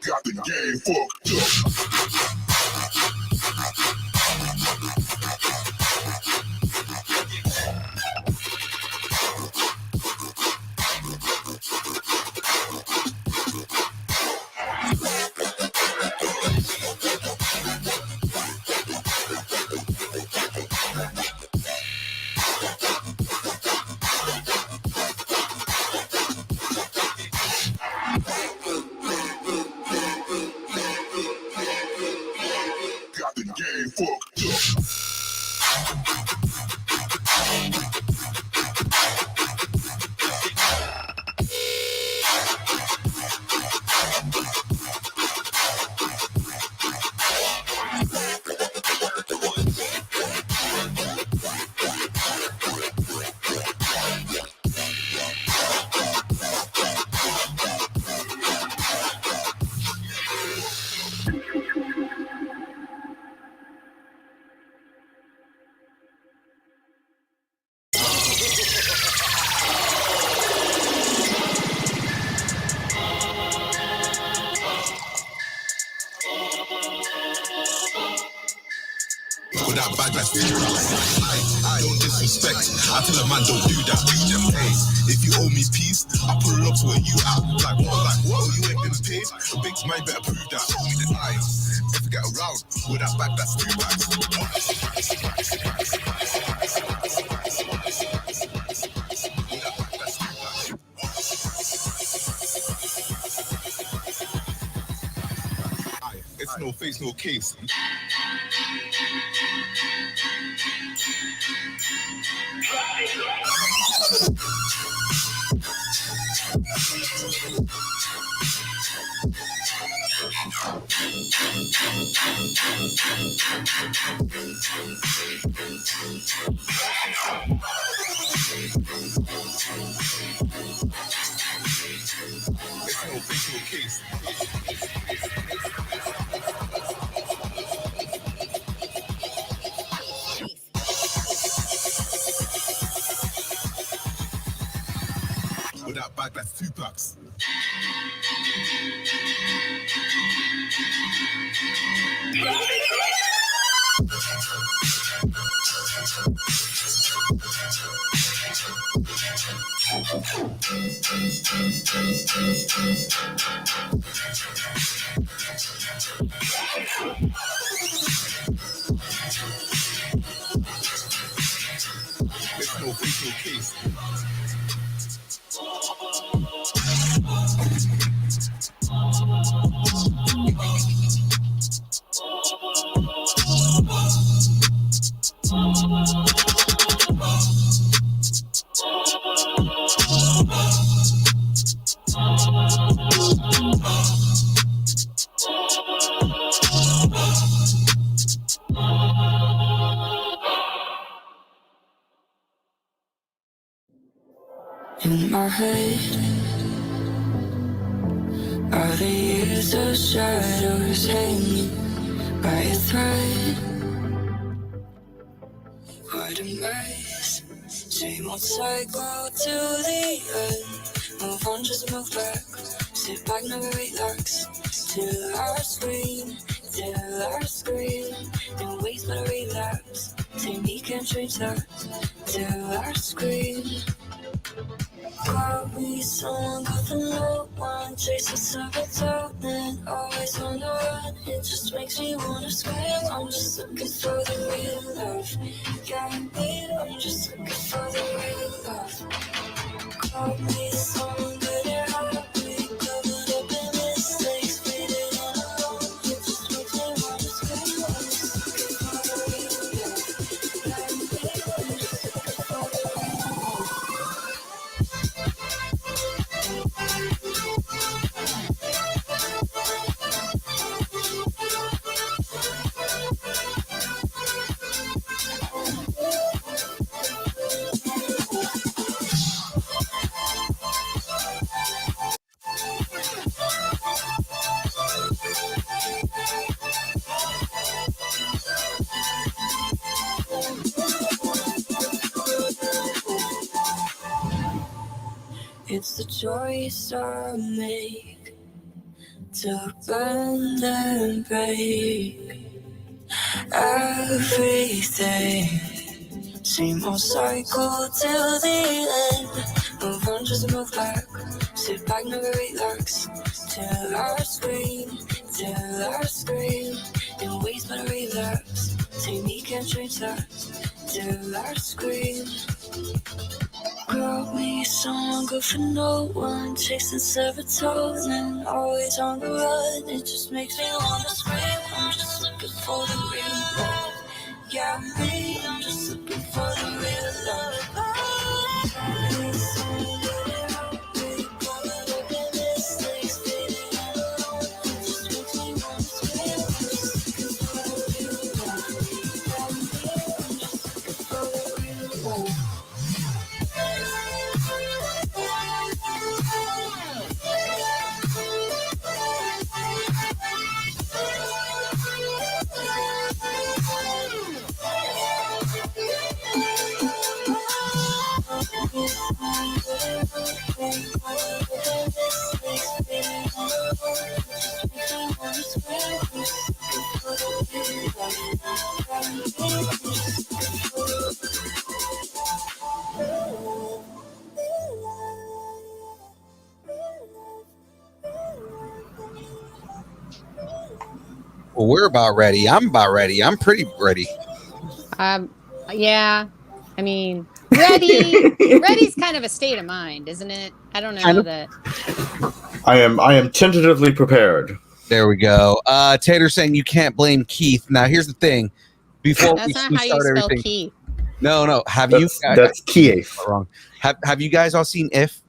Got the game fucked up. Got the game fucked up. With that bag that's I don't disrespect. I tell a man don't do that. Hey, if you owe me peace, I pull it up to where you at. Like what? You ain't been paid. Big man better prove that. If you get around with that bag that's too bad. It's no face, no case. It's no face, no case. With that bag, that's 2 packs. There's no face, no case. In my head are the years of shadows hanging by a thread. What a mess. Same old cycle till the end. Move on, just move back. Sit back, never relax. Till our scream. No ways but a relapse. Say me can't change that. Till our scream. Call me someone good for no one. Chasing serotonin, always on the run. It just makes me wanna scream. I'm just looking for the real love. Got me, I'm just looking for the real love. Call me someone good at heartbreak, covered up in mistakes, faded and alone. It just makes me wanna scream. I'm just looking for the real love. Got me, I'm just looking for the real love. It's the choice I make to bend and break everything. Same old cycle till the end. Move on, just move back. Sit back, never relax. Till I scream, in ways but I relapse. Technique and change that. Till I scream. Got me someone good for no one. Chasing serotonin, always on the run. It just makes me wanna scream. I'm just looking for the real love. Yeah, me, I'm just looking for the real love. Need someone good to help me. Going up in mistakes, feeling alone. It just makes me wanna scream. I'm just looking for the real love. Yeah, me, I'm just looking for the real love. Well, we're about ready. I'm about ready. I'm pretty ready. Yeah. I mean, ready's kind of a state of mind, isn't it? I don't know that. I am tentatively prepared. There we go. Tater saying you can't blame Keith. Now, here's the thing. Before That's we not how you start spell everything, Keith. no. Have That's Keith. wrong? Have you guys all seen If?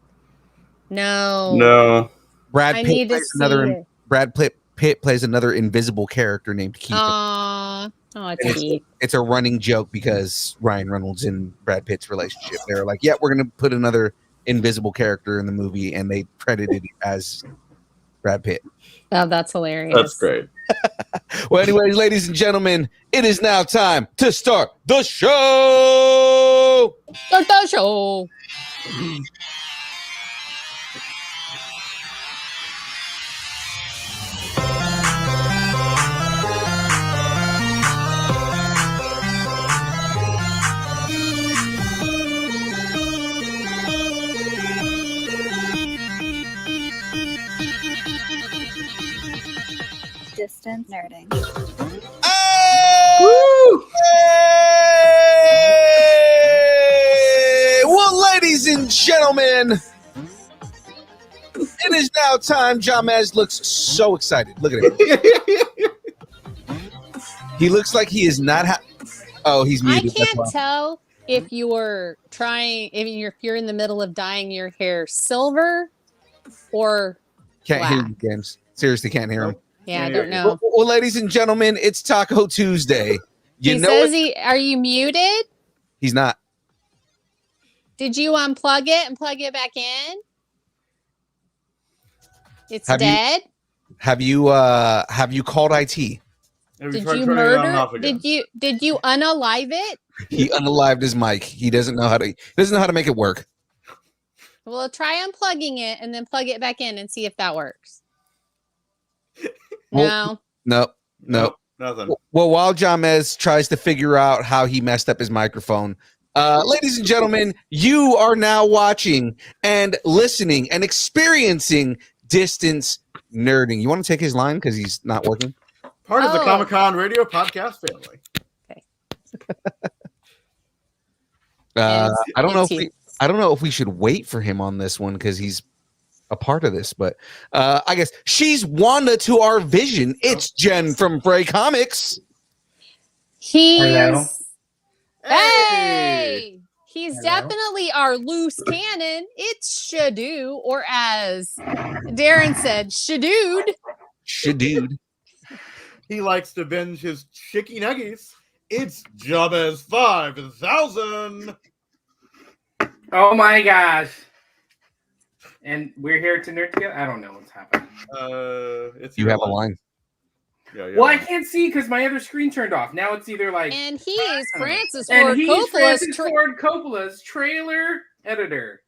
No. Brad I Pitt need to plays see another. it. Brad Pitt plays another invisible character named Keith. Oh, it's Keith. It's a running joke because Ryan Reynolds and Brad Pitt's relationship. They're like, yeah, we're gonna put another invisible character in the movie, and they credited it as Brad Pitt. Oh, that's hilarious. That's great. Well, anyways, ladies and gentlemen, it is now time to start the show. Start the show. Distance nerding. Well, ladies and gentlemen, it is now time. Jahmez looks so excited. Look at him. He looks like he is not. He's muted. I can't tell if you're in the middle of dyeing your hair silver or Can't black. hear you, James. Seriously, can't hear him. Yeah, I don't know. Well, ladies and gentlemen, it's Taco Tuesday. Are you muted? He's not. Did you unplug it and plug it back in? It's dead. Have you called IT? Did you murder? Did you unalive it? He unalived his mic. He doesn't know how to make it work. Well, try unplugging it and then plug it back in and see if that works. No. Nope. Nothing. Well, while Jahmez tries to figure out how he messed up his microphone, ladies and gentlemen, you are now watching and listening and experiencing Distance Nerding. You want to take his line because he's not working? Part of the Comic-Con radio podcast family. Okay. I don't know if we should wait for him on this one because he's a part of this, but I guess she's Wanda to our vision. It's Jen from Bray Comics. Hey! He's definitely our loose cannon. It's SHDU, or as Darren said, SHDUde. SHDUde. He likes to binge his chicky nuggies. It's Jahmez 5000. Oh my gosh. And we're here to nerd together? I don't know what's happening. You have a line. Yeah. Well, I can't see because my other screen turned off. Now it's either like... And he's Francis Ford Coppola's Coppola's trailer editor.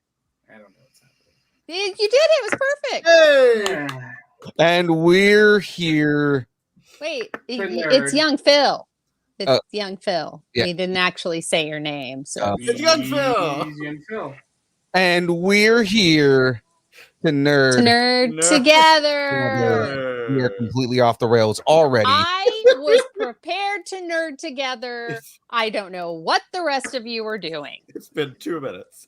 I don't know what's happening. You did. It was perfect. Hey! And we're here. Wait, nerd. it's young Phil. It's Oh. young Phil. Yeah. We didn't actually say your name. So It's young Phil. He's young Phil. And we're here to nerd. nerd together. We are completely off the rails already. I was prepared to nerd together. I don't know what the rest of you are doing. It's been 2 minutes.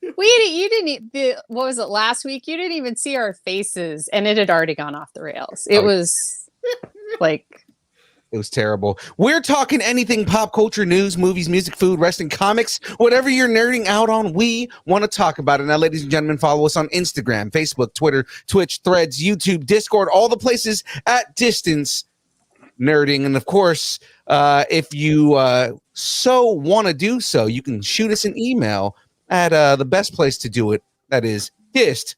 You didn't. What was it last week? You didn't even see our faces, and it had already gone off the rails. It was like. It was terrible. We're talking anything pop culture, news, movies, music, food, wrestling, comics, whatever you're nerding out on, we want to talk about it. Now, ladies and gentlemen, follow us on Instagram, Facebook, Twitter, Twitch, Threads, YouTube, Discord, all the places at Distance Nerding. And of course, if you so want to do so, you can shoot us an email at the best place to do it. That is Dist.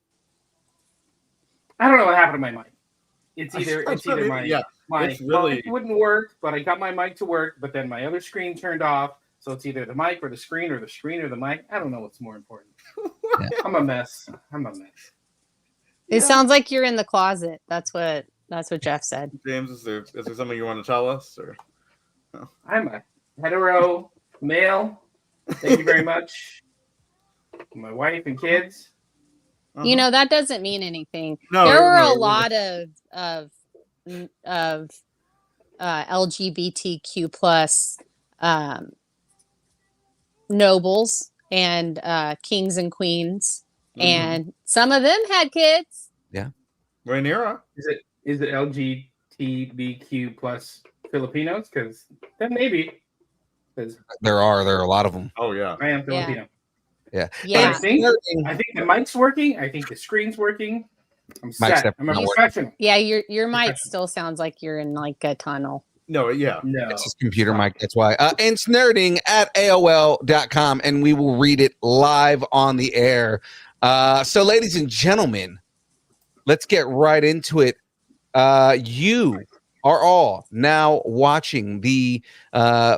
I don't know what happened to my mic. It's either my yeah. my It's really- mic wouldn't work, but I got my mic to work, but then my other screen turned off. So it's either the mic or the screen or the screen or the mic. I don't know what's more important. Yeah. I'm a mess. It sounds like you're in the closet. That's what Jeff said. James, is there something you want to tell us? Or I'm a hetero male. Thank you very much. My wife and kids. You know, that doesn't mean anything. No, there were no, a lot of LGBTQ plus nobles and kings and queens, and some of them had kids. Rhaenyra. Is it LGBTQ plus Filipinos? Because then maybe. Because There are a lot of them. Oh yeah. I am Filipino. Yeah. Yeah. I think the mic's working. I think the screen's working. I'm Mic's set. I'm a definitely professional. Yeah, your mic still sounds like you're in like a tunnel. No, yeah. No. It's his computer mic. That's why. It's nerding at AOL.com, and we will read it live on the air. So, ladies and gentlemen, let's get right into it. You are all now watching the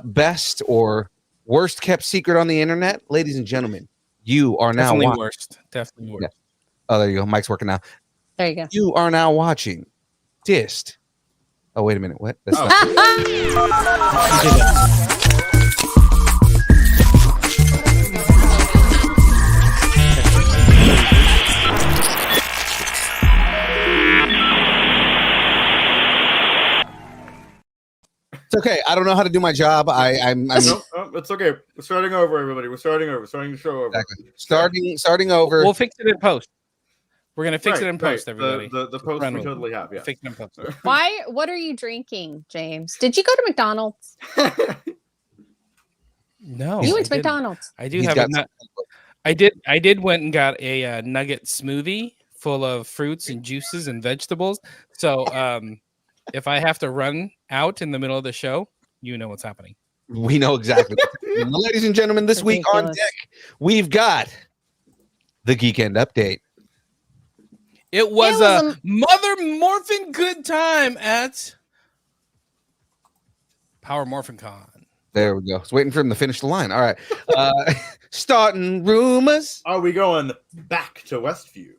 best or worst kept secret on the internet. Ladies and gentlemen, you are now Definitely worst. Definitely worst. Yeah. Oh, there you go. Mic's working now. There you go. You are now watching Dist. Oh, wait a minute. What? That's not- It's okay. I don't know how to do my job. I'm No, it's okay. We're starting over, everybody. We're starting over. Starting the show over. exactly. starting over. We'll fix it in post. We're gonna fix Right, it in post, right. everybody. The post Run we with it. totally have. Yeah. Fix it in post. What are you drinking, James? Did you go to McDonald's? No, You I went to didn't. McDonald's. I do He's have got a nut. I did went and got a nugget smoothie full of fruits and juices and vegetables. So if I have to run out in the middle of the show, you know what's happening. We know exactly. Well, ladies and gentlemen, this week on Ridiculous. deck, we've got the Geek End Update. It was was a mother morphin good time at Power Morphin Con. There we go. I was waiting for him to finish the line. All right. Starting rumors. Are we going back to Westview?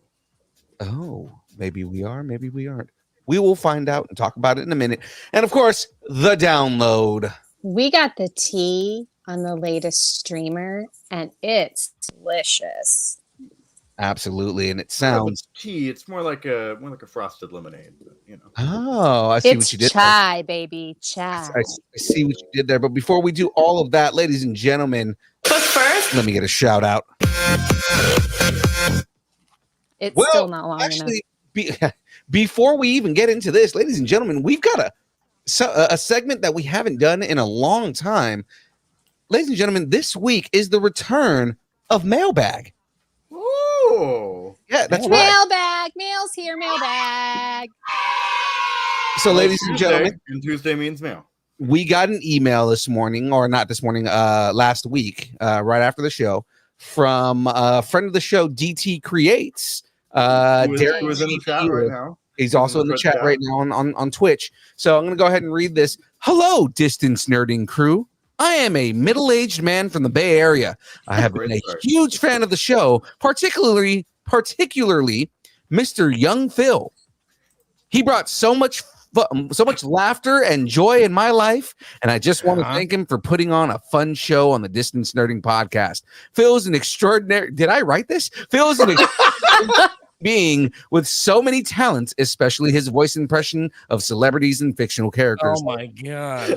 Oh, maybe we are. Maybe we aren't. We will find out and talk about it in a minute. And of course, the download. We got the tea on the latest streamer, and it's delicious. Absolutely. And it Yeah, sounds. but tea. It's more like a frosted lemonade. But, you know. Oh, I see It's what you did. chai, baby, chai. I see what you did there. But before we do all of that, ladies and gentlemen, But first, let me get a shout out. It's Well, still not long enough. Actually, before we even get into this, ladies and gentlemen, we've got a segment that we haven't done in a long time. Ladies and gentlemen, this week is the return of Mailbag. Oh. Yeah, that's right. Mailbag, mail's here, mailbag. So, ladies and gentlemen, and Tuesday means mail. we got an email this morning, or not this morning, last week, right after the show, from a friend of the show, DT Creates. Who is in the chat right now? He's also in the chat right now on Twitch. So I'm going to go ahead and read this. Hello, Distance Nerding crew. I am a middle-aged man from the Bay Area. I have been a huge fan of the show, particularly Mr. Young Phil. He brought so much laughter and joy in my life, and I just want to thank him for putting on a fun show on the Distance Nerding podcast. Phil's an extraordinary. Did I write this? Phil's an extraordinary being with so many talents, especially his voice impression of celebrities and fictional characters. Oh my god!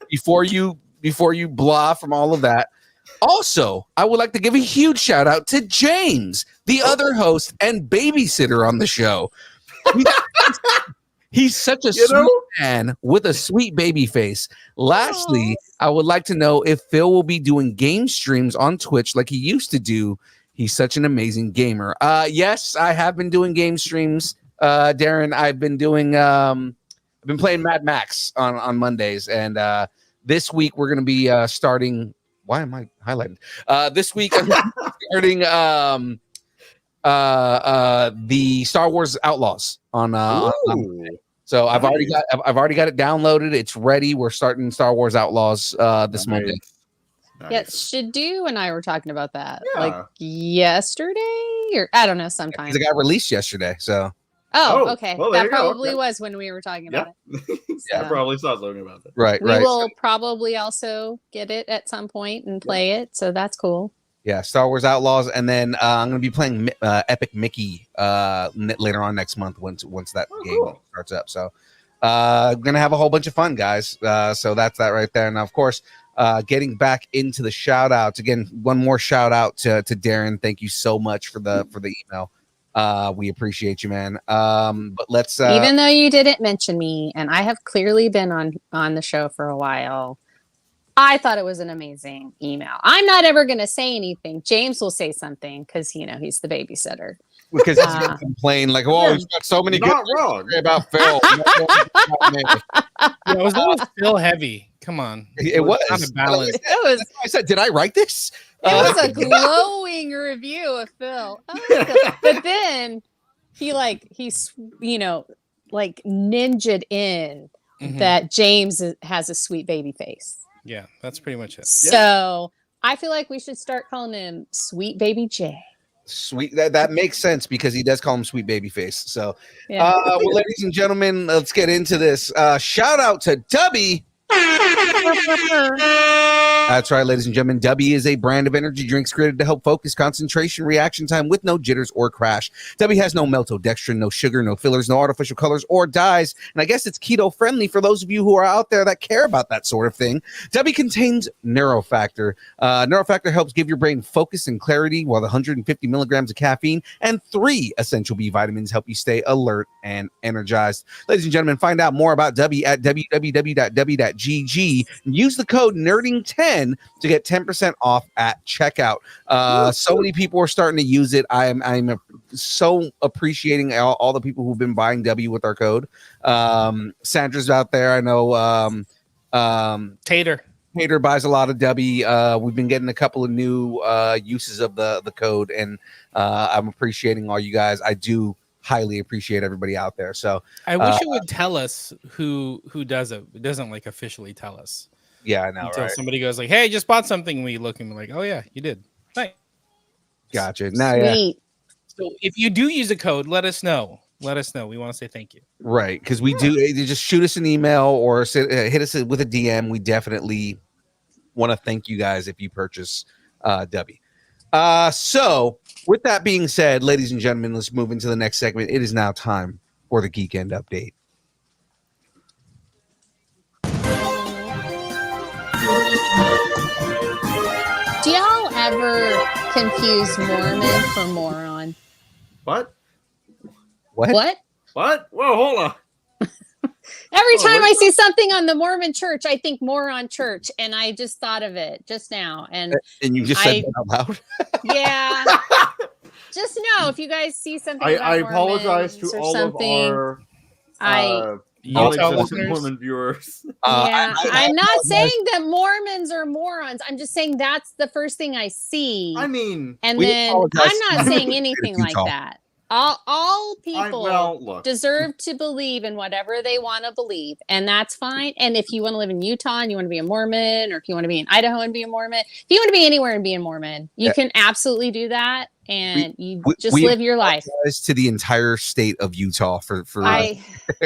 Before you blah from all of that. Also, I would like to give a huge shout out to James, the other host and babysitter on the show. He's such a sweet man with a sweet baby face. Lastly, I would like to know if Phil will be doing game streams on Twitch like he used to do. He's such an amazing gamer. Yes, I have been doing game streams. Darren, I've been playing Mad Max on Mondays, and this week we're going to be starting. Why am I highlighting? This week I'm starting the Star Wars Outlaws on Monday. So I've already got it downloaded. It's ready. We're starting Star Wars Outlaws this Monday. Nice. Yeah, Shadu and I were talking about that like yesterday, or I don't know, sometime. It got released yesterday, so. Oh, okay. Well, that probably was when we were talking about it. So. Yeah, I probably saw something about that. Right. We will probably also get it at some point and play it, so that's cool. Yeah, Star Wars Outlaws, and then I'm going to be playing Epic Mickey later on next month once that game starts up. So, going to have a whole bunch of fun, guys. So that's that right there. Now, of course, getting back into the shout outs again. One more shout out to Darren. Thank you so much for the email. We appreciate you, man. But let's even though you didn't mention me, and I have clearly been on the show for a while. I thought it was an amazing email. I'm not ever going to say anything. James will say something because he's the babysitter. Because he's going to complain like, "Oh, he's got so many good wrong about Phil." It was almost Phil heavy. Come on, it was out of balance. It was. I said, "Did I write this?" It was a glowing review of Phil. But then he ninja'd in that James has a sweet baby face. Yeah, that's pretty much it. So I feel like we should start calling him Sweet Baby J. Sweet, that makes sense because he does call him Sweet Babyface. So, well, ladies and gentlemen, let's get into this. Shout out to Dubby. That's right, ladies and gentlemen. Dubby is a brand of energy drinks created to help focus, concentration, reaction time with no jitters or crash. Dubby has no maltodextrin, no sugar, no fillers, no artificial colors or dyes. And I guess it's keto friendly for those of you who are out there that care about that sort of thing. Dubby contains Neurofactor. Neurofactor helps give your brain focus and clarity, while the 150 milligrams of caffeine and 3 essential B vitamins help you stay alert and energized. Ladies and gentlemen, find out more about Dubby at www.dubby.gg and use the code NERDING10 to get 10% off at checkout. So many people are starting to use it. I'm so appreciating all the people who've been buying W with our code. Sandra's out there. I know Tater buys a lot of W. We've been getting a couple of new uses of the code, and I'm appreciating all you guys. I do highly appreciate everybody out there. So I wish it would tell us who does it. It doesn't like officially tell us. Yeah, I know. Until somebody goes like, "Hey, I just bought something." We look and we're like, "Oh yeah, you did." Right. Gotcha. Now, yeah. So if you do use a code, let us know. Let us know. We want to say thank you. Right, because we do. Just shoot us an email or hit us with a DM. We definitely want to thank you guys if you purchase W. So with that being said, ladies and gentlemen, let's move into the next segment. It is now time for the Geek End Update. Do y'all ever confuse Mormon for moron? What? What? Whoa, hold on. Every time I see something on the Mormon church, I think moron church, and I just thought of it just now. And you just said that out loud? Yeah. Just know if you guys see something. I apologize to all of our Mormon viewers. I'm not saying that Mormons are morons. I'm just saying that's the first thing I see. I mean, and then I'm not saying anything like that. All people look. deserve to believe in whatever they want to believe, and that's fine. And if you want to live in Utah and you want to be a Mormon, or if you want to be in Idaho and be a Mormon, if you want to be anywhere and be a Mormon, you can absolutely do that, and you just live your life. To the entire state of Utah for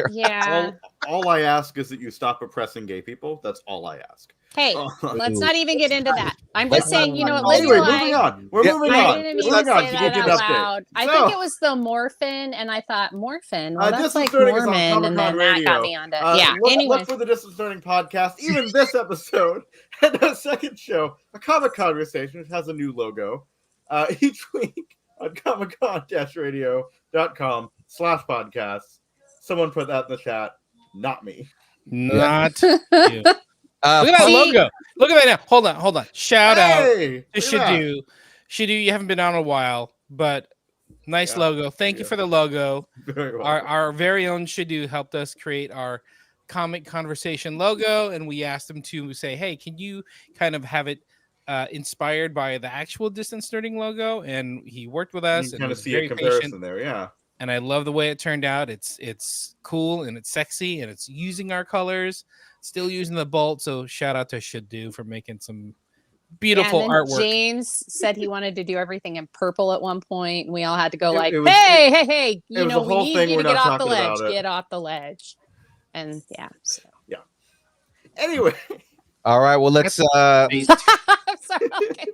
yeah. All I ask is that you stop oppressing gay people. That's all I ask. Hey, let's not even get into that. I'm just saying, you know what, live anyway, your life. moving on. We're moving I on. didn't mean Moving to on say to that give you out an update. loud. I think it was the morphin, and I thought morphin. Well, that's like Distant Learning is on Mormon, and then Comic-Con that got Radio. me onto yeah. Anyway, Look for the Distant Learning podcast. Even this episode and the second show, a comic conversation, which has a new logo. Each week on comiccon-radio.com/podcasts. Someone put that in the chat. Not me. Not you. Look at that logo. Look at that now. Hold on. Shout out to SHDU. SHDU, you haven't been on a while, but nice logo. Thank you for the logo. Our very own SHDU helped us create our comic conversation logo, and we asked him to say, hey, can you kind of have it inspired by the actual Distance Nerding logo? And he worked with us. You kind of see a comparison there, yeah. And I love the way it turned out. It's cool and it's sexy and it's using our colors, still using the bolt. So shout out to SHDU for making some beautiful artwork. James said he wanted to do everything in purple at one point, and we all had to go hey, you know, we need you to get off the ledge. Get off the ledge. And yeah. Anyway. All right. Well, let's I'm sorry. Okay.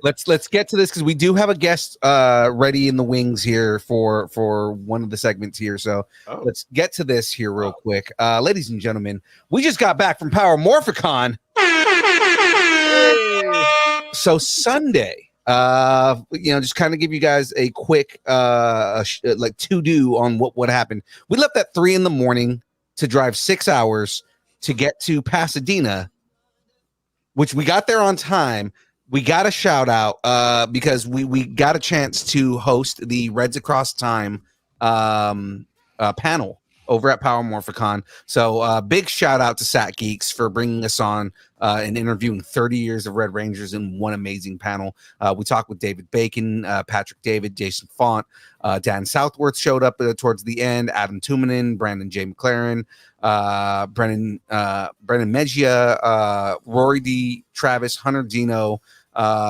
let's get to this, because we do have a guest ready in the wings here for one of the segments here. So let's get to this here real quick. Ladies and gentlemen, we just got back from Power Morphicon. So Sunday, just kind of give you guys a quick like to-do on what happened. We left at 3 a.m. to drive 6 hours to get to Pasadena, which we got there on time. We got a shout out because we got a chance to host the Reds Across Time panel over at Power Morphicon. So big shout out to Sat Geeks for bringing us on and interviewing 30 years of Red Rangers in one amazing panel. We talked with David Bacon, Patrick David, Jason Font, Dan Southworth showed up towards the end, Adam Tumanen, Brandon J. McLaren, Brennan Mejia, Rory D. Travis, Hunter Dino.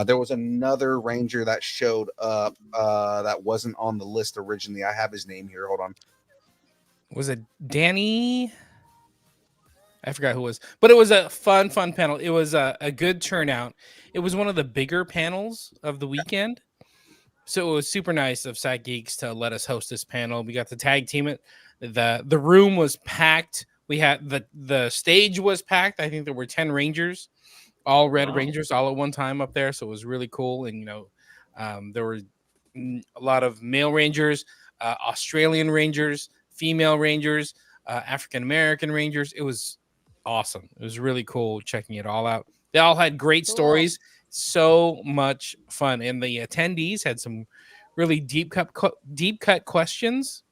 There was another Ranger that showed up that wasn't on the list originally. I have his name here. Hold on. Was it Danny? I forgot who it was, but it was a fun panel. It was a good turnout. It was one of the bigger panels of the weekend. So it was super nice of Sat Geeks to let us host this panel. We got to tag team it. The room was packed. We had the stage was packed. I think there were 10 Rangers, all Red Rangers, all at one time up there. So it was really cool. And, there were a lot of male Rangers, Australian Rangers, female Rangers, African-American Rangers. It was awesome. It was really cool checking it all out. They all had great stories. So much fun. And the attendees had some really deep cut questions,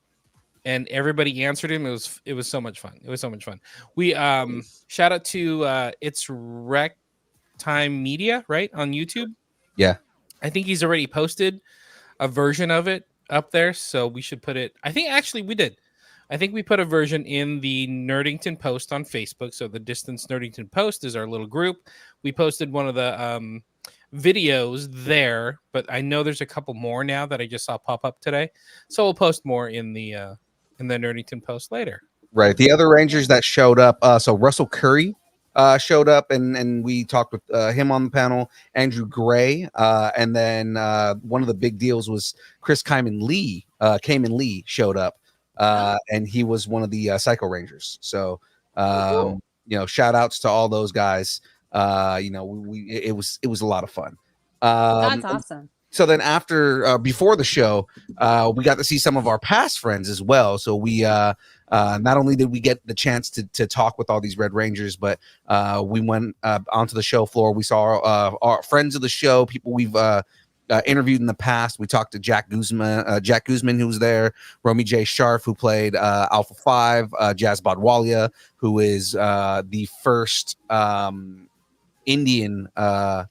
and everybody answered them. It was so much fun. It was so much fun. We shout out to It's Rec Time Media, right, on YouTube. Yeah. I think he's already posted a version of it up there, so we should put it. I think actually we did. I think we put a version in the Nerdington Post on Facebook. So the Distance Nerdington Post is our little group. We posted one of the videos there, but I know there's a couple more now that I just saw pop up today. So we'll post more in the Nerdington Post later. Right. The other Rangers that showed up, so Russell Curry showed up, and we talked with him on the panel. Andrew Gray, and then one of the big deals was Chris Cayman Lee showed up. And he was one of the Psycho Rangers. So, shout outs to all those guys. It was a lot of fun. That's awesome. So then after, before the show, we got to see some of our past friends as well. So we, not only did we get the chance to talk with all these Red Rangers, but we went onto the show floor. We saw our friends of the show, people we've interviewed in the past. We talked to Jack Guzman, who was there, Romy J. Sharf, who played Alpha 5, Jazz Bodwalia, who is the first Indian Power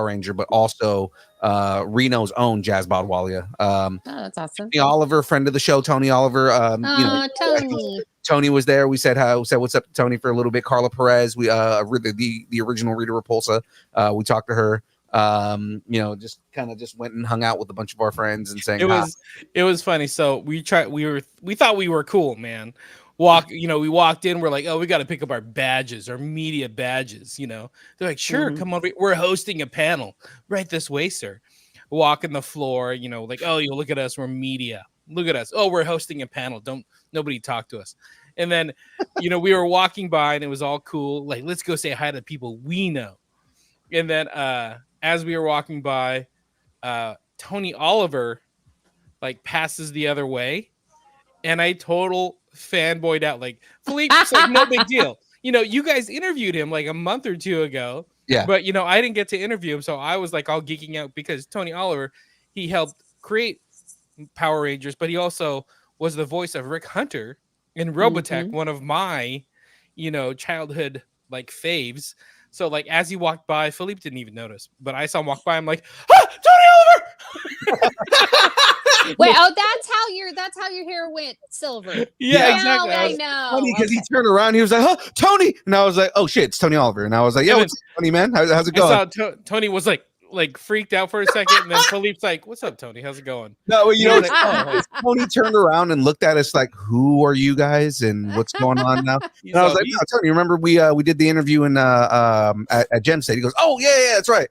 Ranger, but also Reno's own Jazz Bodwalia. Oh, that's awesome. Tony Oliver, friend of the show, Tony Oliver. Tony. Tony was there. We said what's up to Tony for a little bit. Carla Perez, we the original Rita Repulsa. We talked to her. Just went and hung out with a bunch of our friends and saying it was funny. So we thought we were cool, man. We walked in, we're like, oh, we got to pick up our badges, our media badges. They're like, sure, come on, we're hosting a panel right this way, sir. Walking the floor, like, oh, you look at us, we're media. Look at us. Oh, we're hosting a panel. Nobody talk to us. And then, we were walking by and it was all cool. Like, let's go say hi to people we know. And then, as we were walking by, Tony Oliver like passes the other way, and I total fanboyed out. Like, Philippe's like, no big deal. You guys interviewed him like a month or two ago. Yeah. But I didn't get to interview him, so I was like all geeking out because Tony Oliver, he helped create Power Rangers, but he also was the voice of Rick Hunter in Robotech, one of my, childhood like faves. So like as he walked by, Philippe didn't even notice, but I saw him walk by. I'm like, Tony Oliver! Wait, that's how your hair went silver. Yeah, exactly. I know. Funny because he turned around, he was like, "Oh, Tony!" And I was like, "Oh shit, it's Tony Oliver." And I was like, "Yeah, what's up, Tony, man? How's it going?" Tony was like freaked out for a second, and then Philippe's like, "What's up, Tony? How's it going?" No, Tony turned around and looked at us like, "Who are you guys? And what's going on now?" And I was like, "No, Tony, remember we did the interview in at Gem State?" He goes, "Oh yeah, that's right."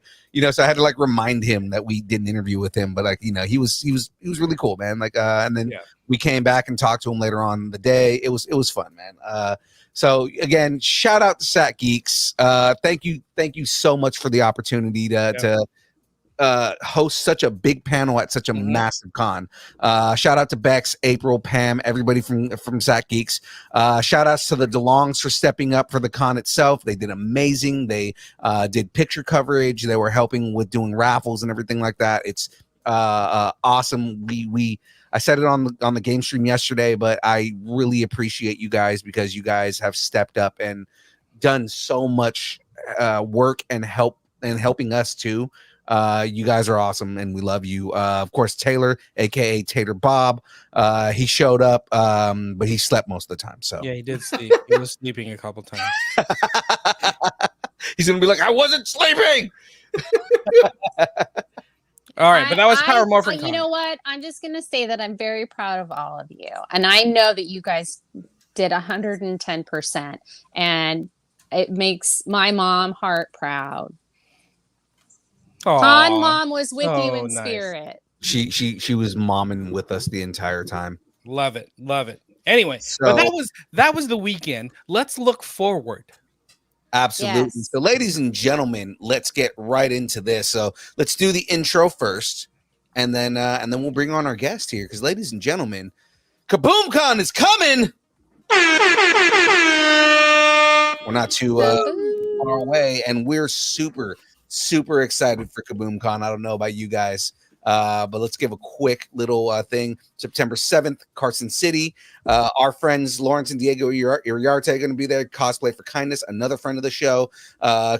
So I had to like remind him that we did an interview with him, but like, he was really cool, man. Like, and then we came back and talked to him later on in the day. It was fun, man. So again, shout out to Sat Geeks. Thank you so much for the opportunity to host such a big panel at such a massive con. Shout out to Bex, April, Pam, everybody from Sat Geeks. Shout outs to the DeLongs for stepping up for the con itself. They did amazing. They did picture coverage. They were helping with doing raffles and everything like that. It's awesome. I said it on the game stream yesterday, but I really appreciate you guys because you guys have stepped up and done so much work and helping us too. You guys are awesome and we love you. Of course, Taylor, aka Tater Bob, he showed up, but he slept most of the time. So yeah, he did sleep. He was sleeping a couple times. He's gonna be like, I wasn't sleeping. All right, but that was Power Morphin. You know what? I'm just gonna say that I'm very proud of all of you, and I know that you guys did 110%, and it makes my mom heart proud. Con Mom was with you in spirit. She was momming with us the entire time. Love it. Anyway, but that was the weekend. Let's look forward. Absolutely. Yes. So, ladies and gentlemen, let's get right into this. So let's do the intro first, and then we'll bring on our guest here. Because, ladies and gentlemen, KaboomCon is coming. We're not too far away, and we're super excited for KaboomCon. I don't know about you guys, but let's give a quick little thing. September 7th, Carson City. Our friends Lawrence and Diego Iriarte are going to be there. Cosplay for Kindness, another friend of the show.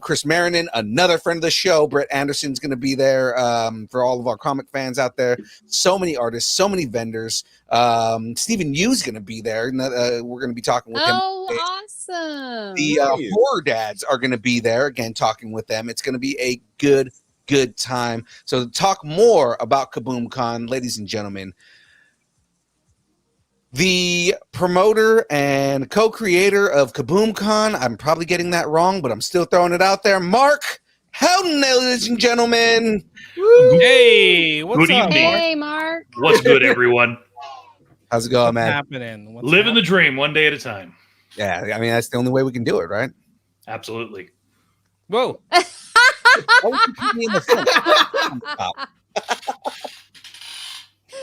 Chris Marinan, another friend of the show. Brett Anderson's going to be there for all of our comic fans out there. So many artists, so many vendors. Stephen Yu's going to be there. We're going to be talking with him. Oh, awesome. The horror dads are going to be there again, talking with them. It's going to be a good time. So to talk more about KaboomCon, ladies and gentlemen, the promoter and co-creator of KaboomCon, I'm probably getting that wrong, but I'm still throwing it out there, Mark Helton, ladies and gentlemen. Woo. Hey, what's up? Hey, Mark. What's good, everyone? How's it going, man? Happening? Living the dream one day at a time. Yeah, I mean, that's the only way we can do it, right? Absolutely. Whoa.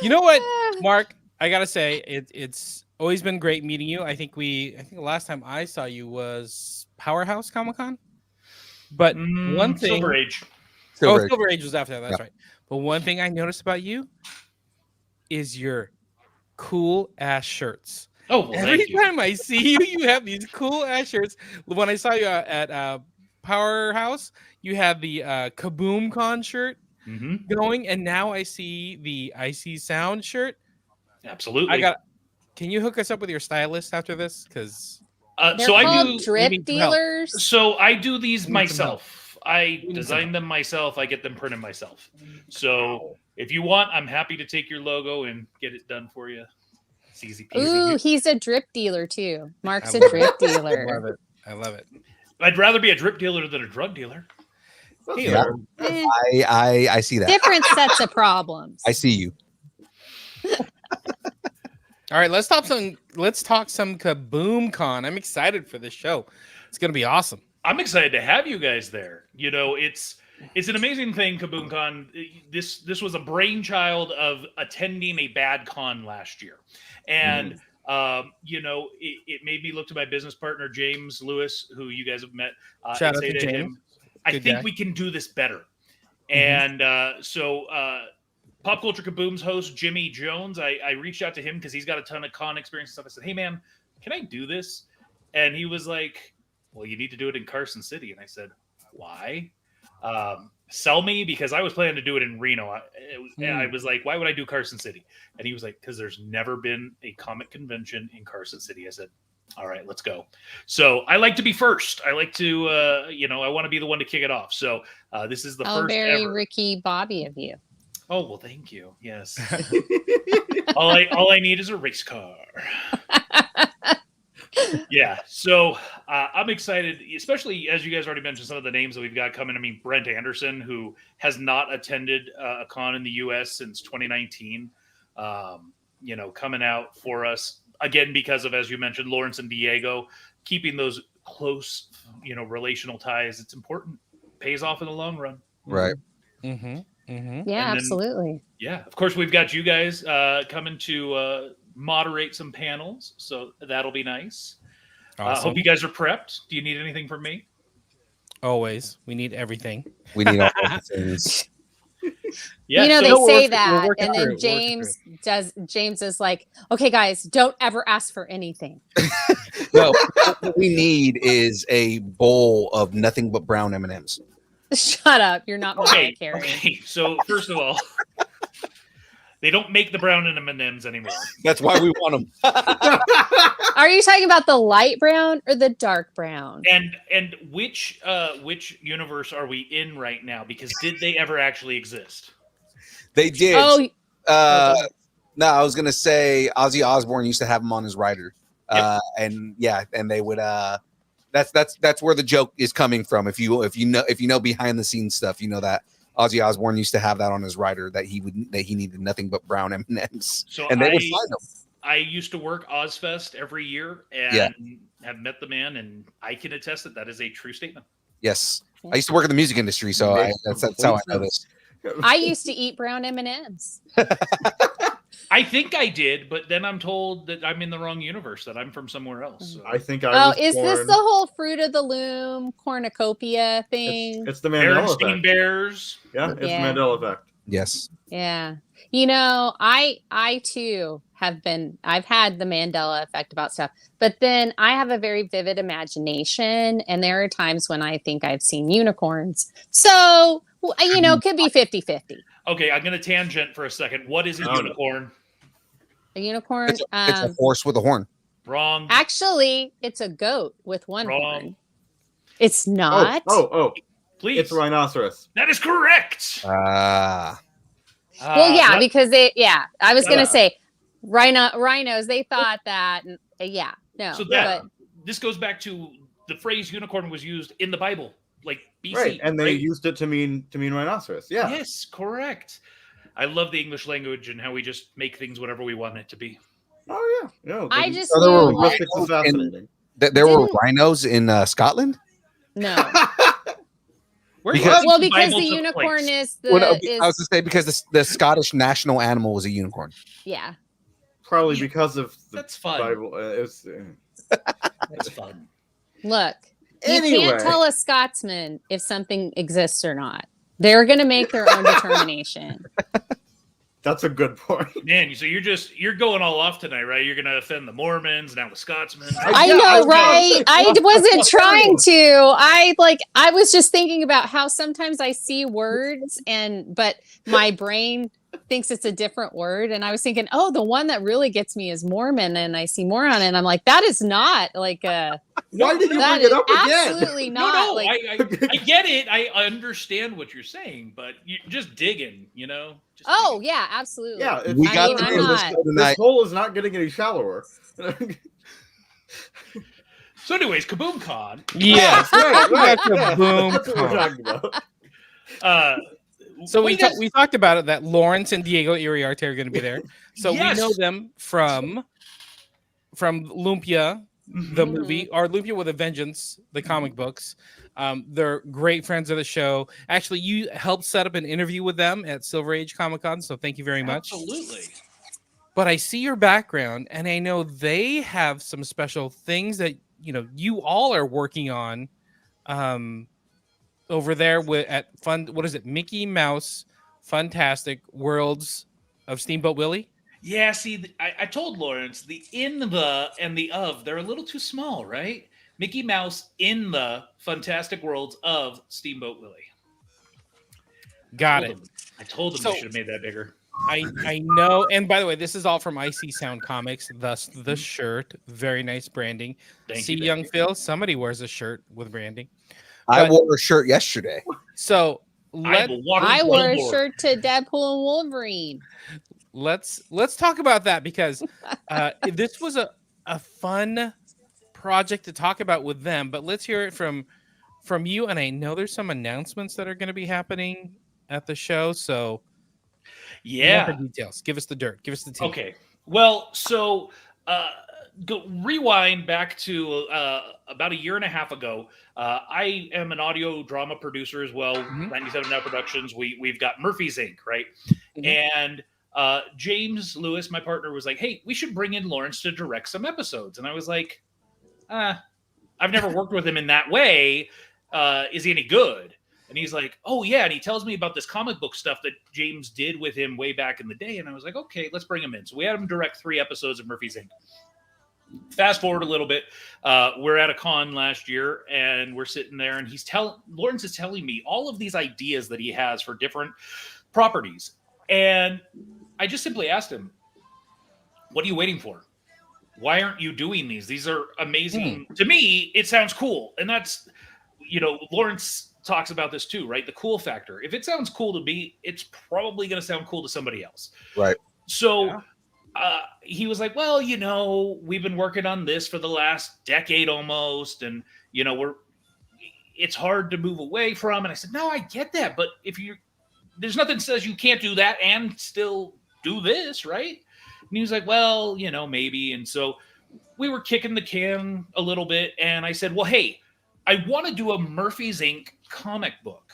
You know what, Mark? I gotta say, it's always been great meeting you. I think the last time I saw you was Powerhouse Comic-Con. But one thing, Silver Age. Silver Age was after that. That's right. But one thing I noticed about you is your cool ass shirts. Oh, well, every time I see you, you have these cool ass shirts. When I saw you at Powerhouse, you had the KaboomCon shirt. going, and now I see the Icy Sound shirt. Absolutely. Can you hook us up with your stylist after this? Because They're so I called do. drip dealers. So I do these We need some help. myself. I design them myself. I get them printed myself. So if you want, I'm happy to take your logo and get it done for you. It's easy peasy. Ooh, he's a drip dealer too. Mark's I a love drip I dealer. love it. I love it. I'd rather be a drip dealer than a drug dealer. Yeah. Eh, I see that. different sets of problems. I see you. All right, let's talk some Kaboom Con. I'm excited for this show. It's gonna be awesome. I'm excited to have you guys there. You know, it's an amazing thing, Kaboom Con. This was a brainchild of attending a bad con last year. And you know, it made me look to my business partner, James Lewis, who you guys have met. Shout and out say to to James. him, I Good think guy. we can do this better. And so Pop Culture Kaboom's host, Jimmy Jones, I reached out to him because he's got a ton of con experience and stuff. I said, hey, man, can I do this? And he was like, well, you need to do it in Carson City. And I said, why? Sell me, because I was planning to do it in Reno. I was like, why would I do Carson City? And he was like, because there's never been a comic convention in Carson City. I said, all right, let's go. So I like to be first. I like to, you know, I want to be the one to kick it off. So this is the Oh, first very ever. Ricky Bobby of you. Oh, well, thank you. Yes. all I need is a race car. Yeah. So I'm excited, especially as you guys already mentioned some of the names that we've got coming. I mean, Brent Anderson, who has not attended a con in the U.S. since 2019, you know, coming out for us again because of, as you mentioned, Lawrence and Diego, keeping those close, you know, relational ties. It's important. Pays off in the long run. Right. Yeah, And then- absolutely. Yeah, of course, we've got you guys coming to moderate some panels, so that'll be nice. Awesome. Hope you guys are prepped. Do you need anything from me? Always, we need everything. We need all the things. Yeah, You know, so- they we'll say work- that, we'll work it and through, then we'll work it James is like, okay, guys, don't ever ask for anything. No, what we need is a bowl of nothing but brown M&Ms. Shut up. You're not Mariah Okay, Carey. okay. So first of all, they don't make the brown M&Ms anymore. That's why we want them. Are you talking about the light brown or the dark brown? And which universe are we in right now? Because did they ever actually exist? They did. Oh, No, I was gonna say Ozzy Osbourne used to have them on his rider, and yeah, and they would. That's where the joke is coming from. If you know behind the scenes stuff, you know that Ozzy Osbourne used to have that on his rider that he needed nothing but brown M&Ms, So and they would find them. I used to work Ozfest every year and have met the man, and I can attest that is a true statement. Yes, I used to work in the music industry, so that's how I know this. I used to eat brown M&Ms. I think I did, but then I'm told that I'm in the wrong universe, that I'm from somewhere else. So. I think I Oh, was is this born- the whole Fruit of the Loom cornucopia thing? It's the Mandela Berenstein effect. Bears. Yeah, it's Yeah. the Mandela effect. Yes, Yeah. You know, I too I've had the Mandela effect about stuff, but then I have a very vivid imagination, and there are times when I think I've seen unicorns. So, you know, it could be 50-50. Okay, I'm going to tangent for a second. What is a Oh, no. unicorn? A unicorn, it's a horse with a horn. Wrong. actually, it's a goat with one Wrong. horn. It's not. Oh, Please. it's a rhinoceros. That is correct. Ah, Well, yeah, What? because I was going Yeah. to say rhinos, they thought that, yeah, no. So but this goes back to the phrase unicorn was used in the Bible, like BC. Right, and they right? used it to mean rhinoceros. Yeah. Yes, correct. I love the English language and how we just make things whatever we want it to be. Oh yeah. No, I the just So there were knew, like, linguistics is fascinating. there were Didn't- rhinos in Scotland. no. Where Because- did Well, the because Bible the took unicorn place? is Well, no, the I was to say because the Scottish national animal was a unicorn. yeah. Probably because of the That's fun. Bible. That's fun. Look, you Anyway. can't tell a Scotsman if something exists or not. They're going to make their own determination. That's a good point. Man, so you're going all off tonight, right? You're gonna offend the Mormons, now the Scotsmen. I know, right? I wasn't trying to. I was just thinking about how sometimes I see words but my brain thinks it's a different word. And I was thinking, oh, the one that really gets me is Mormon. And I see moron and I'm like, that is not like a. Why did you that bring it is up again? absolutely not. No, like, I get it. I understand what you're saying, but you're just digging, you know? Just oh, digging. yeah, absolutely. Yeah, it's, We I got mean, the I'm name of this not. show this tonight. hole is not getting any shallower. So, anyways, Kaboom Con. Yes. right. Kaboom That's what we're Con. talking about. So what we do you guys- we talked about it that Lawrence and Diego Iriarte are going to be there. So Yes. we know them from Lumpia, the Mhm. movie, or Lumpia with a Vengeance, the comic books. They're great friends of the show. Actually, you helped set up an interview with them at Silver Age Comic Con, so thank you very much. Absolutely. But I see your background, and I know they have some special things that you all are working on. Over there what is it? Mickey Mouse Fantastic Worlds of Steamboat Willie? Yeah, see, I told Lawrence the in the and the of, they're a little too small, right? Mickey Mouse in the Fantastic Worlds of Steamboat Willie. Got it. I told them So- they should have made that bigger. I know. And by the way, this is all from Icy Sound Comics, thus the shirt. Very nice branding. Thank See, you, young thank you. Phil, somebody wears a shirt with branding. I But- wore a shirt yesterday. So I will water I wore a billboard. shirt to Deadpool and Wolverine. let's talk about that because this was a fun project to talk about with them. But let's hear it from you. And I know there's some announcements that are going to be happening at the show. So Yeah. more details. Give us the dirt. Give us the tea. Okay. Well, so rewind back to about a year and a half ago. I am an audio drama producer as well. Mhm. 97 Now Productions. We've got Murphy's Inc. Right, Mhm. and James Lewis, my partner, was like, "Hey, we should bring in Lawrence to direct some episodes." And I was like, "I've never worked with him in that way. Is he any good?" And he's like, "Oh yeah," and he tells me about this comic book stuff that James did with him way back in the day. And I was like, "Okay, let's bring him in." So we had him direct 3 episodes of Murphy's Inc. Fast forward a little bit, we're at a con last year, and we're sitting there, and Lawrence is telling me all of these ideas that he has for different properties, and I just simply asked him, "What are you waiting for? Why aren't you doing these? These are amazing. To me, it sounds cool." And that's, Lawrence talks about this too, right? The cool factor. If it sounds cool to me, it's probably going to sound cool to somebody else. Right. So he was like, "Well, we've been working on this for the last decade almost. And, it's hard to move away from." And I said, "No, I get that. But there's nothing that says you can't do that and still do this, right?" And he was like, "Well, maybe." And so we were kicking the can a little bit. And I said, "Well, hey, I want to do a Murphy's Inc. comic book.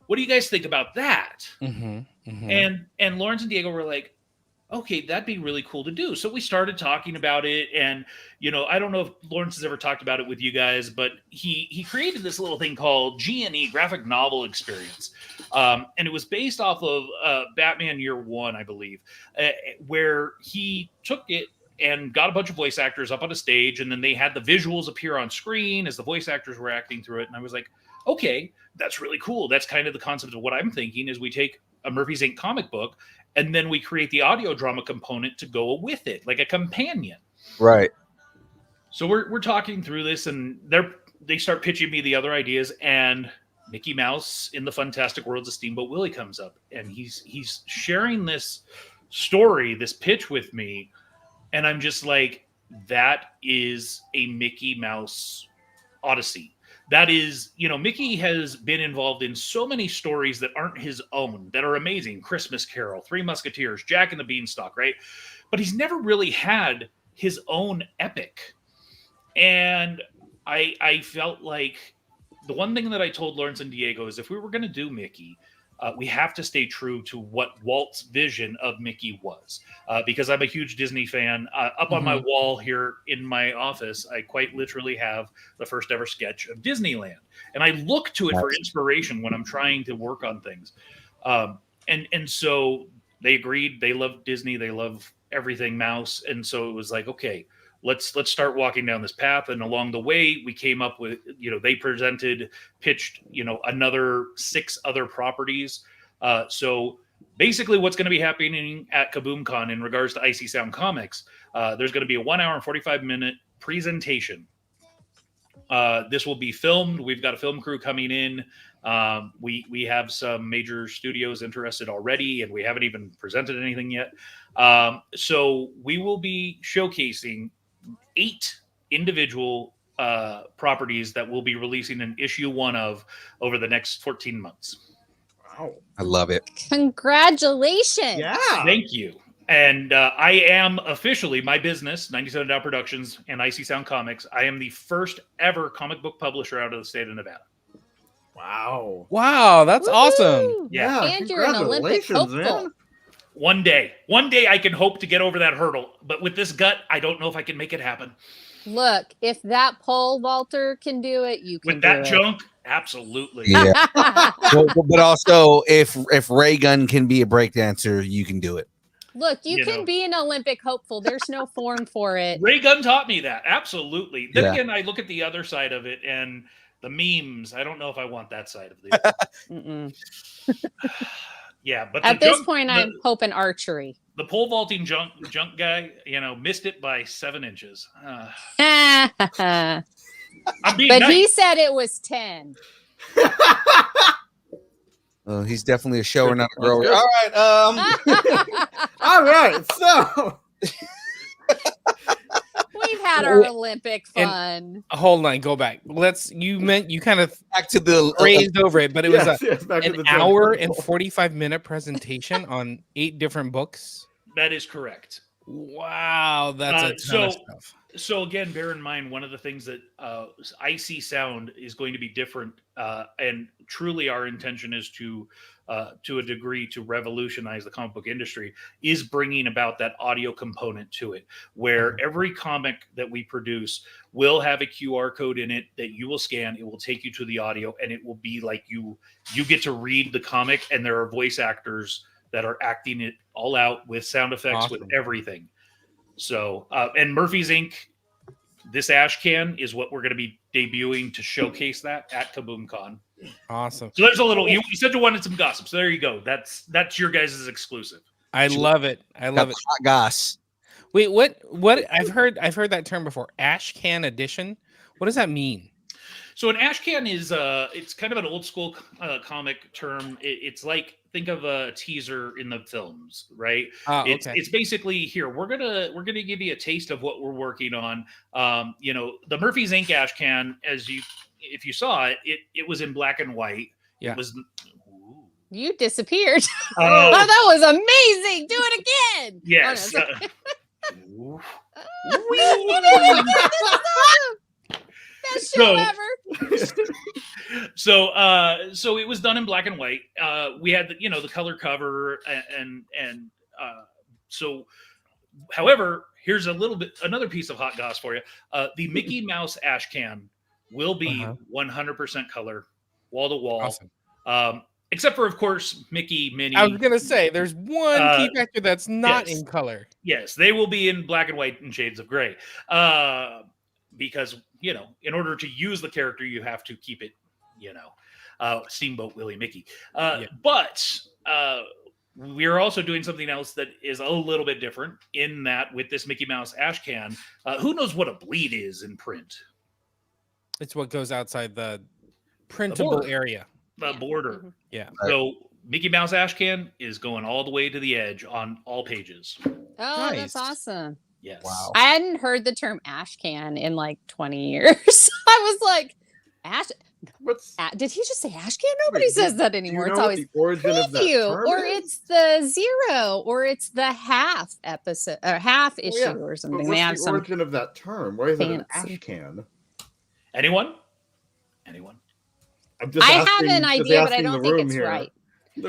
What do you guys think about that?" Mm-hmm. Mm-hmm. And Lawrence and Diego were like, "Okay, that'd be really cool to do." So we started talking about it. And, I don't know if Lawrence has ever talked about it with you guys, but he created this little thing called G&E, Graphic Novel Experience. And it was based off of Batman Year One, I believe, where he took it and got a bunch of voice actors up on a stage, and then they had the visuals appear on screen as the voice actors were acting through it. And I was like, okay, that's really cool. That's kind of the concept of what I'm thinking is we take a Murphy's Inc. comic book, and then we create the audio drama component to go with it, like a companion. Right. So we're talking through this, and they start pitching me the other ideas, and Mickey Mouse in the Fantastic Worlds of Steamboat Willie comes up, and he's sharing this story, this pitch with me, and I'm just like, that is a Mickey Mouse Odyssey. That is, Mickey has been involved in so many stories that aren't his own, that are amazing. Christmas Carol, Three Musketeers, Jack and the Beanstalk, right? But he's never really had his own epic. And I felt like the one thing that I told Lawrence and Diego is if we were going to do Mickey, we have to stay true to what Walt's vision of Mickey was. Because I'm a huge Disney fan. Up on my wall here in my office, I quite literally have the first ever sketch of Disneyland. And I look to it for inspiration when I'm trying to work on things. And so they agreed. They love Disney. They love everything mouse. And so it was like, okay, let's start walking down this path. And along the way, we came up with, they pitched, another 6 other properties. So basically what's going to be happening at KaboomCon in regards to Icy Sound Comics, there's going to be a 1 hour and 45-minute presentation. This will be filmed. We've got a film crew coming in. We have some major studios interested already, and we haven't even presented anything yet. So we will be showcasing 8 individual properties that we'll be releasing an issue 1 of over the next 14 months. Wow. I love it. Congratulations. Yeah. Thank you. And I am officially, my business, 97 Down Productions and Icy Sound Comics, I am the first ever comic book publisher out of the state of Nevada. Wow. Wow, that's awesome. Woo! Yeah. And you're an Olympic Congratulations, hopeful. man. One day I can hope to get over that hurdle. But with this gut, I don't know if I can make it happen. Look, if that pole vaulter can do it, you can With that do junk, absolutely. Yeah. it. But also, if Ray Gun can be a breakdancer, you can do it. Look, you You can know. be an Olympic hopeful. There's no form for it. Ray Gun taught me that. Absolutely. Then Yeah. again, I look at the other side of it and the memes. I don't know if I want that side of the Mm-mm. Yeah, but At the this junk- point, the- I'm hoping archery. the pole vaulting junk guy, missed it by 7 inches. but I'm being nice. he said it was 10. He's definitely a shower, not a grower. Good. All right. All right. So We've had our Olympic fun. Hold on, go back. You kind of Back to the grazed over it, but it was back to an the hour junk. and 45-minute presentation on 8 different books. That is correct. Wow, that's a ton of stuff. So again, bear in mind, one of the things that Icy Sound is going to be different, and truly our intention is to a degree to revolutionize the comic book industry, is bringing about that audio component to it, where every comic that we produce will have a QR code in it that you will scan. It will take you to the audio, and it will be like you get to read the comic, and there are voice actors that are acting it all out with sound effects, with everything. So, and Murphy's Inc., this ash can is what we're going to be debuting to showcase that at KaboomCon. Awesome. So there's a little, you said you wanted some gossip. So there you go. That's your guys' exclusive. I love it. I love it. Hot goss. Wait, what? I've heard that term before. Ash can edition. What does that mean? So an ash can is it's kind of an old school comic term. It's like, think of a teaser in the films, right? It's basically, here we're gonna give you a taste of what we're working on. The Murphy's Inc. ash can, if you saw it, it was in black and white. Yeah. It was. You disappeared. Oh. That was amazing. Do it again. Yes. Oh, no, Best show ever. So it was done in black and white. We had the color cover and so. However, here's another piece of hot goss for you. The Mickey Mouse ash can will be 100% color, wall to wall. Awesome. Except for, of course, Mickey, Minnie. I was gonna say there's one key factor that's not in color. Yes, they will be in black and white and shades of gray. Because in order to use the character, you have to keep it, Steamboat Willie Mickey. But we are also doing something else that is a little bit different in that with this Mickey Mouse ash can, who knows what a bleed is in print? It's what goes outside the printable area. The border. Mm-hmm. Yeah. So Mickey Mouse ash can is going all the way to the edge on all pages. Oh, that's awesome. Yes. Wow. I hadn't heard the term ash can in like 20 years. I was like, ash. Did he just say ash can? Nobody says that anymore. It's always the origin of that preview, term or is? it's the 0, or it's the half episode or half issue or something. But They have what's the some origin of that term? Why is it an fancy- ash can? Anyone? I'm just I have asking- an just idea, but I asking don't the think room it's here. right.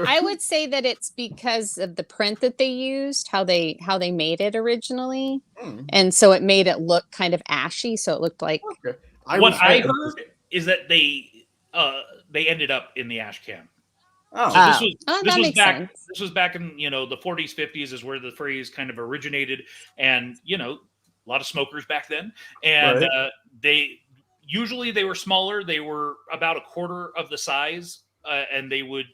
I would say that it's because of the print that they used, how they made it originally, and so it made it look kind of ashy. So it looked like. Okay. What I heard is that they ended up in the ash can. Oh, So this was that this was makes back sense. this was back in the 40s, 50s is where the phrase kind of originated, and a lot of smokers back then, and Right. they were smaller. They were about a quarter of the size, and they would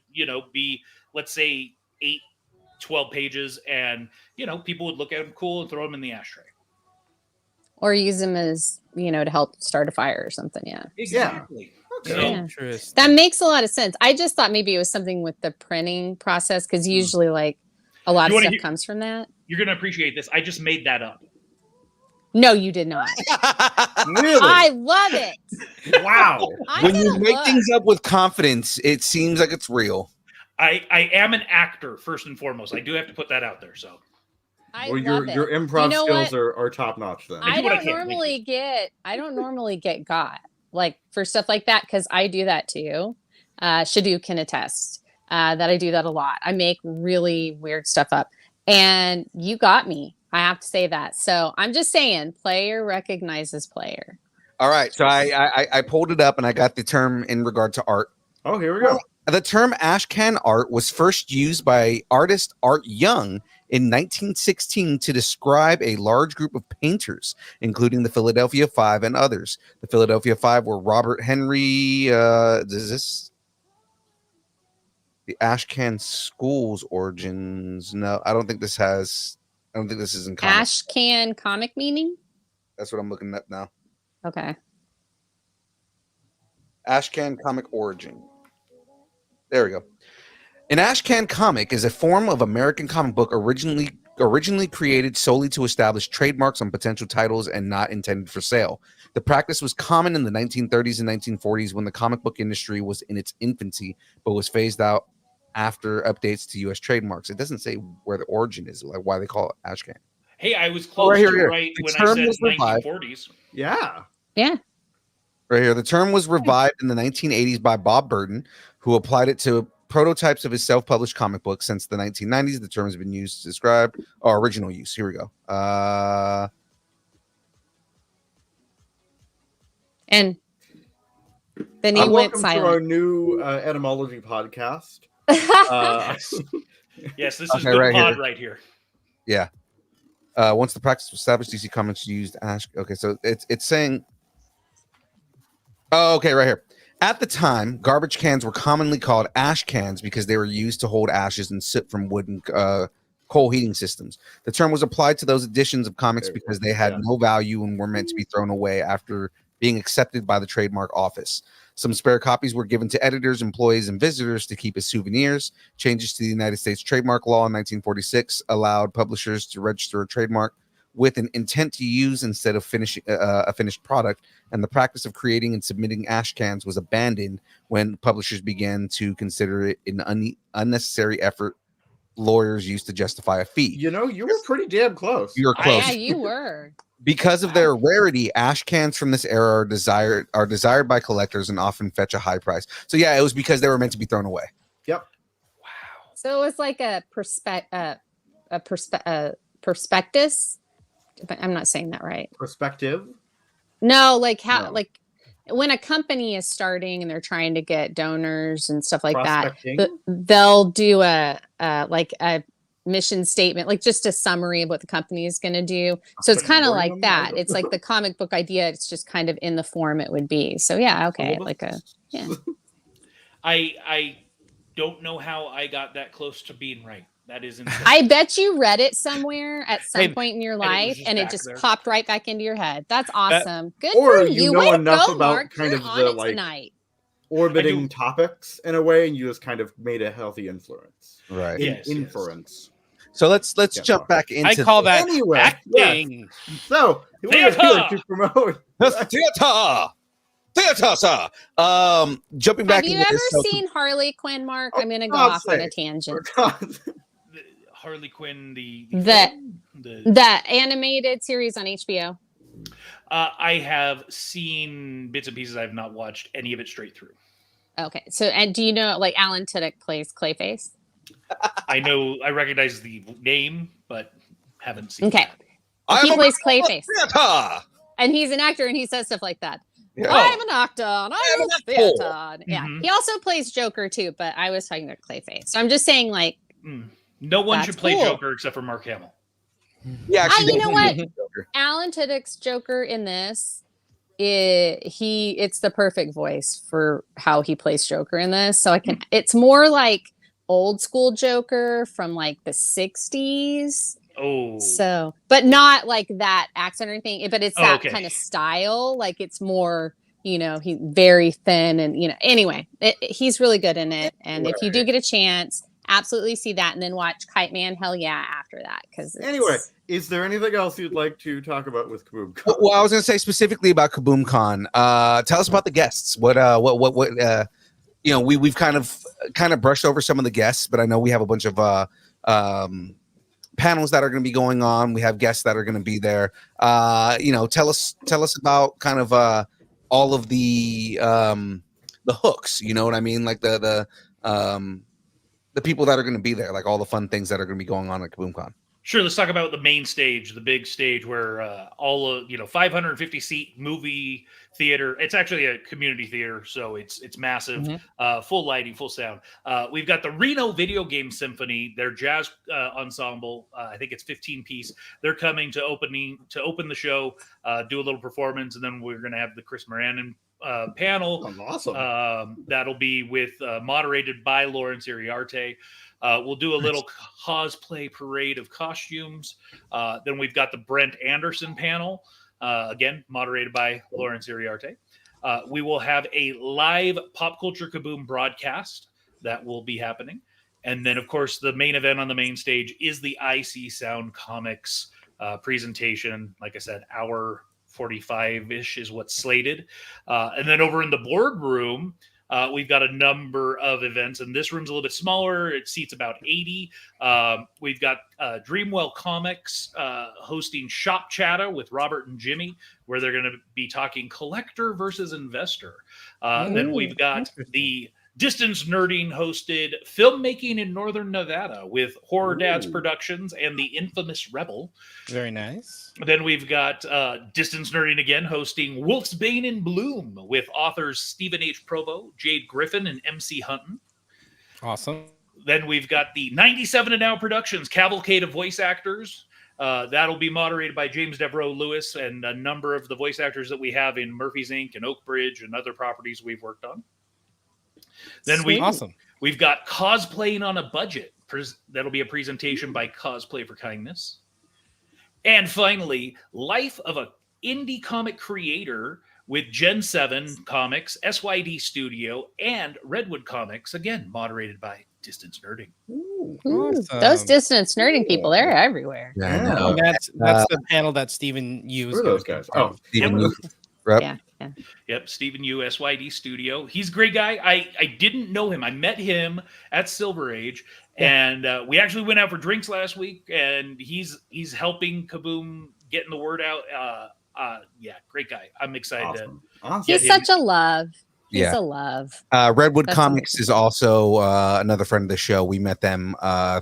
be, let's say, 8, 12 pages, and people would look at them cool and throw them in the ashtray. Or use them as, to help start a fire or something. Yeah. Exactly. Okay. So, Yeah. Interesting. That makes a lot of sense. I just thought maybe it was something with the printing process because usually, like, a lot You of wanna stuff hear- comes from that. you're gonna appreciate this. I just made that up. No, you did not. Really? I love it. Wow. I'm When you gonna make look. things up with confidence, it seems like it's real. I am an actor first and foremost. I do have to put that out there. So I Well, love your it. improv You know skills what? are top notch then. I I do what I don't can. Thank normally get got like for stuff like that because I do that too. Shadu can attest that I do that a lot. I make really weird stuff up, and you got me. I have to say that. So I'm just saying, player recognizes player. All right, so I pulled it up and I got the term in regard to art. Oh, here we go. The term ashcan art was first used by artist Art Young in 1916 to describe a large group of painters, including the Philadelphia Five and others. The Philadelphia Five were Robert Henry. Is this the Ashcan School's origins? No, I don't think this has. I don't think this is in comic. Ashcan comic meaning? That's what I'm looking at now. Okay. Ashcan comic origin. There we go. An Ashcan comic is a form of American comic book originally created solely to establish trademarks on potential titles and not intended for sale. The practice was common in the 1930s and 1940s when the comic book industry was in its infancy, but was phased out after updates to U.S. trademarks. It doesn't say where the origin is, like why they call it Ashcan. hey, I was close right here, to here. right The when I term said was revived. 1940s. Yeah. Yeah. Right here. The term was revived in the 1980s by Bob Burton, who applied it to prototypes of his self-published comic books. Since the 1990s, the term has been used to describe original use. Here we go. And then he went Welcome to our silent. new etymology podcast. Yes, this is Okay, good right pod here. right here. Yeah. Once the practice was established, DC Comics used ash. Okay, so it's saying. Oh, okay, right here. At the time, garbage cans were commonly called ash cans because they were used to hold ashes and soot from wood and coal heating systems. The term was applied to those editions of comics because they had no value and were meant to be thrown away after being accepted by the trademark office. Some spare copies were given to editors, employees, and visitors to keep as souvenirs. Changes to the United States trademark law in 1946 allowed publishers to register a trademark with an intent to use instead of a finished product, and the practice of creating and submitting ash cans was abandoned when publishers began to consider it an unnecessary effort lawyers used to justify a fee. You know, you were pretty damn close. You're close. Yeah, you were. Because of their rarity, ash cans from this era are desired by collectors and often fetch a high price. So yeah, it was because they were meant to be thrown away. Yep. So it was like a prospectus. But I'm not saying that right. Perspective. No, like how No. like when a company is starting and they're trying to get donors and stuff like that, Prospecting. they'll do a mission statement, like just a summary of what the company is going to do. So it's kind of like that. It's like the comic book idea. It's just kind of in the form it would be. So yeah, okay, like a yeah. I don't know how I got that close to being right. That is insane. I bet you read it somewhere at some Hey, point in your and it was life, just and it back just there. popped right back into your head. That's awesome. Good Or for you you. know Way to enough go, about Mark. kind You're of on the, it like, tonight. Orbiting topics in a way, and you just kind of made a healthy influence. Right. Yes, yes. Inference. So let's Yeah, jump back into I call that Anyway, acting. So, we are Theater! here to promote. the theater, sir. Jumping back Have you into ever this, so- seen Harley Quinn, Mark? Oh, I'm going to go God's off on a sake. tangent. Harley Quinn, the Animated series on HBO. I have seen bits and pieces. I have not watched any of it straight through. Okay, so and do you know like Alan Tudyk plays Clayface? I recognize the name, but haven't seen. Okay, that. I'm he a plays man of Clayface, theater. and he's an actor, and he says stuff like that. Yeah. I'm an actor. I'm a theater. Yeah. Mhm. He also plays Joker too, but I was talking about Clayface. So I'm just saying, like, No one That's should play cool. Joker except for Mark Hamill. Yeah, actually, you know what? Joker. Alan Tudyk's Joker in this, it's the perfect voice for how he plays Joker in this. So it's more like old school Joker from like the 60s. Oh, So, but not like that accent or anything, but it's Oh, that okay. kind of style. Like it's more, he's very thin and, anyway, he's really good in it. And if you do get a chance, absolutely see that and then watch Kite Man. Hell yeah. After that. Anyway, is there anything else you'd like to talk about with Kaboom? Well, I was going to say specifically about Kaboom Con. Tell us about the guests. What we've kind of brushed over some of the guests, but I know we have a bunch of panels that are going to be going on. We have guests that are going to be there. Tell us about kind of all of the hooks. You know what I mean? Like the people that are going to be there, like all the fun things that are going to be going on at Kaboom Con. Sure, let's talk about the main stage, the big stage where all of 550 seat movie theater. It's actually a community theater, so it's massive, full lighting, full sound. We've got the Reno Video Game Symphony, their jazz ensemble. I think it's 15 piece. They're coming to open the show, do a little performance, and then we're going to have the Chris Moran panel. Awesome. That'll be with moderated by Lawrence Iriarte. We'll do a little cosplay parade of costumes. Then we've got the Brent Anderson panel, again, moderated by Lawrence Iriarte. We will have a live Pop Culture Kaboom broadcast that will be happening. And then, of course, the main event on the main stage is the IC Sound Comics presentation. Like I said, hour 45-ish is what's slated. And then over in the boardroom, we've got a number of events, and this room's a little bit smaller. It seats about 80. We've got Dreamwell Comics hosting Shop Chatter with Robert and Jimmy, where they're going to be talking collector versus investor. Then we've got the Distance Nerding hosted Filmmaking in Northern Nevada with Horror Dads Productions and the infamous Rebel. Very nice. Then we've got Distance Nerding again hosting Wolf's Bane in Bloom with authors Stephen H. Provo, Jade Griffin, and MC Hunton. Awesome. Then we've got the 97 and Now Productions Cavalcade of Voice Actors. That'll be moderated by James Devereaux Lewis and a number of the voice actors that we have in Murphy's Inc. and Oak Bridge and other properties we've worked on. Then we've got Cosplaying on a Budget. That'll be a presentation by Cosplay for Kindness. And finally, Life of an Indie Comic Creator with Gen 7 Comics, SYD Studio, and Redwood Comics, again, moderated by Distance Nerding. Ooh, Awesome. those Distance Nerding people, they're everywhere. Oh, that's the panel that Stephen Yu is those guys. Oh, Stephen Yu. Right. Yeah. Yep, Stephen Yu, SYD Studio. He's a great guy. I didn't know him. I met him at Silver Age, and we actually went out for drinks last week, and he's helping Kaboom getting the word out. Great guy. I'm excited. Awesome. He's such a love. He's Yeah. a love. Redwood That's Comics amazing. is also another friend of the show. We met them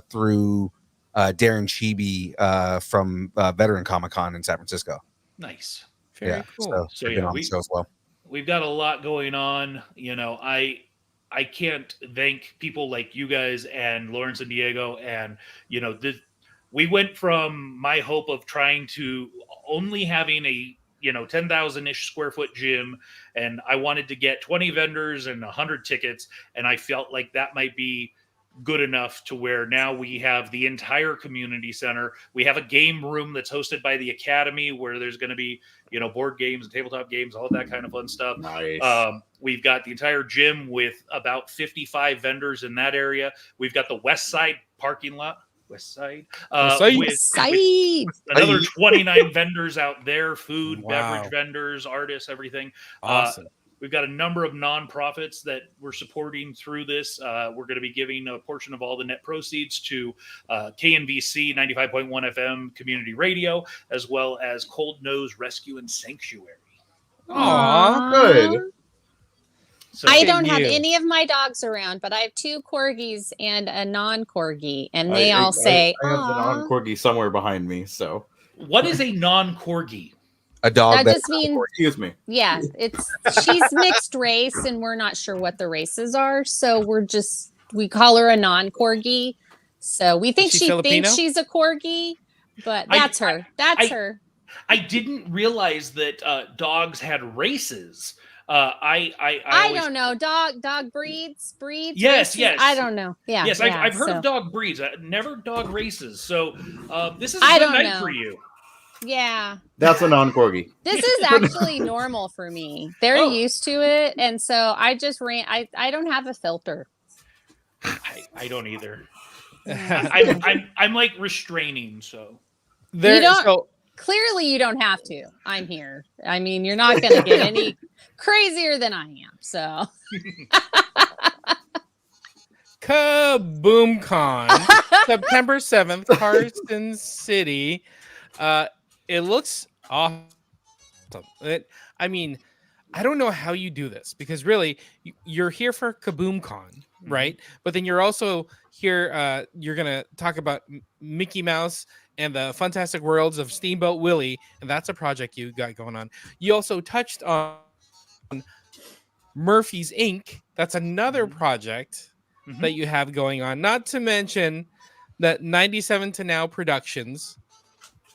through Darren Chibi from Veteran Comic Con in San Francisco. Nice. very cool. So they've been on the show as well. We've got a lot going on. I can't thank people like you guys and Lawrence and Diego. And, we went from my hope of trying to only having a, 10,000-ish square foot gym. And I wanted to get 20 vendors and 100 tickets. And I felt like that might be good enough to where now we have the entire community center. We have a game room that's hosted by the Academy where there's going to be, board games and tabletop games, all that kind of fun stuff. Nice. We've got the entire gym with about 55 vendors in that area. We've got the West Side parking lot. West Side. With another 29 vendors out there, food, beverage vendors, artists, everything. Awesome. We've got a number of nonprofits that we're supporting through this. We're going to be giving a portion of all the net proceeds to KNVC 95.1 FM community radio, as well as Cold Nose Rescue and Sanctuary. Aww. Good. So I don't have you. any of my dogs around, but I have 2 corgis and a non-corgi, and they all say, I have the "Aw." non-corgi somewhere behind me, so. what is a non-corgi? A dog That just means, Excuse me. yeah, she's mixed race, and we're not sure what the races are. So we call her a non-corgi. So we think she she Filipino? thinks she's a corgi, but that's her. That's her. I didn't realize that dogs had races. I always, don't know. Dog breeds. Yes, races? yes. I don't know. Yeah. Yes, yeah, I've heard so- of dog breeds, never dog races. So this is a I good don't night know. for you. Yeah. That's a non-corgi. This is actually normal for me. They're Oh. used to it, and so I just ran. I don't have a filter. I don't either. Yeah. I'm like restraining. So There, You don't- so Clearly, you don't have to. I'm here. I mean, you're not going to get any crazier than I am. So KaboomCon, September 7th, Carson City. It looks awesome. I mean, I don't know how you do this because really you're here for KaboomCon, right? But then you're also here, you're going to talk about Mickey Mouse and the Fantastic Worlds of Steamboat Willie, and that's a project you got going on. You also touched on Murphy's Inc. That's another project that you have going on, not to mention that 97 to Now Productions.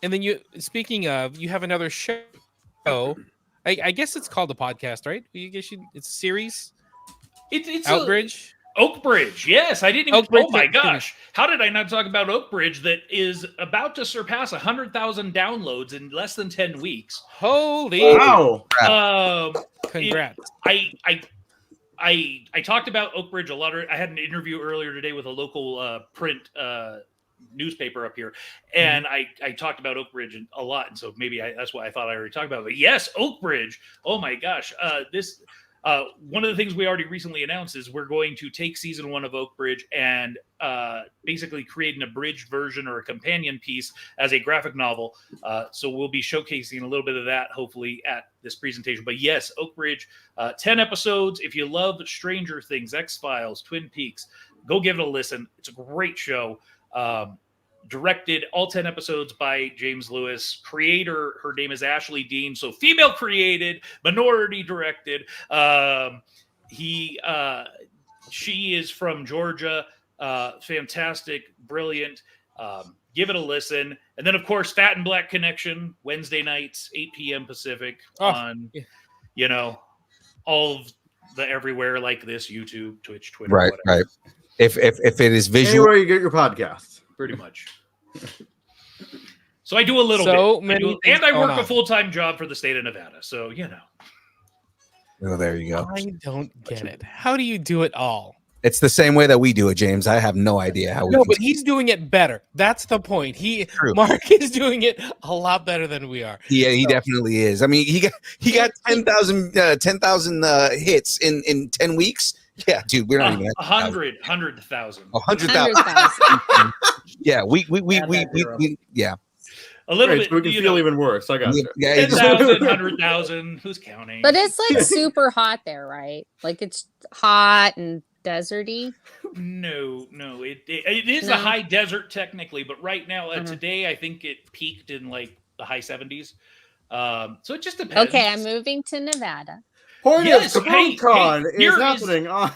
And then speaking of, you have another show. I guess it's called a podcast, right? It's a series. it's Outbridge. Oakbridge, yes, I didn't even. Oakbridge, Oh my excuse me. gosh, how did I not talk about Oakbridge? That is about to surpass 100,000 downloads in less than 10 weeks. Holy! Wow. Congrats! I talked about Oakbridge a lot. I had an interview earlier today with a local print newspaper up here, and I talked about Oakbridge a lot, and so maybe that's why I thought I already talked about it. But yes, Oakbridge. Oh my gosh, this. One of the things we already recently announced is we're going to take season 1 of Oakbridge and basically create an abridged version or a companion piece as a graphic novel. So we'll be showcasing a little bit of that hopefully at this presentation. But yes, Oakbridge, 10 episodes. If you love Stranger Things, X-Files, Twin Peaks, go give it a listen. It's a great show. Directed all 10 episodes by James Lewis. Creator, her name is Ashley Dean. So female created, minority directed. She is from Georgia. Fantastic, brilliant. Give it a listen. And then, of course, Fat and Black Connection, Wednesday nights, 8 p.m. Pacific on, all of the everywhere like this, YouTube, Twitch, Twitter, Right, whatever. right. If it is visual, Anywhere you get your podcasts. Pretty much. So I do a little bit. And I work a full-time job for the state of Nevada. So, oh, there you go. I don't get it. How do you do it all? It's the same way that we do it, James. I have no idea how we No, can but he's doing it better. That's the point. True. Mark is doing it a lot better than we are. Yeah, he definitely is. I mean, he got 10,000 hits in 10 weeks. Yeah, dude, we're not even at 100,000. 100,000. Yeah, we yeah. A little Great, bit. so we can feel even worse. I got you. Yeah, 10,000, 100,000. Who's counting? But it's like super hot there, right? Like it's hot and deserty. No. It is No? a high desert technically, but right now, today, I think it peaked in like the high 70s. So it just depends. Okay, I'm moving to Nevada. Point Yes, of KaboomCon is here is- happening on.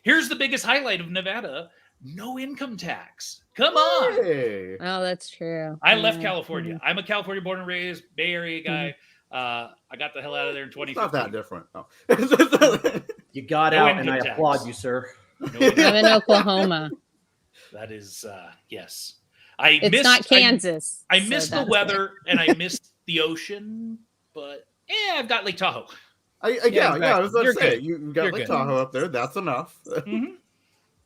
Here's the biggest highlight of Nevada: no income tax. Come on. Hey. Oh, that's true. I left Yeah. California. I'm a California born and raised Bay Area guy. I got the hell out of there in It's 2015. not that different. No. You got No out, and I income tax. applaud you, sir. No income I'm in Oklahoma. That is, yes. It's not Kansas. I so missed the that's weather and I missed the ocean, but I've got Lake Tahoe. Yeah, I was going You're to say, good. you got You're Lake good. Tahoe up there. That's enough. Mhm.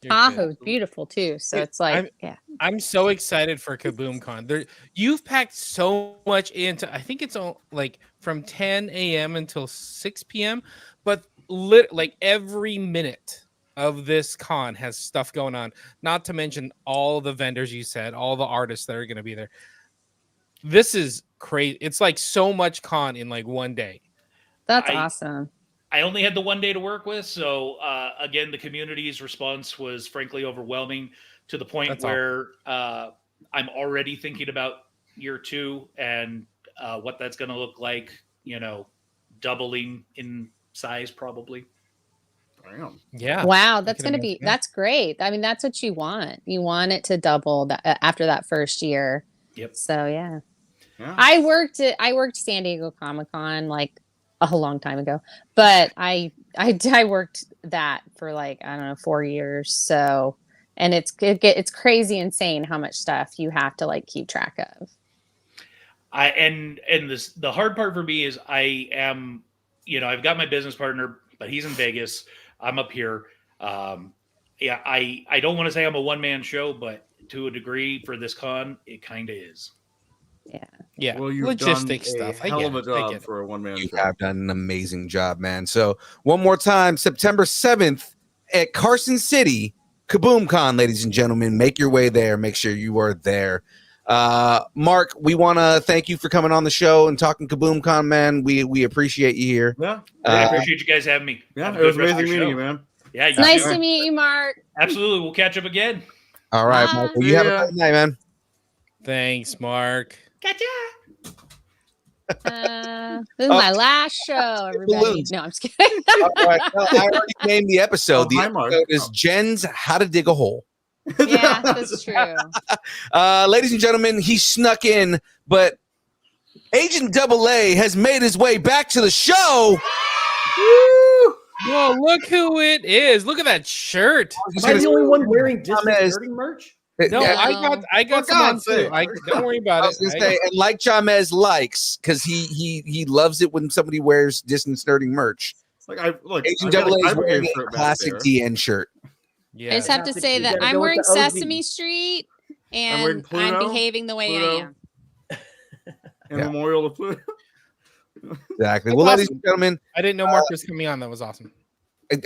You're Tahoe's good. beautiful too. So Dude, it's like, yeah. I'm so excited for KaboomCon. You've packed so much into. I think it's all like from 10 a.m. until 6 p.m. But like every minute of this con has stuff going on. Not to mention all the vendors you said, all the artists that are going to be there. This is crazy. It's like so much con in like one day. That's I- awesome. I only had the one day to work with, so again, the community's response was frankly overwhelming to the point That's where I'm already thinking about year 2 and what that's going to look like doubling in size probably. Damn. Yeah. Wow, I that's can going to imagine, be yeah. that's great. I mean, that's what you want. You want it to double after that first year. Yep. So yeah. Yeah. I worked San Diego Comic-Con like a long time ago, but I worked that for like, I don't know, 4 years. So, and it's crazy insane how much stuff you have to like keep track of. The hard part for me is I am, I've got my business partner, but he's in Vegas. I'm up here. Yeah, I don't want to say I'm a one-man show, but to a degree for this con, it kind of is. Yeah. Yeah. Well, you've Logistic done a stuff. I hell get of a it. I job get it. for a one-man You show. have done an amazing job, man. So one more time, September 7th at Carson City, Kaboom Con, ladies and gentlemen. Make your way there. Make sure you are there. Mark, we want to thank you for coming on the show and talking Kaboom Con, man. We appreciate you here. Yeah. I appreciate you guys having me. Yeah, Have a it was good rest of amazing your meeting show. you, man. Yeah, It's nice Yeah. to meet you, Mark. absolutely. We'll catch up again. All right, Bye. Mark. Well, you have a great night, man. Thanks, Mark. Gotcha. This is my last show, everybody. Balloons. No, I'm just kidding. All right. Well, I already named the episode. Oh, The hi, Mark. episode is Jen's How to Dig a Hole. Yeah, that's true. Ladies and gentlemen, he snuck in, but Agent AA has made his way back to the show. Whoa, look who it is. Look at that shirt. Am I the only one wearing Jahmez. Disney merch? No, Yeah, I got For some on God's too. sake. Don't worry I about was gonna it. say, and like Jahmez likes, because he loves it when somebody wears distance nerding merch. Agent Agent AA is wearing a classic DN shirt. I Yeah. just have to say You that gotta I'm go with wearing the OG. Sesame Street wearing and I'm Pluto. behaving the way Pluto. I am. In Yeah. memorial to Pluto. Exactly. Well, ladies and gentlemen, I didn't know Mark was coming on. That was awesome.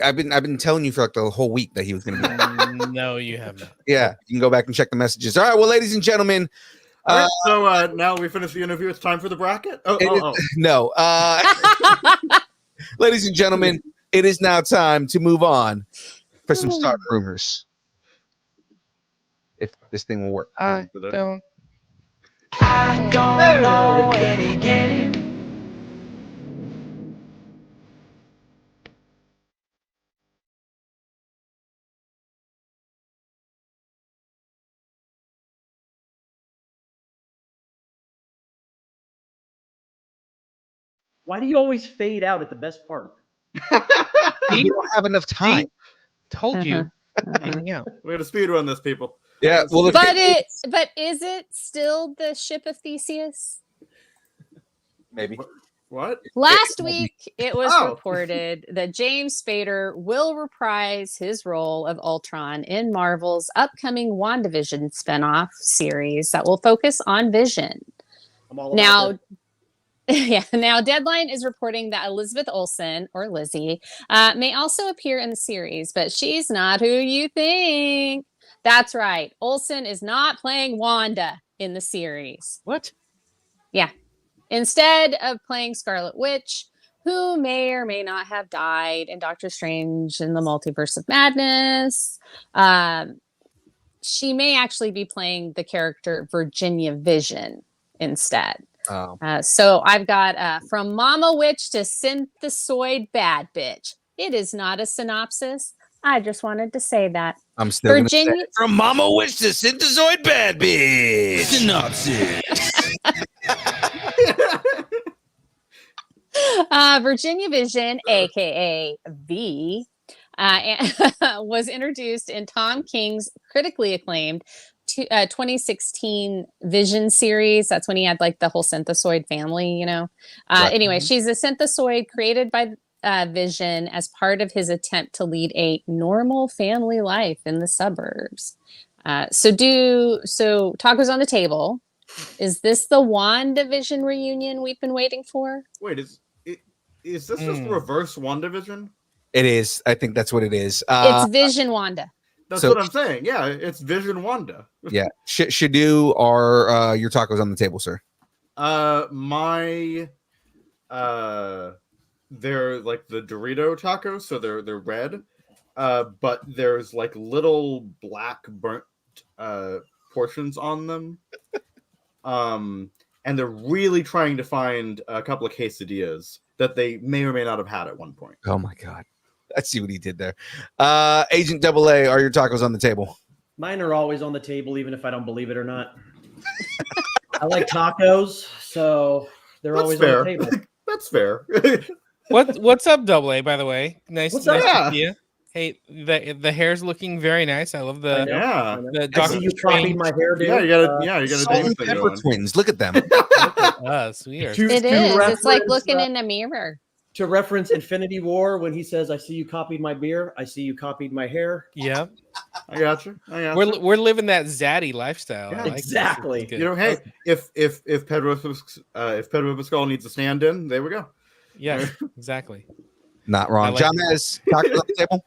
I've been telling you for like the whole week that he was going to be. No, you have not. Yeah, you can go back and check the messages. All right. Well, ladies and gentlemen, All right, so now we finished the interview. It's time for the bracket. no. Ladies and gentlemen, it is now time to move on for some start rumors. If this thing will work. I don't. I don't know where to get it. Why do you always fade out at the best part? You don't have enough time. Told you. Uh-huh. Hanging out. We had to speed run this, people. Yeah. Well, But is it still the ship of Theseus? maybe. What? Last week, it was Oh. reported that James Spader will reprise his role of Ultron in Marvel's upcoming WandaVision spinoff series that will focus on Vision. I'm all about Now, that. yeah. Now, Deadline is reporting that Elizabeth Olsen, or Lizzie, may also appear in the series, but she's not who you think. That's right. Olsen is not playing Wanda in the series. What? Yeah. Instead of playing Scarlet Witch, who may or may not have died in Doctor Strange in the Multiverse of Madness, she may actually be playing the character Virginia Vision instead. Oh. So I've got from Mama Witch to Synthesoid Bad Bitch. It is not a synopsis. I just wanted to say that. I'm still gonna say Virginia. it. From Mama Witch to Synthesoid Bad Bitch. Synopsis. Virginia Vision, aka V, was introduced in Tom King's critically acclaimed 2016 Vision series. That's when he had like the whole synthesoid family, you know. Right. Anyway, she's a synthesoid created by Vision as part of his attempt to lead a normal family life in the suburbs. So talk was on the table. Is this the WandaVision reunion we've been waiting for? Wait, is this just the reverse WandaVision? It is. I think that's what it is. It's Vision Wanda. That's so- what I'm saying. Yeah, it's Vision Wanda. Yeah. Shadu, are your tacos on the table, sir? They're like the Dorito tacos, so they're red. But there's like little black burnt portions on them. And and they're really trying to find a couple of quesadillas that they may or may not have had at one point. Oh my God. I see what he did there. Agent Double A, are your tacos on the table? Mine are always on the table, even if I don't believe it or not. I like tacos, so they're That's always fair. on the table. That's fair. What's up, Double A? By the way, nice. What's nice up? to see you. Hey, the hair's looking very nice. I love the. Yeah. The I Doctor see you Strange. copied my hair, dude. Yeah, you got a Salt and Dave thing pepper going. twins. Look at them. Us, we are. To- It to is. It's like reference, looking in a mirror. To reference Infinity War, when he says, "I see you copied my beer. I see you copied my hair." Yeah, I got you. we're living that zaddy lifestyle. Yeah, I like this. exactly. It's good. You know, hey, if Pedro Pascal needs a stand-in, there we go. Yeah, exactly. Not wrong. I like Jahmez, tacos on the table?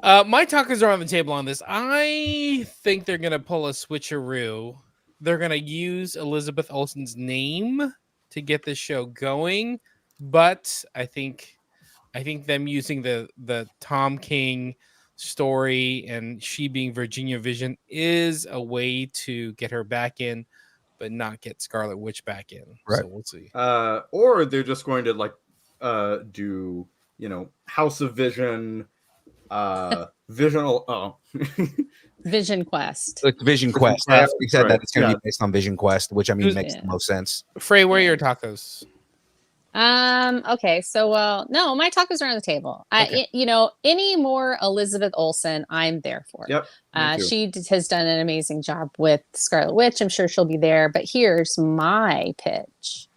My tacos are on the table on this. I think they're gonna pull a switcheroo. They're gonna use Elizabeth Olsen's name to get this show going, but I think them using the Tom King story and she being Virginia Vision is a way to get her back in, but not get Scarlet Witch back in. Right. So we'll see. Or they're just going to like do, you know, House of Vision, Visional. Vision Quest. Like Vision Quest. I Quest, already said right, that it's going to yeah. be based on Vision Quest, which I mean Who's- makes Yeah. the most sense. Frey, where are your tacos? Okay, so no, my tacos are on the table. Okay. Any more Elizabeth Olsen, I'm there for. Yep. me too. She has done an amazing job with Scarlet Witch. I'm sure she'll be there. But here's my pitch.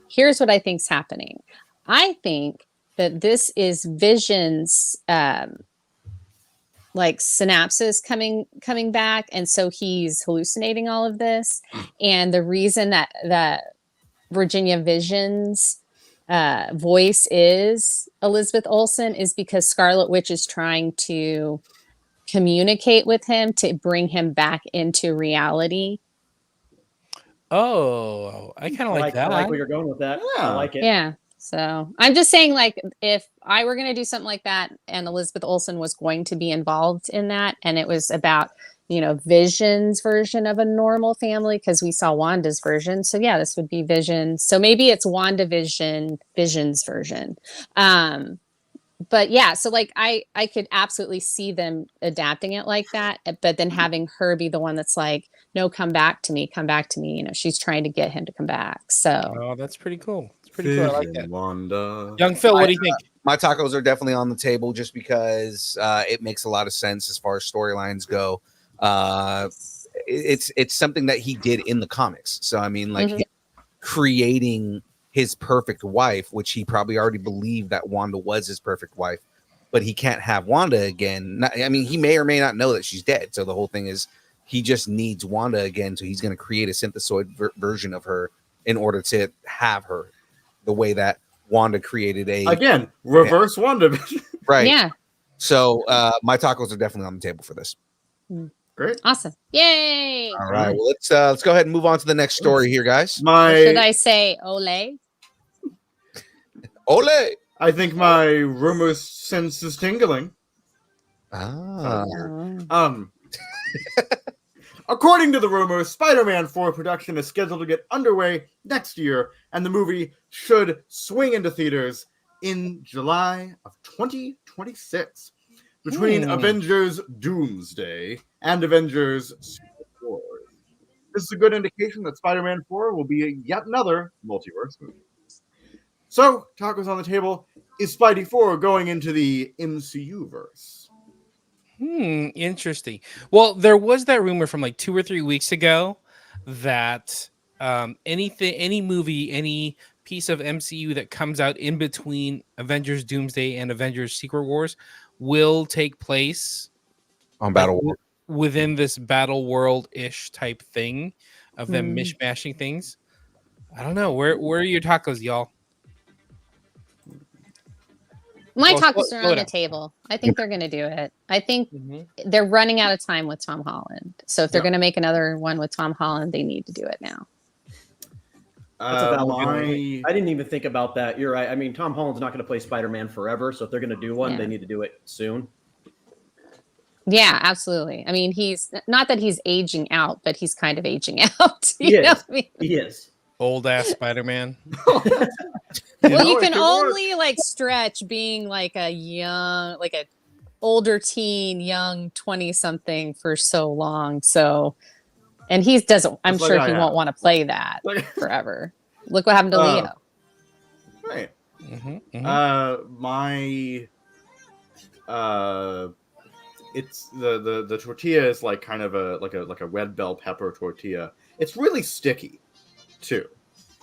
Here's what I think's happening. I think that this is Vision's like synapses coming back, and so he's hallucinating all of this. And the reason that Virginia Vision's voice is Elizabeth Olsen is because Scarlet Witch is trying to communicate with him to bring him back into reality. Oh, I kind of like that. I like where you're going with that. Yeah. I like it. Yeah. So I'm just saying, like, if I were going to do something like that and Elizabeth Olsen was going to be involved in that, and it was about, Vision's version of a normal family, because we saw Wanda's version. So yeah, this would be Vision. So maybe it's WandaVision, Vision's version. But yeah, so like I could absolutely see them adapting it like that, but then having her be the one that's like, no, come back to me. She's trying to get him to come back. So Oh, that's pretty cool. It's pretty cool. I like that. Wanda. Young Phil, what do you think? My tacos are definitely on the table just because it makes a lot of sense as far as storylines go. It's something that he did in the comics. So I mean, like him creating his perfect wife, which he probably already believed that Wanda was his perfect wife, but he can't have Wanda again. I mean, he may or may not know that she's dead. So the whole thing is he just needs Wanda again. So he's going to create a synthesoid version of her in order to have her the way that Wanda created Again, reverse Wanda. right. yeah, So my tacos are definitely on the table for this. Great. awesome. Yay. All right. Well, let's go ahead and move on to the next story here, guys. Or should My I say Ole? Ole. I think my rumor sense is tingling. Ah. According to the rumors, Spider-Man 4 production is scheduled to get underway next year, and the movie should swing into theaters in July of 2026. Between Avengers Doomsday and Avengers Secret Wars. This is a good indication that Spider-Man 4 will be yet another multiverse movie. So, tacos on the table. Is Spidey 4 going into the MCU verse? Interesting. Well, there was that rumor from like 2 or 3 weeks ago that any movie, any piece of MCU that comes out in between Avengers Doomsday and Avengers Secret Wars will take place On Battle World. within this Battle World-ish type thing of them mishmashing things. I don't know. Where are your tacos, y'all? My Well, tacos slow are on the down. table. I think they're going to do it. I think they're running out of time with Tom Holland. So if they're going to make another one with Tom Holland, they need to do it now. That's a valid point. I didn't even think about that. You're right. I mean, Tom Holland's not going to play Spider-Man forever. So if they're going to do one, Yeah. they need to do it soon. Yeah, absolutely. I mean, he's not that he's aging out, but he's kind of aging out. He You know is. what I mean? He is. Old ass Spider-Man. Well, you it can could only like stretch being like a young, like a older teen, young 20 something for so long. So, and he doesn't, I'm Just like sure I he am. won't want to play that Like- forever. Look what happened to Leo. Right. Mm-hmm. My it's the tortilla is like kind of a red bell pepper tortilla. It's really sticky too.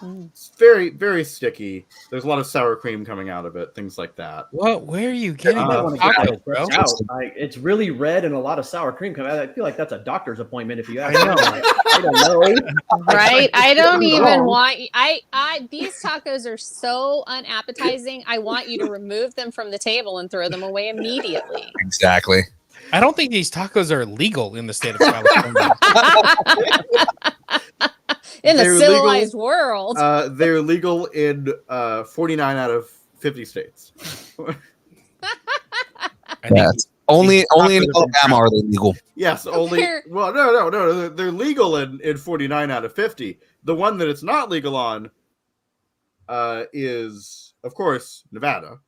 It's very, very sticky. There's a lot of sour cream coming out of it, things like that. What? Where are you getting I the want to get tacos, that bro? stretched out. It's really red and a lot of sour cream coming out. I feel like that's a doctor's appointment if you ask I know. me. I don't know. Right? I don't You're even wrong. want these tacos are so unappetizing. I want you to remove them from the table and throw them away immediately. Exactly. I don't think these tacos are legal in the state of California. In the They're civilized legal- world. They're legal in 49 out of 50 states. I think Yes. Only in tacos are Alabama are they legal. Yes, only. They're- Well, no. They're legal in 49 out of 50. The one that it's not legal on is, of course, Nevada.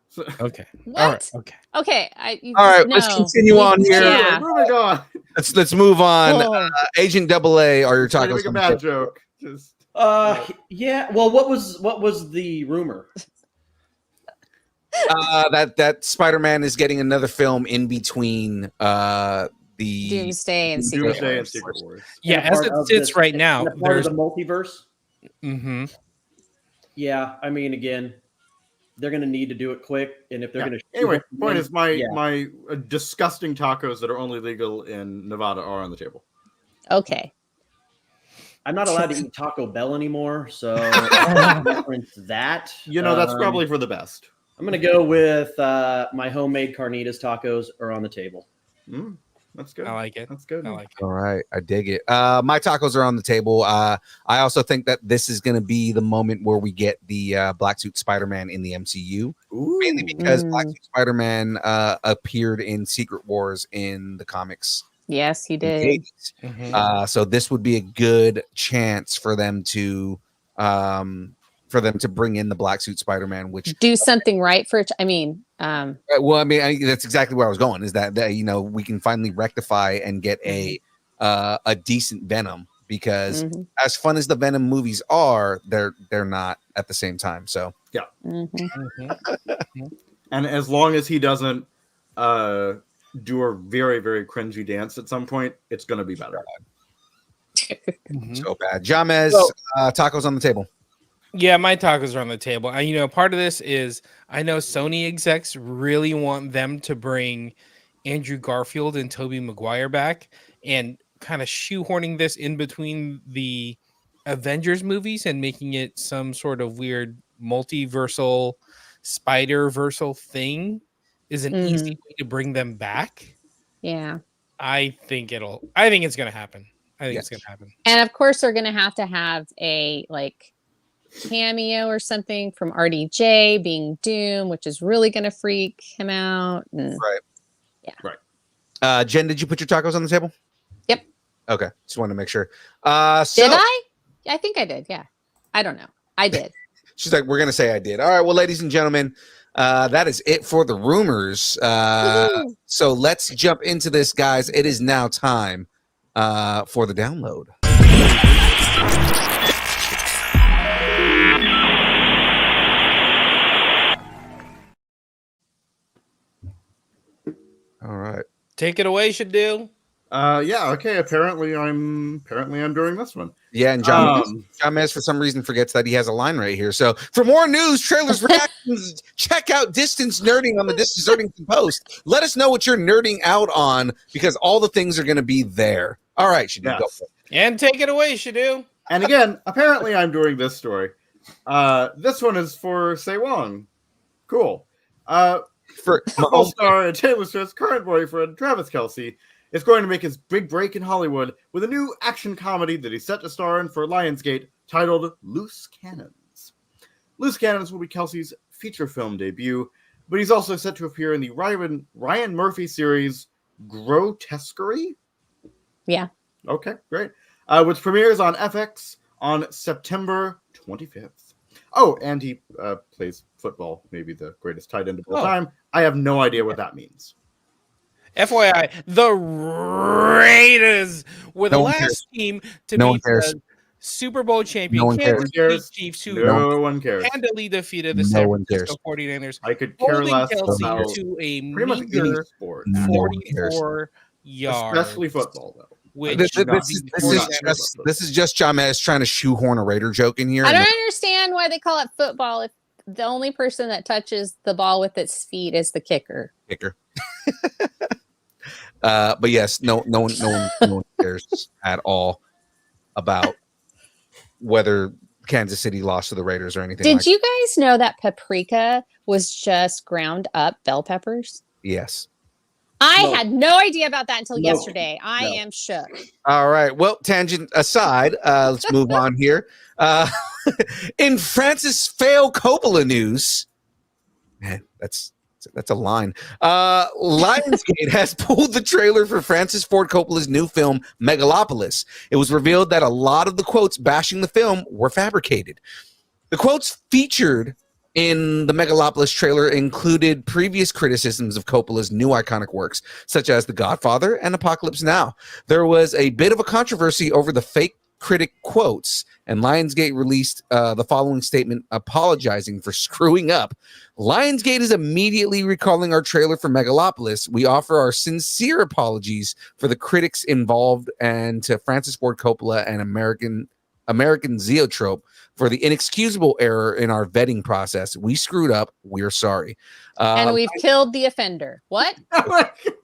So, okay. What? All right. Okay. Okay. All right, let's continue on here. Yeah. moving on. Let's move on. Oh. Agent AA, are your Trying to tacos make a on the bad table? joke. Just Yeah. Well, what was the rumor? That Spider-Man is getting another film in between the Doomsday and Secret Doomsday and Wars. Secret Wars. Yeah, And a as part it of sits this- right now, and a part of there's. the multiverse. Mm-hmm. Yeah, I mean, again, they're going to need to do it quick, and if they're Yeah. going to Anyway, point is my yeah. disgusting tacos that are only legal in Nevada are on the table. Okay. I'm not allowed to eat Taco Bell anymore, so I'll reference that. You know, that's Um, probably for the best. I'm going to go with my homemade carnitas tacos are on the table. That's good. I like it. That's good. I like it. All right, I dig it. My tacos are on the table. I also think that this is going to be the moment where we get the Black Suit Spider-Man in the MCU, mainly because Black Suit Spider-Man appeared in Secret Wars in the comics. Yes, he in the did. 80s. Mm-hmm. So this would be a good chance for them to bring in the Black Suit Spider-Man, which Do something right for I mean, well, I mean, that's exactly where I was going. Is that you know, we can finally rectify and get a decent Venom, because as fun as the Venom movies are, they're not at the same time. So yeah. Mm-hmm. And as long as he doesn't do a very, very cringy dance at some point, it's going to be better. So bad. Jahmez, tacos on the table. Yeah, my tacos are on the table. You know, part of this is I know Sony execs really want them to bring Andrew Garfield and Tobey Maguire back, and kind of shoehorning this in between the Avengers movies and making it some sort of weird multiversal, Spider-Versal thing is an easy way to bring them back. Yeah. I think it's going to happen. I think it's going to happen. And of course they're going to have a like cameo or something from RDJ being Doom, which is really going to freak him out. And, Right. Yeah. Right. Jen, did you put your tacos on the table? Yep. Okay. Just wanted to make sure. Did I? I think I did. Yeah. I don't know. I did. She's like, we're going to say I did. All right. Well, ladies and gentlemen, that is it for the rumors. So let's jump into this, guys. It is now time for the download. All right. Take it away, Shadu. Yeah. Okay. Apparently, I'm doing this one. Yeah, and Jahmez for some reason forgets that he has a line right here. So for more news, trailers, reactions, check out Distance Nerding on the Distance Nerding post. Let us know what you're nerding out on, because all the things are going to be there. All right, Shadu, go for it. And take it away, Shadu. And again, apparently, I'm doing this story. This one is for Say Wong. Cool. For football star and Taylor Swift's current boyfriend, Travis Kelce, is going to make his big break in Hollywood with a new action comedy that he's set to star in for Lionsgate titled Loose Cannons. Loose Cannons will be Kelce's feature film debut, but he's also set to appear in the Ryan Murphy series Grotesquerie. Yeah. Okay, great. Which premieres on FX on September 25th. Oh, and he plays football, maybe the greatest tight end of all time. I have no idea what that means. FYI, the Raiders were the last team to beat the Super Bowl champion Kansas City Chiefs, who handily defeated the San Francisco 49ers. I could care less Kelce to a meager 44 yards. Especially football, though. This is just Jahmez trying to shoehorn a Raider joke in here. I don't understand why they call it football if the only person that touches the ball with its feet is the kicker. But yes, no one cares at all about whether Kansas City lost to the Raiders or anything. Did you guys know that paprika was just ground up bell peppers? Yes. I had no idea about that until yesterday. I am shook. All right. Well, tangent aside, let's move on here. In Francis Fail Coppola news, man, that's a line. Lionsgate has pulled the trailer for Francis Ford Coppola's new film, Megalopolis. It was revealed that a lot of the quotes bashing the film were fabricated. The quotes featured in the Megalopolis trailer included previous criticisms of Coppola's new iconic works, such as The Godfather and Apocalypse Now. There was a bit of a controversy over the fake critic quotes, and Lionsgate released the following statement apologizing for screwing up. Lionsgate is immediately recalling our trailer for Megalopolis. We offer our sincere apologies for the critics involved and to Francis Ford Coppola and American Zoetrope for the inexcusable error in our vetting process. We screwed up. We're sorry. And we've killed the offender. What?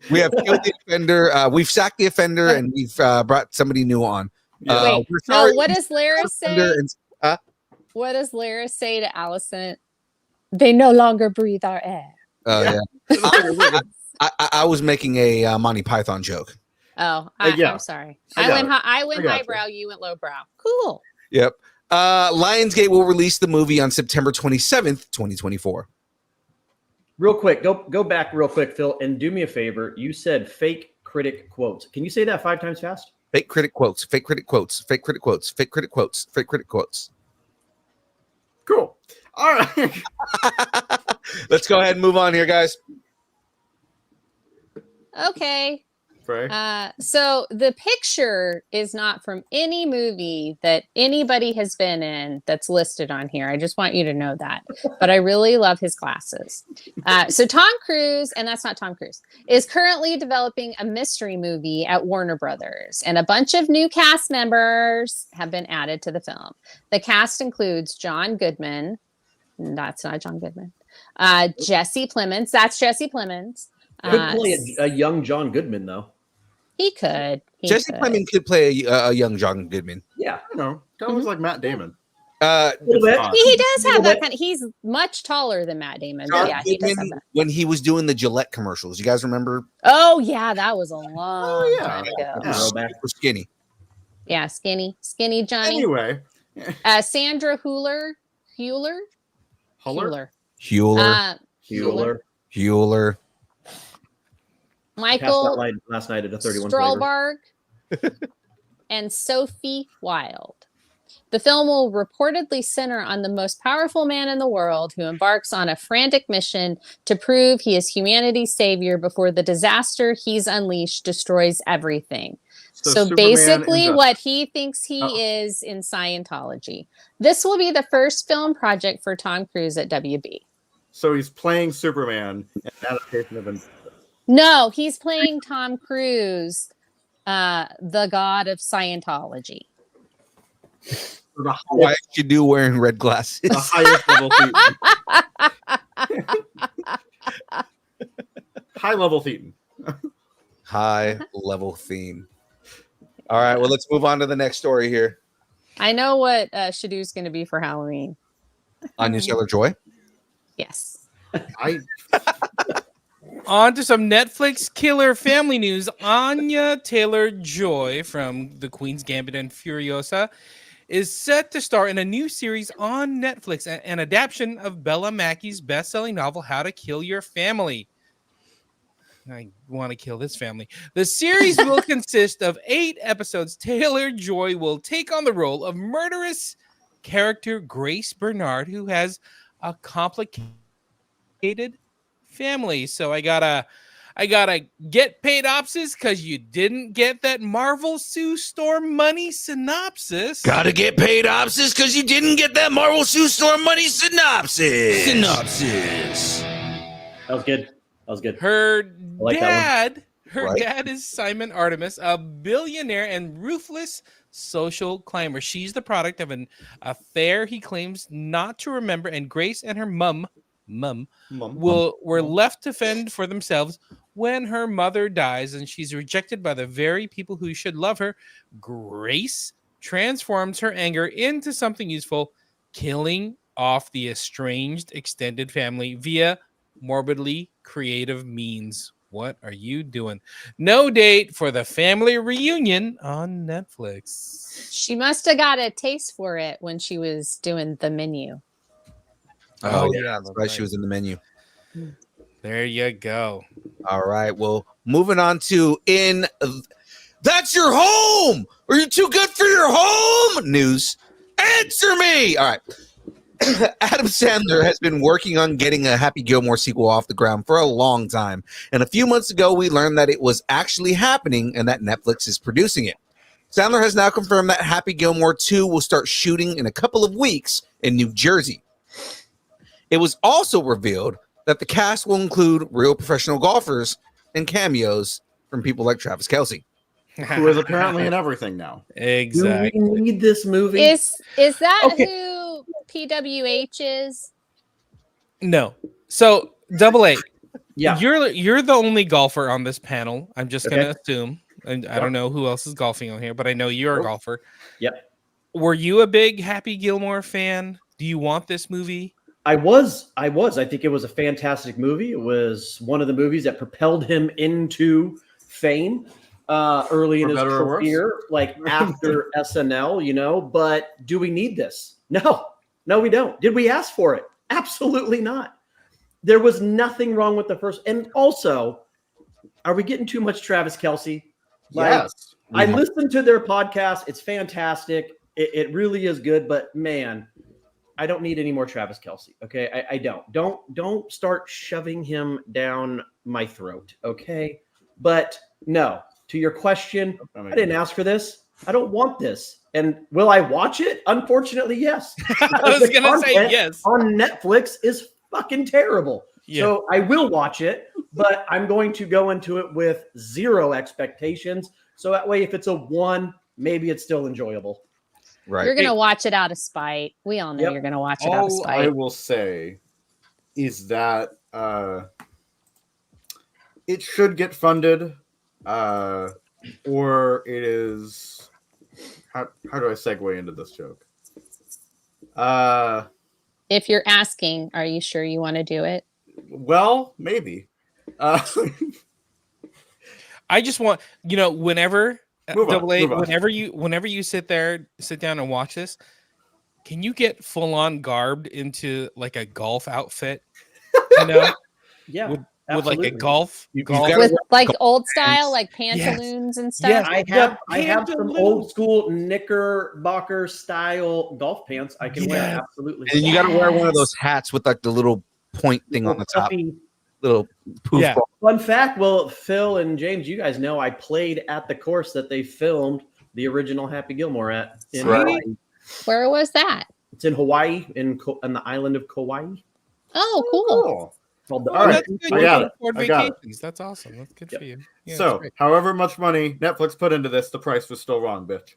We have killed the offender. We've sacked the offender, and we've brought somebody new on. Wait, no, what does Lara say? What does Lara say to Allison? They no longer breathe our air. Oh, yeah. I was making a Monty Python joke. Oh, I'm sorry. I went highbrow, you went lowbrow. Cool. Yep. Lionsgate will release the movie on September 27th, 2024. Real quick, go back real quick, Phil, and do me a favor. You said fake critic quotes. Can you say that 5 times fast? Fake critic quotes, fake critic quotes, fake critic quotes, fake critic quotes, fake critic quotes. Cool. All right. Let's go ahead and move on here, guys. Okay. So the picture is not from any movie that anybody has been in that's listed on here. I just want you to know that. But I really love his glasses. So Tom Cruise, and that's not Tom Cruise, is currently developing a mystery movie at Warner Brothers, and a bunch of new cast members have been added to the film. The cast includes John Goodman. That's not John Goodman. Jesse Plemons. That's Jesse Plemons. Could play a young John Goodman, though. He could. Jesse Plemons could play a young John Goodman. Yeah, I don't know. Kind of looks like Matt Damon. He does have that kind of. He's much taller than Matt Damon. John Yeah, he does Goodman, have that. when he was doing the Gillette commercials, you guys remember? Oh yeah, that was a long time ago. Yeah. Super skinny. Yeah, skinny Johnny. Anyway, Sandra Hüller. Michael last night at a 31 Strolberg and Sophie Wilde. The film will reportedly center on the most powerful man in the world who embarks on a frantic mission to prove he is humanity's savior before the disaster he's unleashed destroys everything. So basically what he thinks he is in Scientology. This will be the first film project for Tom Cruise at WB. So he's playing Superman in an adaptation of No, he's playing Tom Cruise, the god of Scientology. Why you do wearing red glasses? The highest level Thetan. High level Thetan. High level theme. All right, well, let's move on to the next story here. I know what SHDU's going to be for Halloween. Anya Taylor Joy? Yes. On to some Netflix killer family news. Anya Taylor Joy from The Queen's Gambit and Furiosa is set to star in a new series on Netflix, an adaptation of Bella Mackey's best-selling novel, How to Kill Your Family. I want to kill this family. The series will consist of 8 episodes. Taylor Joy will take on the role of murderous character Grace Bernard, who has a complicated family. So I gotta get paid opsis because you didn't get that Marvel Sue Storm money synopsis. Gotta get paid opsis because you didn't get that Marvel Sue Storm money synopsis. That was good. That was good. Her like that dad, dad is Simon Artemis, a billionaire and ruthless social climber. She's the product of an affair he claims not to remember, and Grace and her mum were left to fend for themselves when her mother dies, and she's rejected by the very people who should love her. Grace transforms her anger into something useful, killing off the estranged extended family via morbidly creative means. What are you doing? No date for the family reunion on Netflix. She must have got a taste for it when she was doing the menu. Oh yeah, that's right. She was in the menu. There you go. All right. Well, moving on to That's Your Home. Are you too good for your home? News. Answer me. All right. Adam Sandler has been working on getting a Happy Gilmore sequel off the ground for a long time. And a few months ago, we learned that it was actually happening and that Netflix is producing it. Sandler has now confirmed that Happy Gilmore 2 will start shooting in a couple of weeks in New Jersey. It was also revealed that the cast will include real professional golfers and cameos from people like Travis Kelce, who is apparently in everything now. Exactly. Do we need this movie? Is that who PWH is? No. So Double A. Yeah. You're the only golfer on this panel. I'm just gonna assume. And I don't know who else is golfing on here, but I know you're a golfer. Yep. Were you a big Happy Gilmore fan? Do you want this movie? I was. I think it was a fantastic movie. It was one of the movies that propelled him into fame early in his career, like after SNL, you know. But do we need this? No, we don't. Did we ask for it? Absolutely not. There was nothing wrong with the first. And also, are we getting too much Travis Kelce? Yes. I listened to their podcast. It's fantastic. It really is good. But man, I don't need any more Travis Kelce. Okay, I don't. Don't start shoving him down my throat. Okay, but no. To your question, I didn't ask for this. I don't want this. And will I watch it? Unfortunately, yes. I was gonna say yes. On Netflix is fucking terrible. Yeah. So I will watch it, but I'm going to go into it with zero expectations. So that way, if it's a 1, maybe it's still enjoyable. Right. You're gonna watch it out of spite. We all know you're gonna watch it out of All spite. I will say is that it should get funded, or it is. How do I segue into this joke? If you're asking, are you sure you want to do it? Well, maybe. I just want, whenever Double A, whenever you sit down and watch this, can you get full on garbed into like a golf outfit? Yeah. With like a golf with like old style, like pantaloons and stuff. Yes, I have some old school Knickerbocker style golf pants I can wear. Absolutely. And you got to wear one of those hats with like the little point thing on the top. Little poof ball. Fun fact. Well, Phil and James, you guys know I played at the course that they filmed the original Happy Gilmore at. In Hawaii. Where was that? It's in Hawaii, on the island of Kauai. Oh, cool. That's good. Vacations. That's awesome. That's good for you. Yeah, so, however much money Netflix put into this, the price was still wrong, bitch.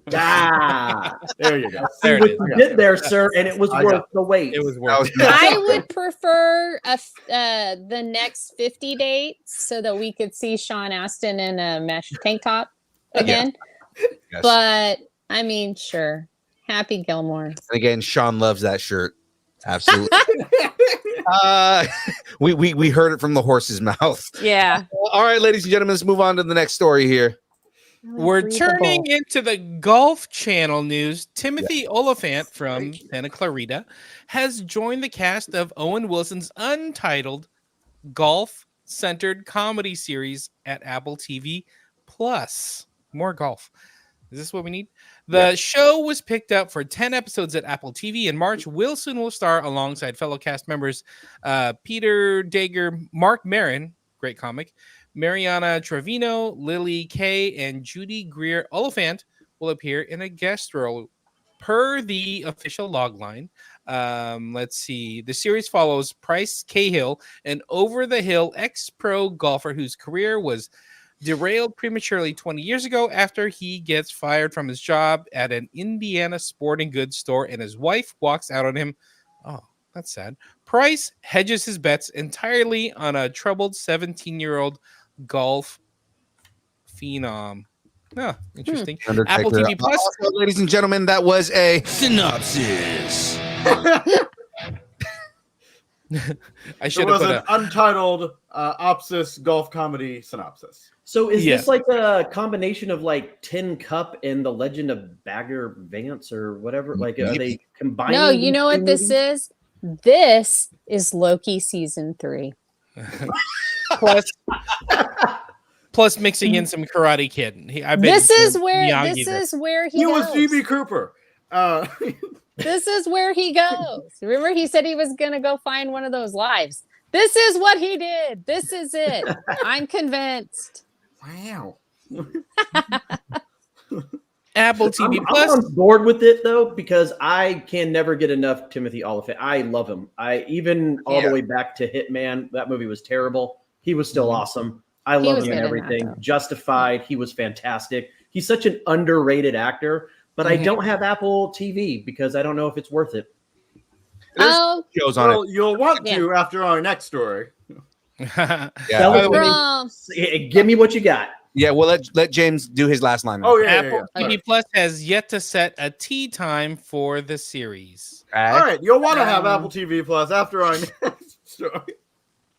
There you go. There it is. You did there, sir, and it was worth the wait. It was worth it. I would prefer the next 50 dates so that we could see Sean Astin in a mesh tank top again. Yes. But I mean, sure. Happy Gilmore. And again, Sean loves that shirt. Absolutely. We heard it from the horse's mouth. Yeah. All right, ladies and gentlemen, let's move on to the next story here. We're turning into the Golf Channel news. Timothy Oliphant from Santa Clarita has joined the cast of Owen Wilson's untitled golf golf-centered comedy series at Apple TV Plus. More golf. Is this what we need? The show was picked up for 10 episodes at Apple TV in March. Wilson will star alongside fellow cast members Peter Dager, Mark Maron, great comic, Mariana Trevino, Lily Kay, and Judy Greer Oliphant will appear in a guest role. Per the official logline, let's see. The series follows Bryce Cahill, an over-the-hill ex-pro golfer whose career was derailed prematurely 20 years ago after he gets fired from his job at an Indiana sporting goods store and his wife walks out on him. Oh, that's sad. Price hedges his bets entirely on a troubled 17-year-old golf phenom. Oh, interesting. Apple TV Plus. Also, ladies and gentlemen, that was a Synopsis. I should It have was put an untitled Opsis golf comedy synopsis. So is this like a combination of like Tin Cup and The Legend of Bagger Vance or whatever? Like are they combining? No, you know what this is? This is Loki season 3. plus mixing in some Karate Kid. This is where he was goes. GB Cooper. This is where he goes. Remember, he said he was going to go find one of those lives. This is what he did. This is it. I'm convinced. Wow. Apple TV Plus. I'm on board with it though because I can never get enough Timothy Oliphant. I love him. I even all the way back to Hitman. That movie was terrible. He was still awesome. I love him in everything. Justified. He was fantastic. He's such an underrated actor. But I don't have Apple TV because I don't know if it's worth it. Oh, shows on it. You'll want to after our next story. Give me what you got. Yeah, well, let James do his last line. Oh, yeah. Apple TV Plus has yet to set a tea time for the series. All right, you'll want to have Apple TV Plus after our next story.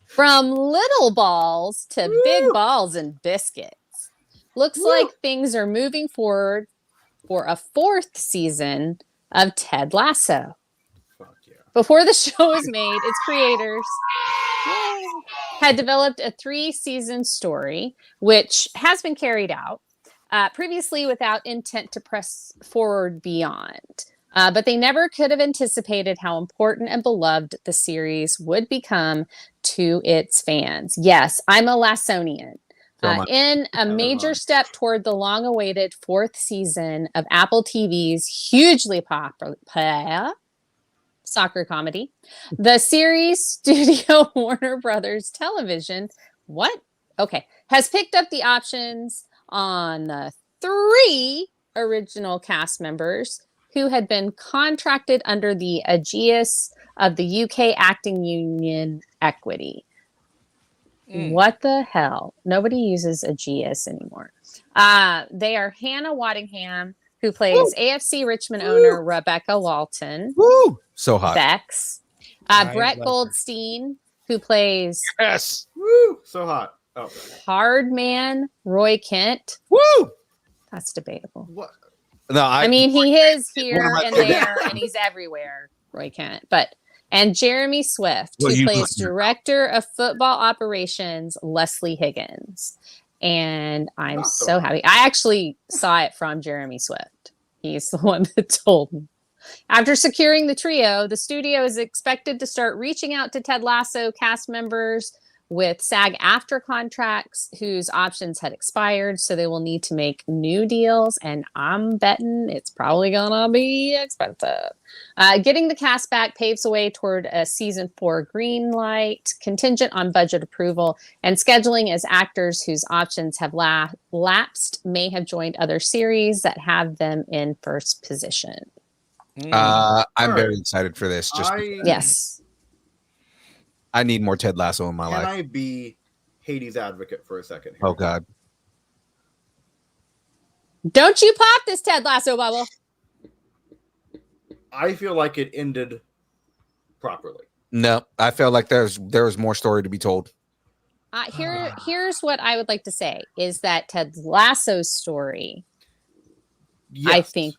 From little balls to big balls and biscuits. Looks like things are moving forward for a 4th season of Ted Lasso. Fuck yeah. Before the show was made, its creators had developed a 3-season story, which has been carried out previously without intent to press forward beyond. But they never could have anticipated how important and beloved the series would become to its fans. Yes, I'm a Lassonian. In a major step toward the long-awaited 4th season of Apple TV's hugely popular soccer comedy, the series studio Warner Brothers Television has picked up the options on the 3 original cast members who had been contracted under the aegis of the UK Acting Union Equity. What the hell? Nobody uses aegis anymore. They are Hannah Waddingham, who plays AFC Richmond owner Rebecca Walton. Woo! So hot. Bex. Brett Goldstein, who plays Woo! So hot. Oh. Hardman Roy Kent. Woo! That's debatable. What? No, I mean, he is here and there, and he's everywhere, Roy Kent. And Jeremy Swift, who plays Director of Football Operations, Leslie Higgins. And I'm so happy. I actually saw it from Jeremy Swift. He's the one that told me. After securing the trio, the studio is expected to start reaching out to Ted Lasso cast members with SAG-AFTRA contracts whose options had expired, so they will need to make new deals, and I'm betting it's probably gonna be expensive. Getting the cast back paves the way toward a season 4 green light, contingent on budget approval and scheduling, as actors whose options have lapsed may have joined other series that have them in first position. I'm very excited for this. Yes. I need more Ted Lasso in my life. Can I be Hades' advocate for a second here? Oh, God. Don't you pop this Ted Lasso bubble. I feel like it ended properly. No, I felt like there was more story to be told. Here's what I would like to say is that Ted Lasso's story, I think,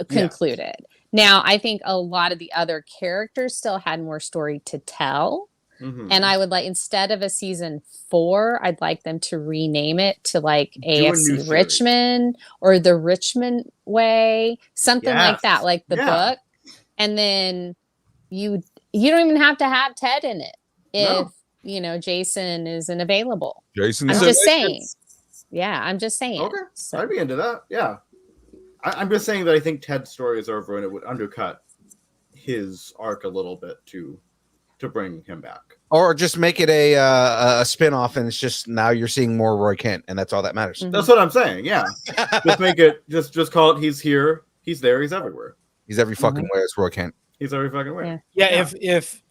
concluded. Now, I think a lot of the other characters still had more story to tell. And I would like, instead of a season 4, I'd like them to rename it to like Do a new AFC series. Richmond or the Richmond Way, something like that, like the book. And then you don't even have to have Ted in it if you know Jason isn't available. Jason, I'm just saying. Yeah, I'm just saying. Okay, I'd be into that. Yeah, I'm just saying that I think Ted's story is over, and it would undercut his arc a little bit to bring him back. Or just make it a spin-off, and it's just now you're seeing more Roy Kent, and that's all that matters. That's what I'm saying. Yeah, just make it just call it. He's here. He's there. He's everywhere. He's every fucking way as Roy Kent. He's every fucking way. Yeah. If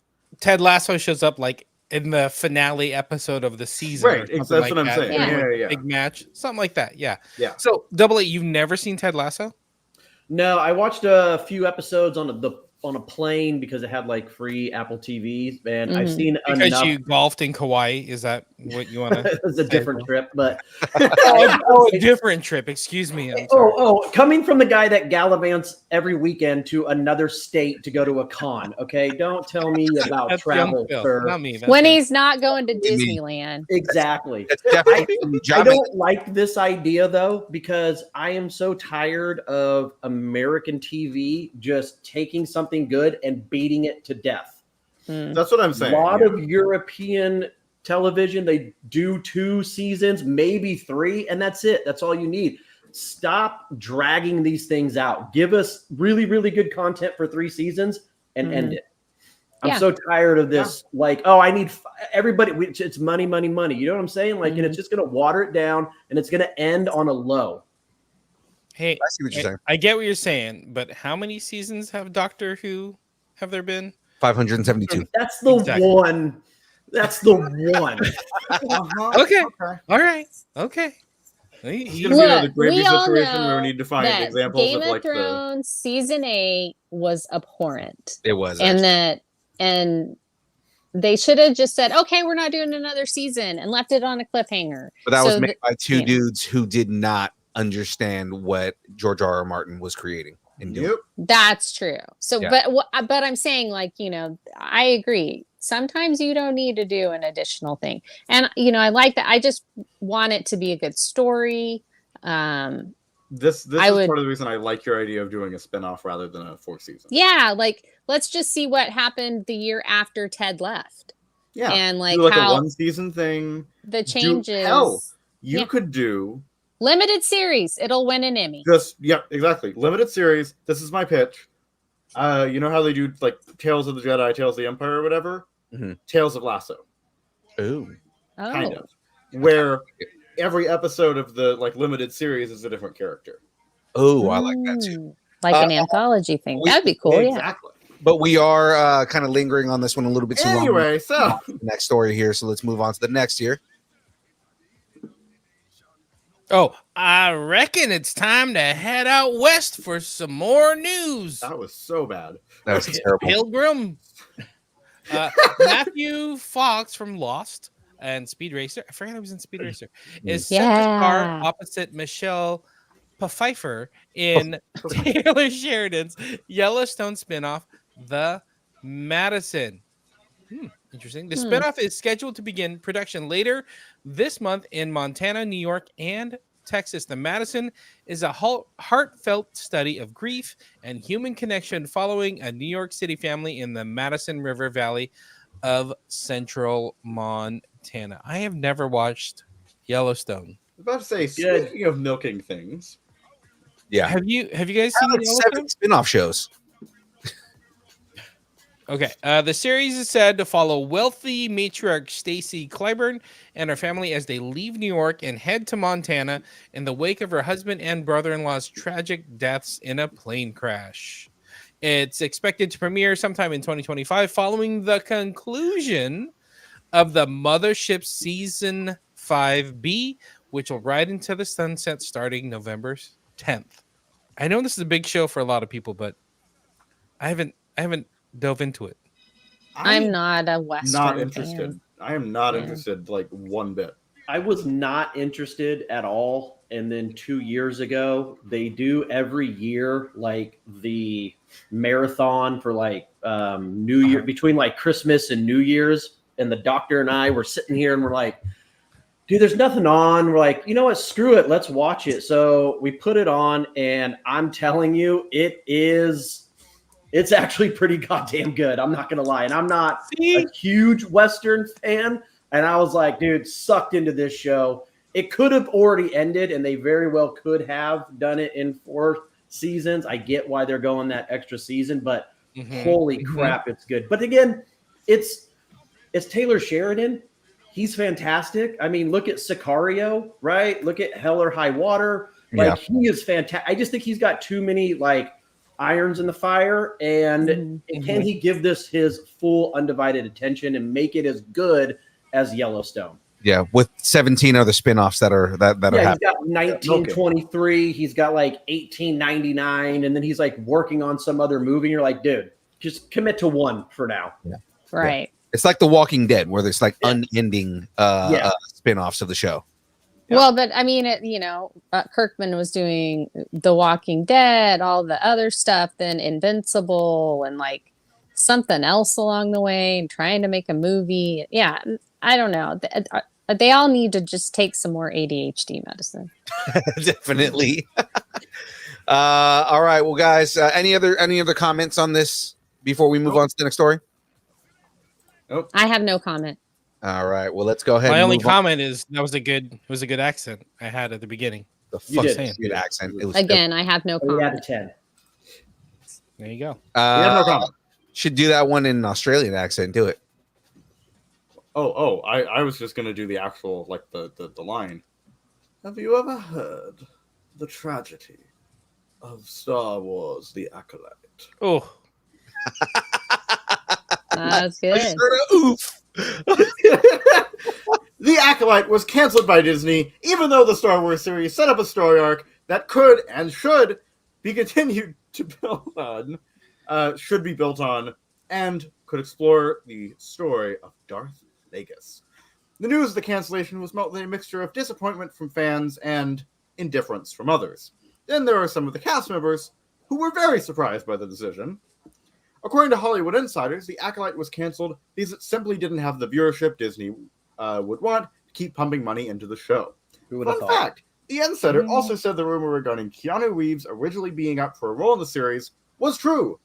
Ted Lasso shows up like in the finale episode of the season, right? That's what I'm saying. Yeah. Big match, something like that. Yeah. So, Double A, you've never seen Ted Lasso? No, I watched a few episodes on a plane because it had like free Apple TVs, and I've seen because you golfed in Kauai. Is that what you want to? It was a different trip, but a different trip. Excuse me. Coming from the guy that gallivants every weekend to another state to go to a con. Okay, don't tell me about travel, sir. Not me. When he's not going to Disneyland. Exactly. I don't like this idea though, because I am so tired of American TV just taking something good and beating it to death. That's what I'm saying. A lot of European television, they do 2 seasons, maybe 3, and that's it. That's all you need. Stop dragging these things out. Give us really, really good content for 3 seasons and end it. I'm so tired of this. Like, I need everybody. It's money, money, money. You know what I'm saying? Like, and it's just going to water it down, and it's going to end on a low. Hey, I see what you're saying. I get what you're saying, but how many seasons have Doctor Who have there been? 572. That's the one. That's the one. Okay. All right. Okay. It's going to be another gravy situation where we need to find examples Game of like Thrones season 8 was abhorrent. It was, and they should have just said, okay, we're not doing another season, and left it on a cliffhanger. But that was made by 2 dudes who did not understand what George R.R. Martin was creating and doing. That's true. So, but I'm saying, like, you know, I agree. Sometimes you don't need to do an additional thing, and you know, I like that. I just want it to be a good story. This is part of the reason I like your idea of doing a spinoff rather than a 4th season. Yeah, like let's just see what happened the year after Ted left. Yeah, and like do like how a 1 season thing. The changes. You could do limited series. It'll win an Emmy. Exactly. Limited series. This is my pitch. You know how they do like Tales of the Jedi, Tales of the Empire, or whatever? Tales of Lasso. Ooh. Kind of. Where every episode of the like limited series is a different character. Oh, I like that too. Like an anthology thing. That'd be cool. Exactly. But we are kind of lingering on this one a little bit too long. Anyway, so next story here. So let's move on to the next here. Oh, I reckon it's time to head out west for some more news. That was so bad. That was terrible. Pilgrim. Matthew Fox from Lost and Speed Racer. I forgot I was in Speed Racer. Is set to star opposite Michelle Pfeiffer in Taylor Sheridan's Yellowstone spinoff, The Madison. Interesting. The spinoff is scheduled to begin production later this month in Montana, New York, and Texas. The Madison is a heartfelt study of grief and human connection following a New York City family in the Madison River Valley of central Montana. I have never watched Yellowstone. I was about to say, speaking of milking things. Yeah. Have you guys seen like 7 spin-off shows? Okay. The series is said to follow wealthy matriarch Stacy Clyburn and her family as they leave New York and head to Montana in the wake of her husband and brother-in-law's tragic deaths in a plane crash. It's expected to premiere sometime in 2025 following the conclusion of the Mothership Season 5B, which will ride into the sunset starting November 10th. I know this is a big show for a lot of people, but I haven't dove into it. I'm not a Western Not interested. fan. I am not interested like one bit. I was not interested at all. And then 2 years ago, they do every year like the marathon for like New Year between like Christmas and New Year's. and the doctor and I were sitting here and we're like, dude, there's nothing on. We're like, you know what? Screw it. Let's watch it. So we put it on, and I'm telling you, it's actually pretty goddamn good. I'm not going to lie. And I'm not a huge Western fan. And I was like, dude, sucked into this show. It could have already ended, and they very well could have done it in 4 seasons. I get why they're going that extra season, but holy crap, it's good. But again, it's Taylor Sheridan. He's fantastic. I mean, look at Sicario, right? Look at Hell or High Water. Like, he is fantastic. I just think he's got too many, like, irons in the fire. And can he give this his full undivided attention and make it as good as Yellowstone? Yeah, with 17 other spinoffs that are happening. He's got 1923. He's got like 1899, and then he's like working on some other movie. And you're like, dude, just commit to one for now. Yeah. Right. It's like The Walking Dead, where there's like unending spinoffs of the show. Well, but I mean, Kirkman was doing The Walking Dead, all the other stuff, then Invincible, and like something else along the way, and trying to make a movie. Yeah, I don't know. They all need to just take some more ADHD medicine. Definitely. All right, well, guys, any other comments on this before we move on to the next story? Nope. I have no comment. All right, well, let's go ahead. My and only move on. comment is that was a good accent I had at the beginning. The You did. fuck good accent. It was Again, I have no 8 out comment. of 10. There you go. We have no comment. Should do that one in an Australian accent. Do it. I was just gonna do the actual, like, the line. Have you ever heard the tragedy of Star Wars: The Acolyte? Oh, That's good. Oof. The Acolyte was canceled by Disney, even though the Star Wars series set up a story arc that could and should be continued to build on, and could explore the story of Darth Plagueis. The news of the cancellation was mostly a mixture of disappointment from fans and indifference from others. Then there are some of the cast members who were very surprised by the decision. According to Hollywood insiders, The Acolyte was canceled because it simply didn't have the viewership Disney would want to keep pumping money into the show. Fun fact, the Insider also said the rumor regarding Keanu Reeves originally being up for a role in the series was true.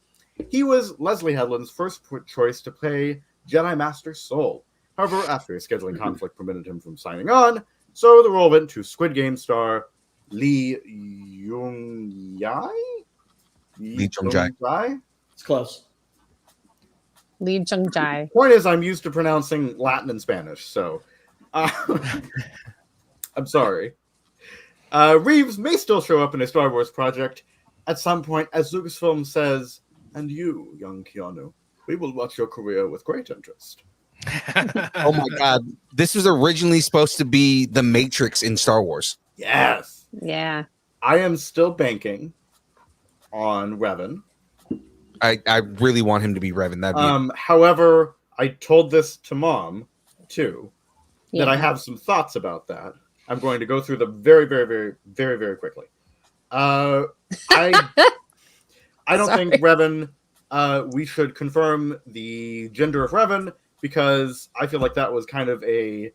He was Leslie Headland's first choice to play Jedi Master Soul. However, after a scheduling conflict prevented him from signing on, so the role went to Squid Game star Lee Jung-jae? Lee Jung-jae. It's close. Lee Jung-jae. Point is, I'm used to pronouncing Latin and Spanish, so I'm sorry. Reeves may still show up in a Star Wars project at some point, as Lucasfilm says, and you, young Keanu, we will watch your career with great interest. Oh my God. This was originally supposed to be the Matrix in Star Wars. Yes. Yeah. I am still banking on Revan. I really want him to be Revan. That'd be However, I told this to Mom, too, that I Yeah. have some thoughts about that. I'm going to go through them very, very, very, very, very quickly. I don't think Revan, we should confirm the gender of Revan, because I feel like that was kind of a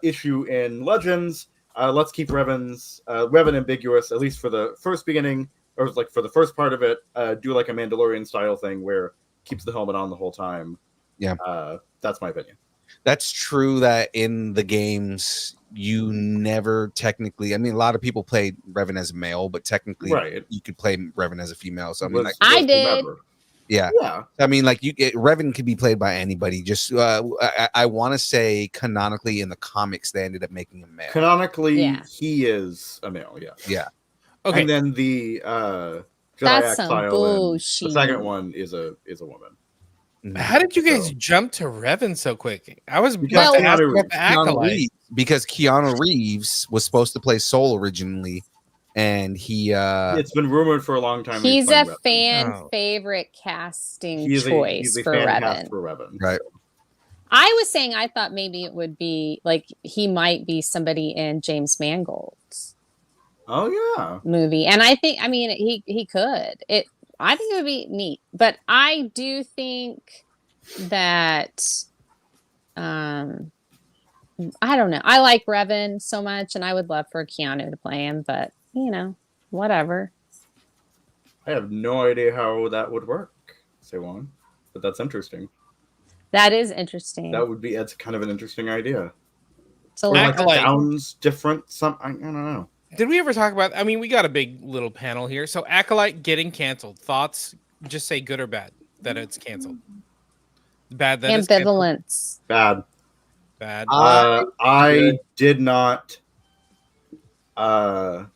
issue in Legends. Let's keep Revan ambiguous, at least for the first beginning, or like for the first part of it. Do like a Mandalorian style thing where keeps the helmet on the whole time. Yeah. That's my opinion. That's true that in the games, you never technically, I mean, a lot of people played Revan as a male, but technically you could play Revan as a female. So I mean, like, I did. Yeah. I mean, like Revan could be played by anybody. Just I want to say canonically in the comics they ended up making him male. Canonically, he is a male. Yeah. Yeah. Okay. And then the Jedi That's some Exile, bullshit. the second one is a woman. How did you guys jump to Revan so quick? I was Because about to ask Keanu about the Acolyte. Reeves, because Keanu Reeves was supposed to play Soul originally, and he It's been rumored for a long time. He's a playing Revan. fan favorite casting He's choice a for fan Revan. cast for Revan. Right. I was saying I thought maybe it would be like he might be somebody in James Mangold's Oh yeah. movie, and I think he could. I think it would be neat, but I do think that I don't know. I like Revan so much, and I would love for Keanu to play him, but whatever. I have no idea how that would work, Sewon, but that's interesting. That is interesting. That's kind of an interesting idea. So like sounds different. I don't know. Did we ever talk about? I mean, we got a big little panel here. So Acolyte getting canceled. Thoughts? Just say good or bad that it's canceled. Bad that it's canceled. Ambivalence. Bad. Bad. I did not. I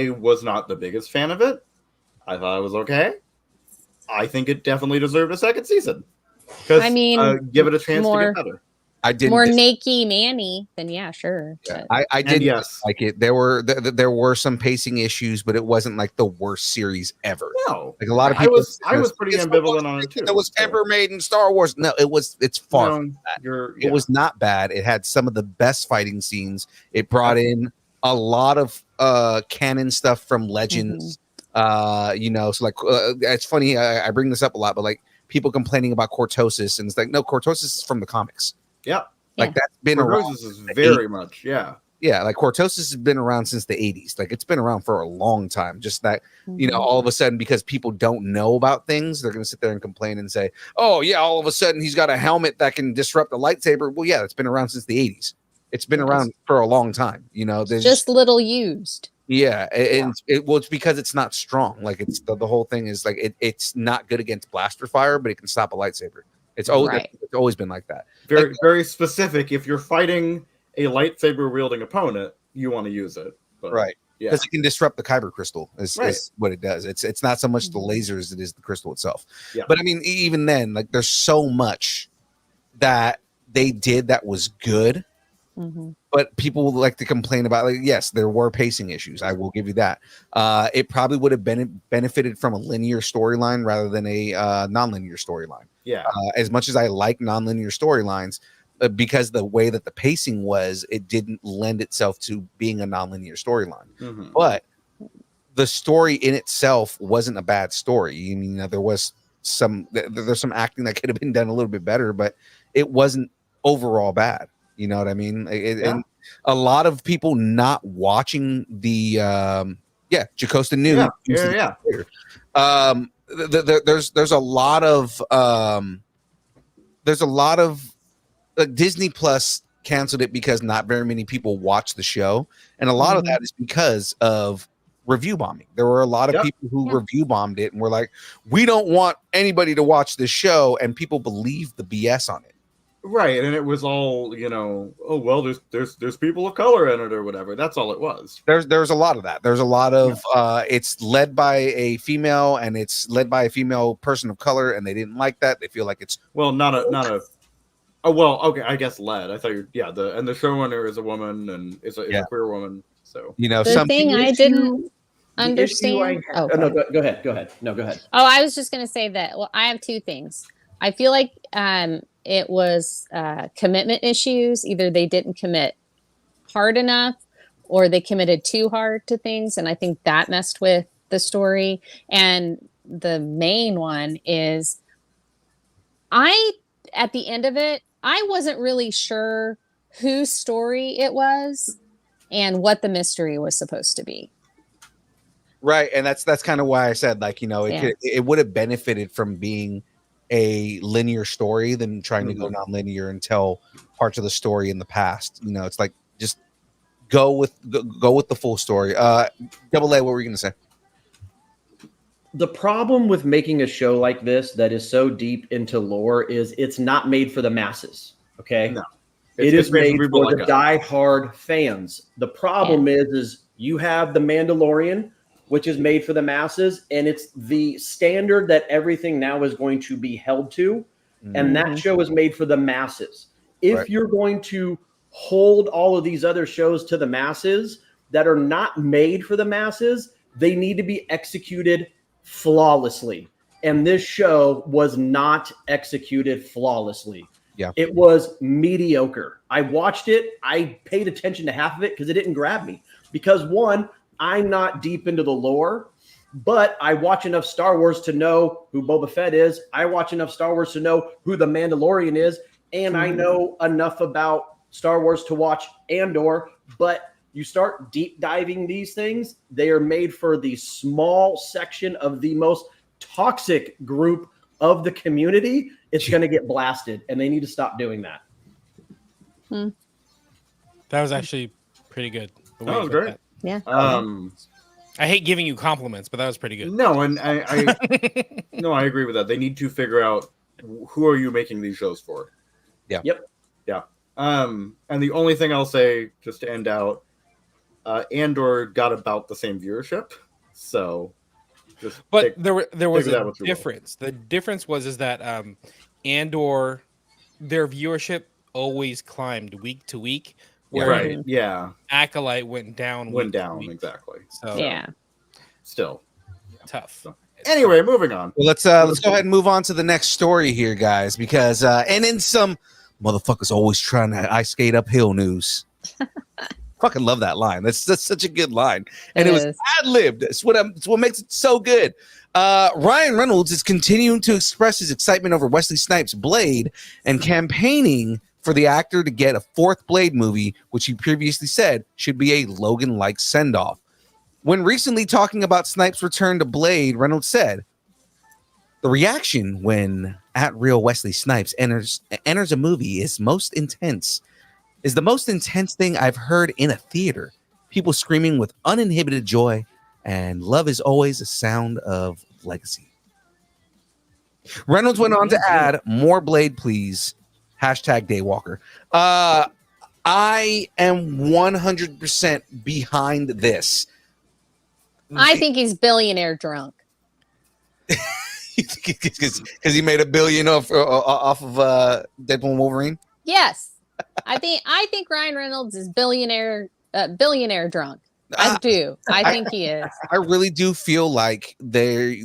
was not the biggest fan of it. I thought it was okay. I think it definitely deserved a second season. I mean, give it a chance to get better. I did more nakey Manny, then yeah, sure. Yeah, I did like it. There were some pacing issues, but it wasn't like the worst series ever. No, like a lot of people. I was pretty ambivalent on it too. It was ever made in Star Wars. No, it's far from that. It was not bad. It had some of the best fighting scenes. It brought in a lot of canon stuff from Legends. So like it's funny. I bring this up a lot, but like people complaining about Cortosis, and it's like no, Cortosis is from the comics. Yeah, like that's been around. Is very much, yeah. Like Cortosis has been around since the 80s. Like it's been around for a long time. Just that, all of a sudden, because people don't know about things, they're going to sit there and complain and say, "Oh yeah, all of a sudden he's got a helmet that can disrupt a lightsaber." Well, yeah, it's been around since the 80s. It's been around for a long time. There's just little used. Yeah, it's because it's not strong. Like it's the whole thing is like it's not good against blaster fire, but it can stop a lightsaber. It's always been like that. Very specific. If you're fighting a lightsaber wielding opponent, you want to use it. But, right. Because it can disrupt the kyber crystal is what it does. It's not so much the laser as it is the crystal itself. Yeah. But I mean, even then, like there's so much that they did that was good. But people like to complain about, like, yes, there were pacing issues. I will give you that. It probably would have benefited from a linear storyline rather than a non-linear storyline. Yeah. As much as I like non-linear storylines, because the way that the pacing was, it didn't lend itself to being a non-linear storyline. But the story in itself wasn't a bad story. I mean, there was there's some acting that could have been done a little bit better, but it wasn't overall bad. You know what I mean? And a lot of people not watching the Jacosta New. There's a lot of Disney Plus canceled it because not very many people watch the show, and a lot of that is because of review bombing. There were a lot of people who review bombed it and were like, "We don't want anybody to watch this show," and people believe the BS on it. Right, and it was all, oh well, there's people of color in it or whatever. That's all it was. There's a lot of that. There's a lot of it's led by a female and it's led by a female person of color, and they didn't like that. They feel like it's not a oh well, okay, I guess led. I thought the showrunner is a woman and is a queer woman. So the thing I didn't understand. No, go ahead. No, go ahead. Oh, I was just gonna say that. Well, I have two things. I feel like it was commitment issues. Either they didn't commit hard enough or they committed too hard to things. And I think that messed with the story. And the main one is at the end of it, I wasn't really sure whose story it was and what the mystery was supposed to be. Right. And that's kind of why I said, like, it would have benefited from being a linear story than trying to go non-linear and tell parts of the story in the past. It's like just go with the full story. Double A, what were you gonna say? The problem with making a show like this that is so deep into lore is it's not made for the masses. Okay, no, it is made for the die-hard fans. The problem is you have The Mandalorian, which is made for the masses, and it's the standard that everything now is going to be held to, and that show is made for the masses. If you're going to hold all of these other shows to the masses that are not made for the masses, they need to be executed flawlessly. And this show was not executed flawlessly. Yeah. It was mediocre. I watched it. I paid attention to half of it because it didn't grab me. Because one, I'm not deep into the lore. But I watch enough Star Wars to know who Boba Fett is. I watch enough Star Wars to know who the Mandalorian is. And I know enough about Star Wars to watch Andor. But you start deep diving these things, they are made for the small section of the most toxic group of the community. It's going to get blasted, and they need to stop doing that. That was actually pretty good. That was great. Yeah. I hate giving you compliments, but that was pretty good. No, and I no, I agree with that. They need to figure out who are you making these shows for. Yeah. Yep. Yeah. And the only thing I'll say, just to end out, Andor got about the same viewership, so. But there was a difference. The difference was that Andor, their viewership always climbed week to week. Right. Yeah. Acolyte went down. Exactly. So yeah. Still tough. So, anyway, moving on. Well, let's go ahead and move on to the next story here, guys, because and in some motherfuckers always trying to ice skate uphill news. Fucking love that line. That's such a good line, and it was ad-libbed. It's what makes it so good. Ryan Reynolds is continuing to express his excitement over Wesley Snipes' Blade and campaigning for the actor to get a fourth Blade movie, which he previously said should be a Logan-like send-off. When recently talking about Snipes' return to Blade, Reynolds said, "The reaction when @real Wesley Snipes enters a movie is the most intense thing I've heard in a theater. People screaming with uninhibited joy, and love is always a sound of legacy." Reynolds went on to add, "More Blade, please. #Daywalker." I am 100% behind this. I think he's billionaire drunk. Because he made $1 billion off of Deadpool and Wolverine. Yes, I think Ryan Reynolds is billionaire drunk. I do. I think he is. I really do feel like they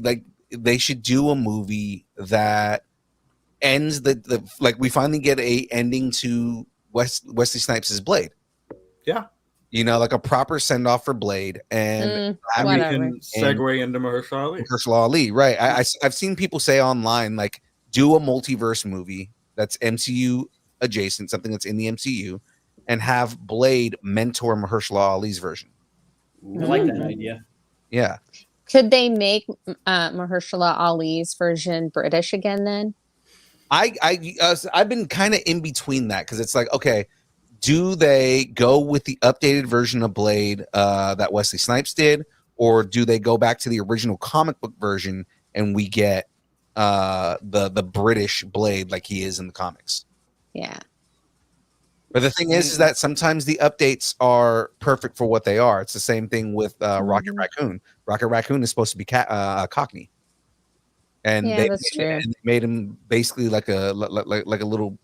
should do a movie that ends the like we finally get a ending to Wesley Snipes' Blade. Yeah. Like a proper send off for Blade, and we can segue into Mahershala Ali. Right. I've seen people say online, like, do a multiverse movie that's MCU adjacent, something that's in the MCU, and have Blade mentor Mahershala Ali's version. I like that idea. Yeah. Could they make Mahershala Ali's version British again then? I've been kind of in between that, because it's like, okay, do they go with the updated version of Blade that Wesley Snipes did, or do they go back to the original comic book version and we get the British Blade like he is in the comics? Yeah. But the thing is that sometimes the updates are perfect for what they are. It's the same thing with Rocket Raccoon. Rocket Raccoon is supposed to be Cockney, and yeah, that's true. And they made him basically like a little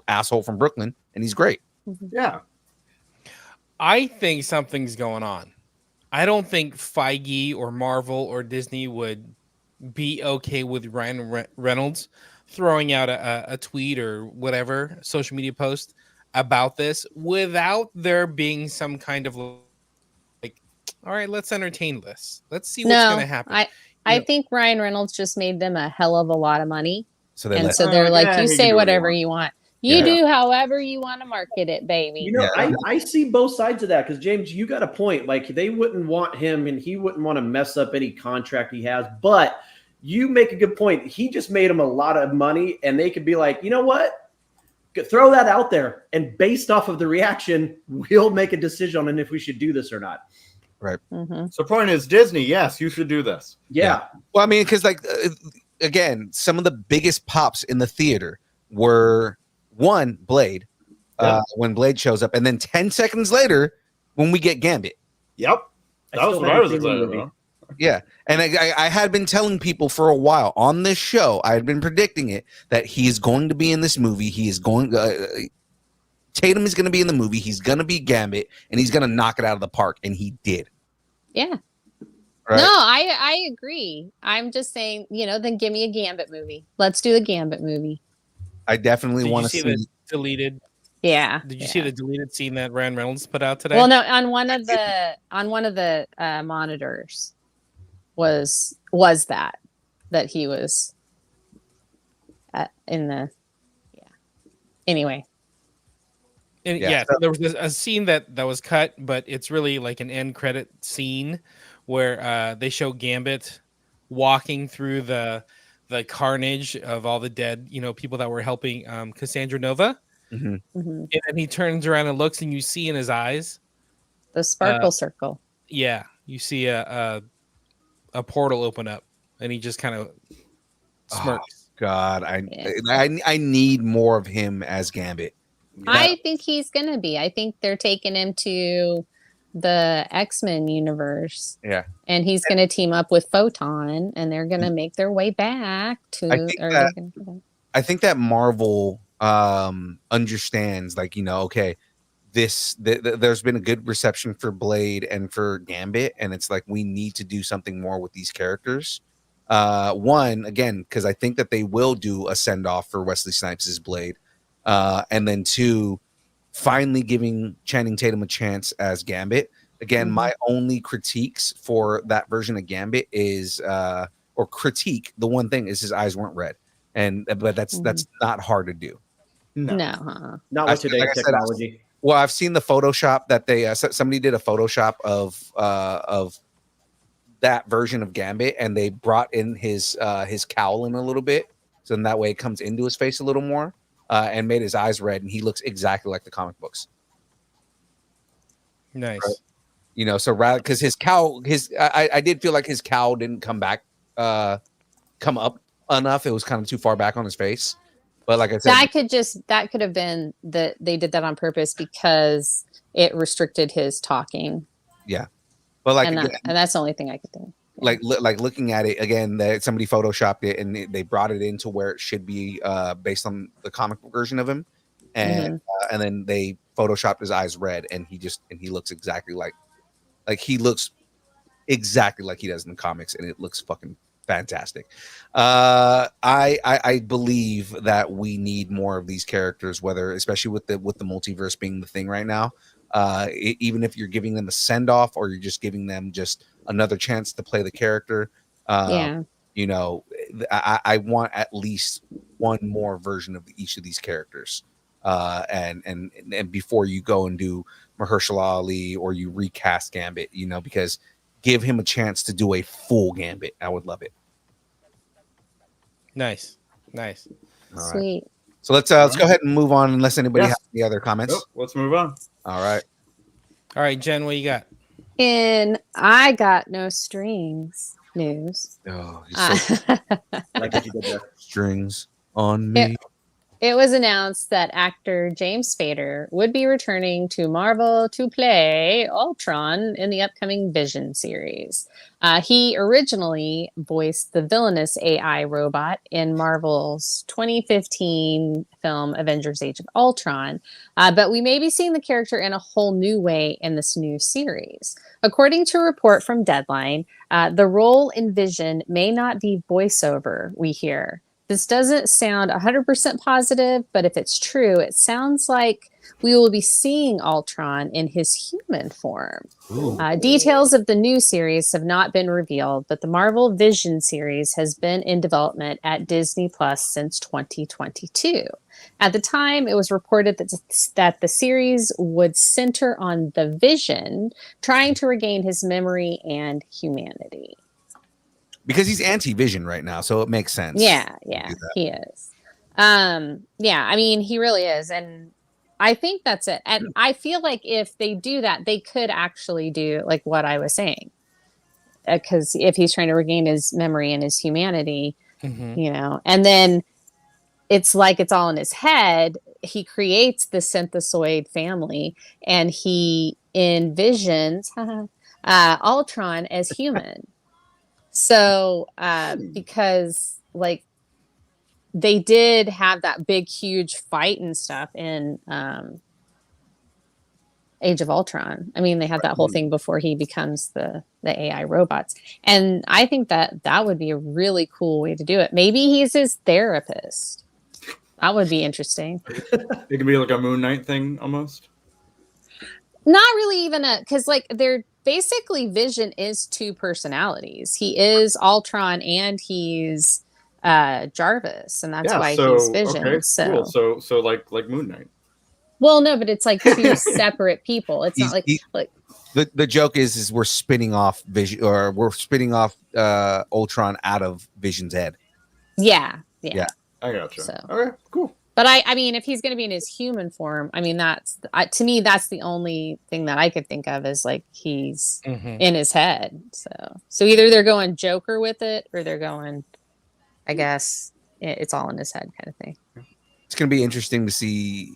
asshole from Brooklyn, and he's great. Yeah. I think something's going on. I don't think Feige or Marvel or Disney would be okay with Ryan Reynolds throwing out a tweet or whatever social media post about this without there being some kind of like, all right, let's entertain this. Let's see what's going to happen. I think Ryan Reynolds just made them a hell of a lot of money. So they're like, you say whatever you want. You do however you want to market it, baby. I see both sides of that, because James, you got a point. Like, they wouldn't want him, and he wouldn't want to mess up any contract he has. But you make a good point. He just made him a lot of money, and they could be like, you know what? Throw that out there, and based off of the reaction, we'll make a decision on if we should do this or not. Right. Mm-hmm. So, point is, Disney, yes, you should do this. Yeah. Well, I mean, because again, some of the biggest pops in the theater were one, Blade, when Blade shows up, and then 10 seconds later when we get Gambit. Yep. That was what I was excited about. Yeah. And I had been telling people for a while on this show, I had been predicting it, that he is going to be in this movie. He is going Tatum is going to be in the movie. He's going to be Gambit, and he's going to knock it out of the park. And he did. Yeah. Right? No, I agree. I'm just saying, then give me a Gambit movie. Let's do the Gambit movie. I definitely want to see the deleted. Yeah. Did you see the deleted scene that Ryan Reynolds put out today? Well, no, on one of the monitors. was that he was in the anyway. And Yeah, yeah, so- there was a scene that was cut, but it's really like an end credit scene where they show Gambit walking through the carnage of all the dead, people that were helping Cassandra Nova. Mhm. Mhm. And then he turns around and looks, and you see in his eyes The sparkle circle. Yeah, you see a portal open up, and he just kind of smirks. God, Yeah. I need more of him as Gambit. I think he's gonna be. I think they're taking him to the X-Men universe. Yeah. And he's gonna team up with Photon, and they're gonna make their way back to. I think that Marvel understands, like, okay, there's been a good reception for Blade and for Gambit, and it's like we need to do something more with these characters. One, again, because I think that they will do a send off for Wesley Snipes' Blade, and then two, finally giving Channing Tatum a chance as Gambit. Again, my only critiques for that version of Gambit is, or critique, the one thing is his eyes weren't red, but that's not hard to do. No, not with today's technology. Well, I've seen the Photoshop that they somebody did a Photoshop of that version of Gambit, and they brought in his cowl in a little bit, so in that way it comes into his face a little more, and made his eyes red, and he looks exactly like the comic books. Nice. Right? So rather, because his cowl, I did feel like his cowl didn't come up enough. It was kind of too far back on his face. But like I said, that could have been that they did that on purpose because it restricted his talking. Yeah, but like, and that's the only thing I could think. Like looking at it again, that somebody photoshopped it and they brought it into where it should be, based on the comic book version of him, and then they photoshopped his eyes red, and he looks exactly like he looks exactly like he does in the comics, and it looks fucking fantastic. I believe that we need more of these characters, especially with the multiverse being the thing right now. Even if you're giving them a send off or you're just giving them just another chance to play the character, I want at least one more version of each of these characters. And before you go and do Mahershala Ali or you recast Gambit, because give him a chance to do a full Gambit. I would love it. Nice. All Sweet. Right. So let's go ahead and move on, unless anybody has any other comments. Nope, let's move on. All right, Jen, what you got? And I got no strings news. Oh, like you did there. Strings on me. It was announced that actor James Spader would be returning to Marvel to play Ultron in the upcoming Vision series. He originally voiced the villainous AI robot in Marvel's 2015 film Avengers Age of Ultron, but we may be seeing the character in a whole new way in this new series. According to a report from Deadline, the role in Vision may not be voiceover, we hear. This doesn't sound 100% positive, but if it's true, it sounds like we will be seeing Ultron in his human form. Details of the new series have not been revealed, but the Marvel Vision series has been in development at Disney Plus since 2022. At the time, it was reported that the series would center on the Vision trying to regain his memory and humanity. Because he's anti-Vision right now, so it makes sense. Yeah, he is. I mean, he really is. And I think that's it. And I feel like if they do that, they could actually do like what I was saying. Because if he's trying to regain his memory and his humanity, and then it's like it's all in his head, he creates the synthesoid family and he envisions Ultron as human. So, because like they did have that big, huge fight and stuff in Age of Ultron. I mean, they had that whole thing before he becomes the AI robots. And I think that would be a really cool way to do it. Maybe he's his therapist. That would be interesting. It could be like a Moon Knight thing almost. Not really even because like they basically Vision is two personalities. He is Ultron and he's Jarvis, and that's why he's Vision. Okay, so cool. So like Moon Knight. well, no, but it's like two separate people. It's not like the joke is we're spinning off Vision, or we're spinning off Ultron out of Vision's head. Yeah. I gotcha. So. Okay, cool. But I mean, if he's going to be in his human form, I mean, to me, that's the only thing that I could think of is like he's in his head. So either they're going Joker with it, or they're going, I guess it's all in his head kind of thing. It's going to be interesting to see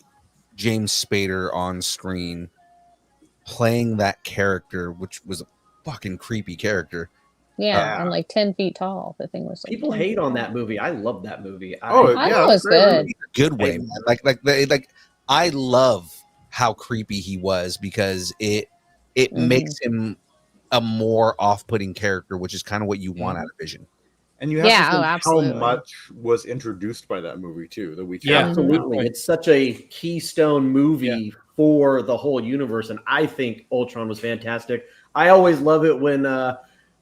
James Spader on screen playing that character, which was a fucking creepy character. Yeah, and like 10 feet tall. The thing was like people hate on that movie. I love that movie. I thought it was good. Good way, man. Like I love how creepy he was, because it makes him a more off-putting character, which is kind of what you want out of Vision. And you have to think how much was introduced by that movie too. That we absolutely. It's such a keystone movie for the whole universe, and I think Ultron was fantastic. I always love it when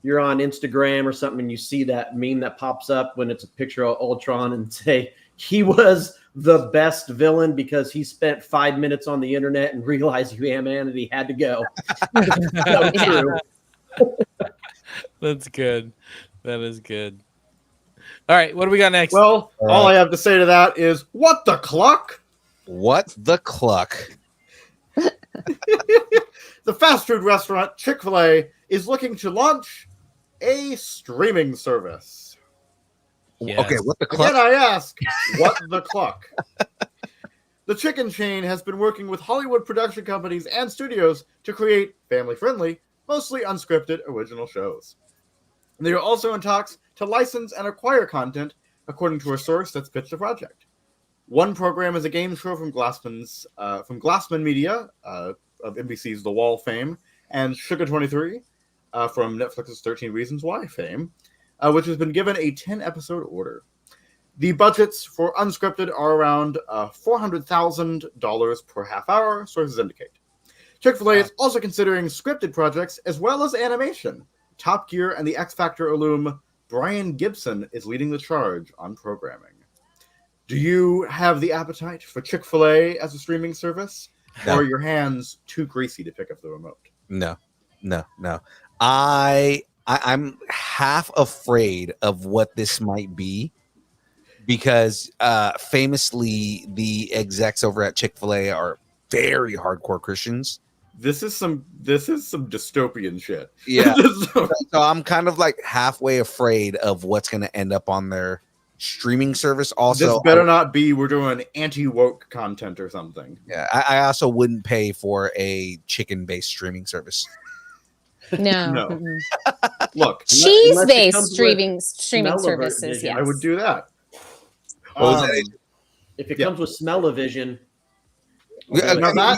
you're on Instagram or something and you see that meme that pops up when it's a picture of Ultron and say he was the best villain because he spent 5 minutes on the internet and realized humanity had to go. So true. That's good. That is good. All right, what do we got next? Well, all I have to say to that is, what the cluck? What the cluck? The fast food restaurant Chick-fil-A is looking to launch a streaming service. Yes. Okay, what the cluck? Again, I ask, what the cluck? The chicken chain has been working with Hollywood production companies and studios to create family-friendly, mostly unscripted original shows. And they are also in talks to license and acquire content, according to a source that's pitched the project. One program is a game show from Glassman Media, of NBC's The Wall fame, and Sugar 23 from Netflix's 13 Reasons Why fame, which has been given a 10-episode order. The budgets for unscripted are around $400,000 per half hour, sources indicate. Chick-fil-A is also considering scripted projects as well as animation. Top Gear and the X Factor alum Brian Gibson is leading the charge on programming. Do you have the appetite for Chick-fil-A as a streaming service? No. Or are your hands too greasy to pick up the remote? No. I'm half afraid of what this might be, because famously the execs over at Chick-fil-A are very hardcore Christians. This is some dystopian shit. Yeah. So I'm kind of like halfway afraid of what's going to end up on their streaming service. Also, this better not be we're doing anti-woke content or something. Yeah, I also wouldn't pay for a chicken-based streaming service. No. Look, cheese-based streaming services. Yes, I would do that. If it comes with smell-o-vision. Now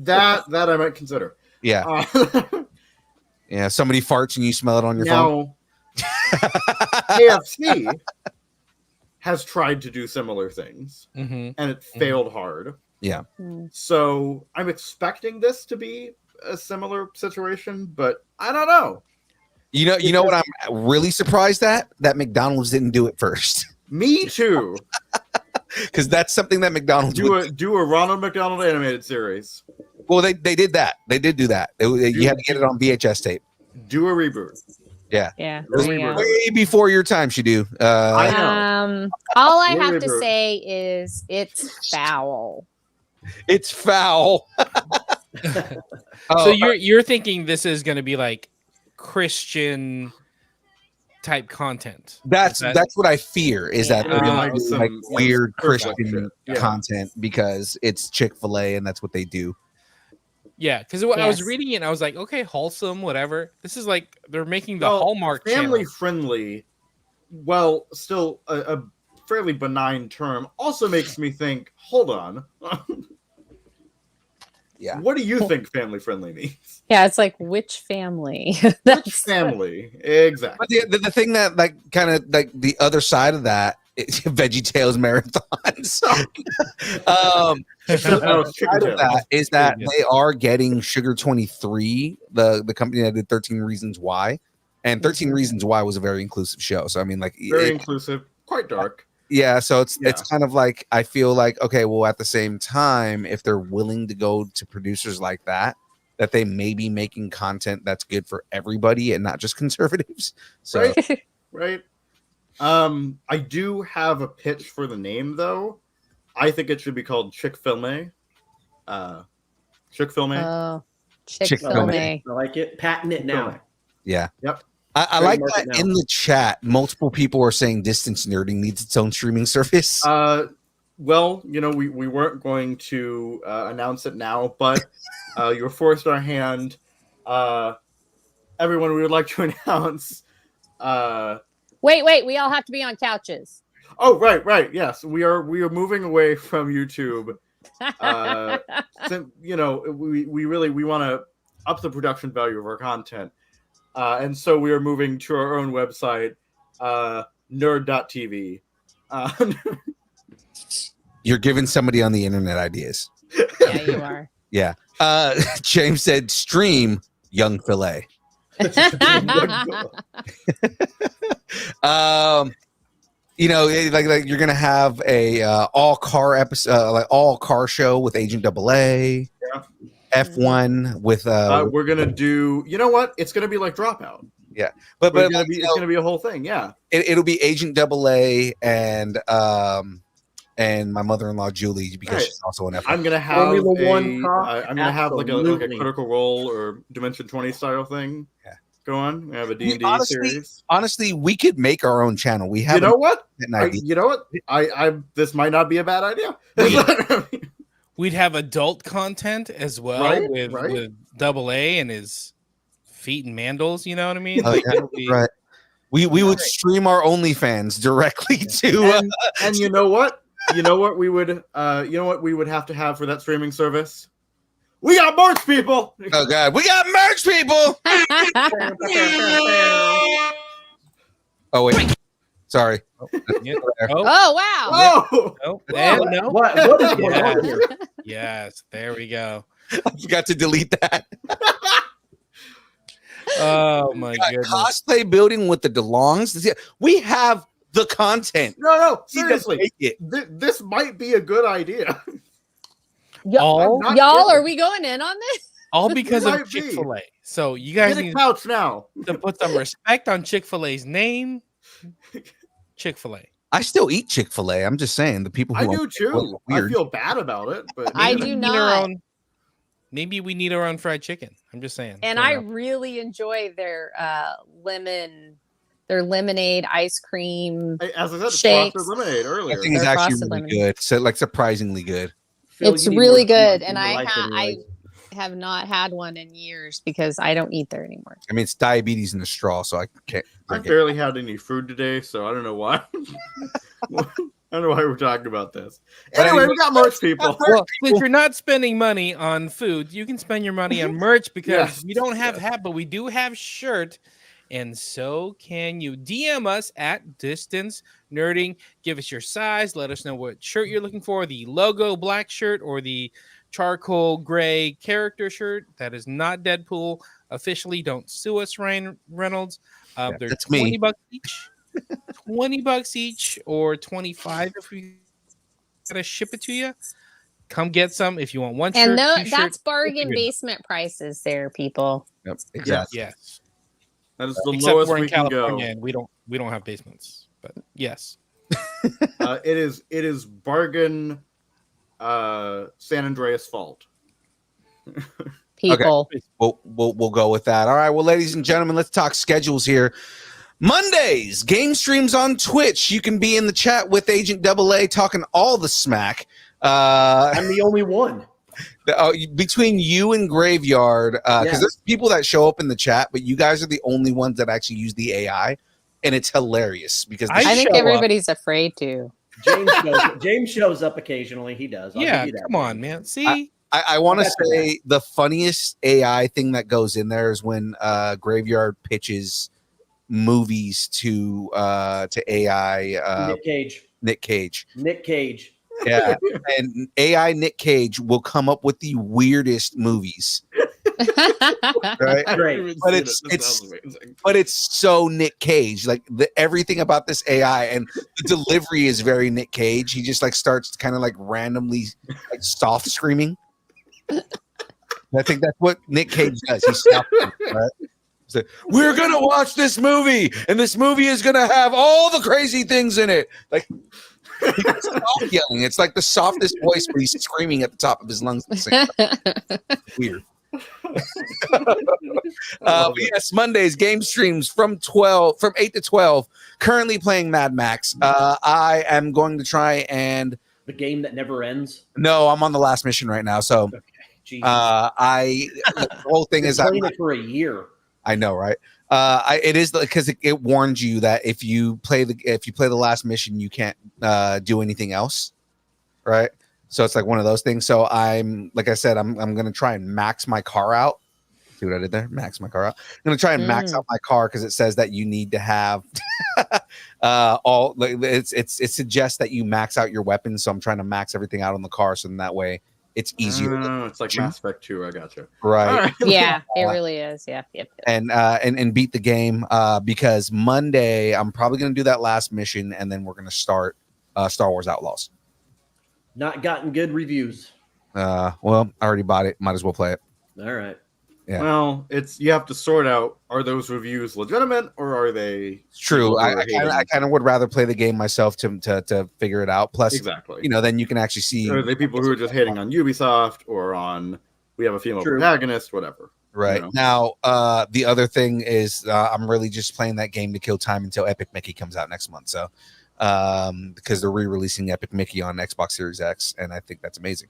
that I might consider. Yeah. Yeah. Somebody farts and you smell it on your phone. KFC has tried to do similar things, and it failed hard. Yeah. So I'm expecting this to be a similar situation, but I don't know. You know what I'm really surprised at? That McDonald's didn't do it first. Me too. Because that's something that McDonald's do a Ronald McDonald animated series. Well, they did that. They did do that. You had to get it on VHS tape. Do a reboot. Yeah. Way before your time, she do. I know. All I have to say is it's foul. It's foul. So you're thinking this is going to be like Christian type content? That's what I fear, is that they're like weird Christian content because it's Chick-fil-A and that's what they do. Yeah, because I was reading it and I was like, okay, wholesome, whatever. This is like they're making the Hallmark family channel. Friendly. Well, still a fairly benign term. Also makes me think. Hold on. Yeah. What do you think family friendly means? Yeah, it's like which family? Which family? Exactly. But the thing that like kind of like the other side of that Veggie Tales marathon. So, is that they are getting Sugar 23, the company that did 13 Reasons Why, and 13 Reasons Why was a very inclusive show. So I mean, like very inclusive, quite dark. Yeah, so it's kind of like I feel like okay, well at the same time, if they're willing to go to producers like that they may be making content that's good for everybody and not just conservatives. So right. I do have a pitch for the name though. I think it should be called Chick-fil-A. Chick-fil-A. Oh, Chick-fil-A. I like it. Patent it now. Yeah. Yep. I like that in the chat. Multiple people are saying Distance Nerding needs its own streaming service. Well, you know, we weren't going to announce it now, but you forced our hand. Everyone, we would like to announce. Wait, we all have to be on couches. Oh, right. Yes, we are moving away from YouTube. You know, we want to up the production value of our content. And so we are moving to our own website, nerd.tv. You're giving somebody on the internet ideas. Yeah, you are. Yeah. James said, stream Young Filet. You know, like you're gonna have a all car episode, like all car show with Agent AA. Yeah. F1 with we're gonna do. You know what? It's gonna be like Dropout. Yeah, but it's gonna be a whole thing. Yeah, it'll be Agent AA and my mother-in-law Julie because she's also an F1. I'm gonna have I'm gonna have like a Critical Role or Dimension 20 style thing. Yeah. Go on. We have a D&D series. Honestly, we could make our own channel. We have. You know what? I this might not be a bad idea. We'd have adult content as well with Double A and his feet and mandals. You know what I mean? Right. We would stream our OnlyFans directly to. And you know what? We would have to have for that streaming service. We got merch, people. Oh God, we got merch, people. Oh wait, sorry. Oh wow. Oh. No. What is going on here? Yes, there we go. I forgot to delete that. Oh my goodness. Cosplay building with the DeLongs. We have the content. No, seriously. This might be a good idea. Y'all, are we going in on this? All because of Chick-fil-A. So you guys need couch now to put some respect on Chick-fil-A's name. Chick-fil-A. I still eat Chick-fil-A. I'm just saying the people who I do too. I feel bad about it, but I do not. Maybe we need our own fried chicken. I'm just saying. And I really enjoy their lemonade ice cream. As I said, shakes. Frosted lemonade earlier. I think it's actually really good. So like surprisingly good. It's really good, and I have not had one in years because I don't eat there anymore. I mean, it's diabetes in the straw, so I can't. I barely had any food today, so I don't know why. I don't know why we're talking about this. Anyway, we got merch, people. Well, if you're not spending money on food, you can spend your money on merch because we don't have hat, but we do have shirt. And so can you. DM us at Distance Nerding. Give us your size. Let us know what shirt you're looking for. The logo black shirt or the charcoal gray character shirt. That is not Deadpool. Officially, don't sue us, Ryan Reynolds. They're $20 each. $20 each or $25 if we gotta ship it to you. Come get some if you want one shirt. And that's bargain basement prices there, people. Yep, exactly. Yes. That is the lowest we can go. And we don't have basements, but yes. It is bargain San Andreas fault. People. Okay. We'll go with that. All right. Well, ladies and gentlemen, let's talk schedules here. Mondays, game streams on Twitch. You can be in the chat with Agent AA talking all the smack. I'm the only one. Between you and Graveyard, because there's people that show up in the chat, but you guys are the only ones that actually use the AI, and it's hilarious because I think everybody's afraid to. James shows up occasionally. He does. Come on, man. See, I want to say the funniest AI thing that goes in there is when Graveyard pitches movies to AI. Nick Cage. Nick Cage. Nick Cage. Yeah, and AI Nick Cage will come up with the weirdest movies. Right? Great. But it's so Nick Cage. Like everything about this AI and the delivery is very Nick Cage. He just like starts kind of like randomly like soft screaming. I think that's what Nick Cage does. He's soft screaming, right? So, we're gonna watch this movie, and this movie is gonna have all the crazy things in it. Like he can stop yelling. It's like the softest voice, but he's screaming at the top of his lungs at the same time. Weird. But yes, Mondays game streams from 8 to 12. Currently playing Mad Max. I am going to try and The game that never ends. no, I'm on the last mission right now. So Okay. Jesus. the whole thing is playing it for a year. I know, right? It is because it warns you that if you play the last mission, you can't do anything else, right? So it's like one of those things. So I'm like I said, I'm gonna try and max my car out. See what I did there? Max my car out. I'm gonna try and max out my car because it says that you need to have all. Like, it suggests that you max out your weapons. So I'm trying to max everything out on the car, so in that way it's easier. It's like Mass Effect 2. I gotcha. Right. Yeah, it really is. Yeah. Yep. And beat the game because Monday I'm probably going to do that last mission and then we're going to start Star Wars Outlaws. Not gotten good reviews. Well, I already bought it. Might as well play it. All right. Yeah. Well, you have to sort out, are those reviews legitimate or are they? It's true. I kind of would rather play the game myself to figure it out. Plus, exactly. Then you can actually see. Are they people who are just hating on Ubisoft or on we have a female protagonist, whatever. Right. Now, the other thing is I'm really just playing that game to kill time until Epic Mickey comes out next month. So, because they're re-releasing Epic Mickey on Xbox Series X, and I think that's amazing.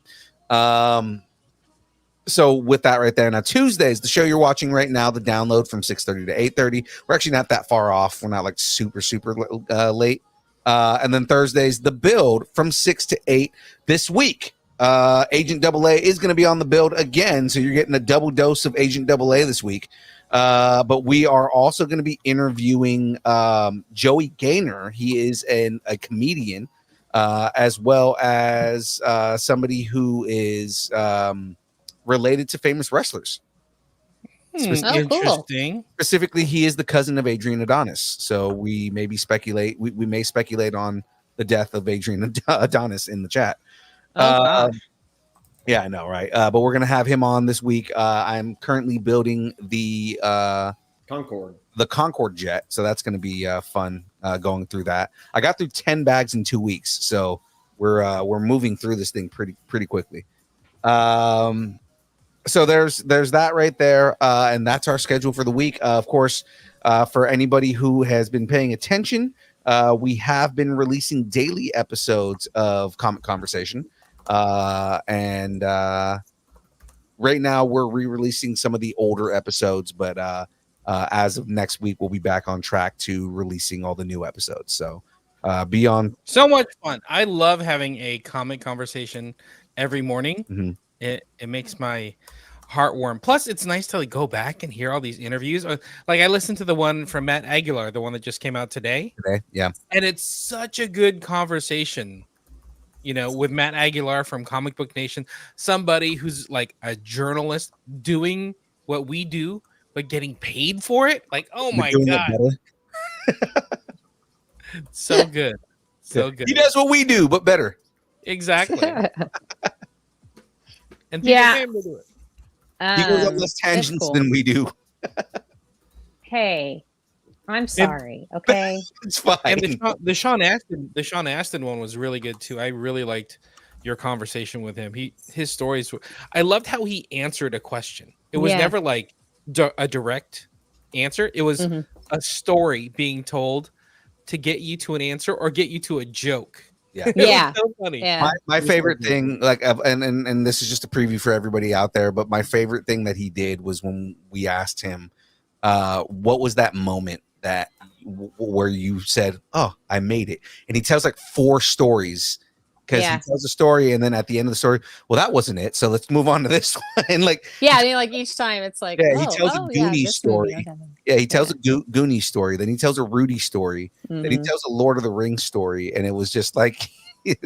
So with that right there, now Tuesdays, the show you're watching right now, the download from 6:30 to 8:30. We're actually not that far off. We're not like super late. And then Thursdays, the build from 6 to 8 this week. Agent AA is going to be on the build again, so you're getting a double dose of Agent AA this week. But we are also going to be interviewing Joey Gaynor. He is a comedian, as well as somebody who is related to famous wrestlers. Interesting. Specifically, he is the cousin of Adrian Adonis. So we maybe speculate. We may speculate on the death of Adrian Adonis in the chat. Yeah, I know, right? But we're gonna have him on this week. I'm currently building the Concorde jet, so that's gonna be fun going through that. I got through 10 bags in 2 weeks, so we're moving through this thing pretty quickly. So there's that right there, and that's our schedule for the week. Of course, for anybody who has been paying attention, we have been releasing daily episodes of Comic Conversation, and right now we're re-releasing some of the older episodes, but as of next week, we'll be back on track to releasing all the new episodes. So be on. So much fun. I love having a Comic Conversation every morning. Mm-hmm. It makes my heart warm. Plus, it's nice to go back and hear all these interviews. Like I listened to the one from Matt Aguilar, the one that just came out today. Yeah. And it's such a good conversation, with Matt Aguilar from Comic Book Nation, somebody who's like a journalist doing what we do, but getting paid for it. Like, oh my God. So good. So good. He does what we do, but better. Exactly. And yeah, to do it. He goes on less tangents than we do. Hey, I'm sorry. Okay, it's fine. And the Sean Astin one was really good too. I really liked your conversation with him. His stories. I loved how he answered a question. It was never like a direct answer. It was a story being told to get you to an answer or get you to a joke. Yeah, yeah, so funny. Yeah. My favorite thing, like, and this is just a preview for everybody out there, but my favorite thing that he did was when we asked him, what was that moment where you said, "Oh, I made it," and he tells like 4 stories because Yeah. he tells a story, and then at the end of the story, well, that wasn't it. So let's move on to this one. And like, Yeah, I mean, like each time it's like, yeah, oh, he tells a Goonie this story. movie, okay. Yeah, he tells a Goonie story. Then he tells a Rudy story. Then he Mhm. tells a Lord of the Rings story, and it was just like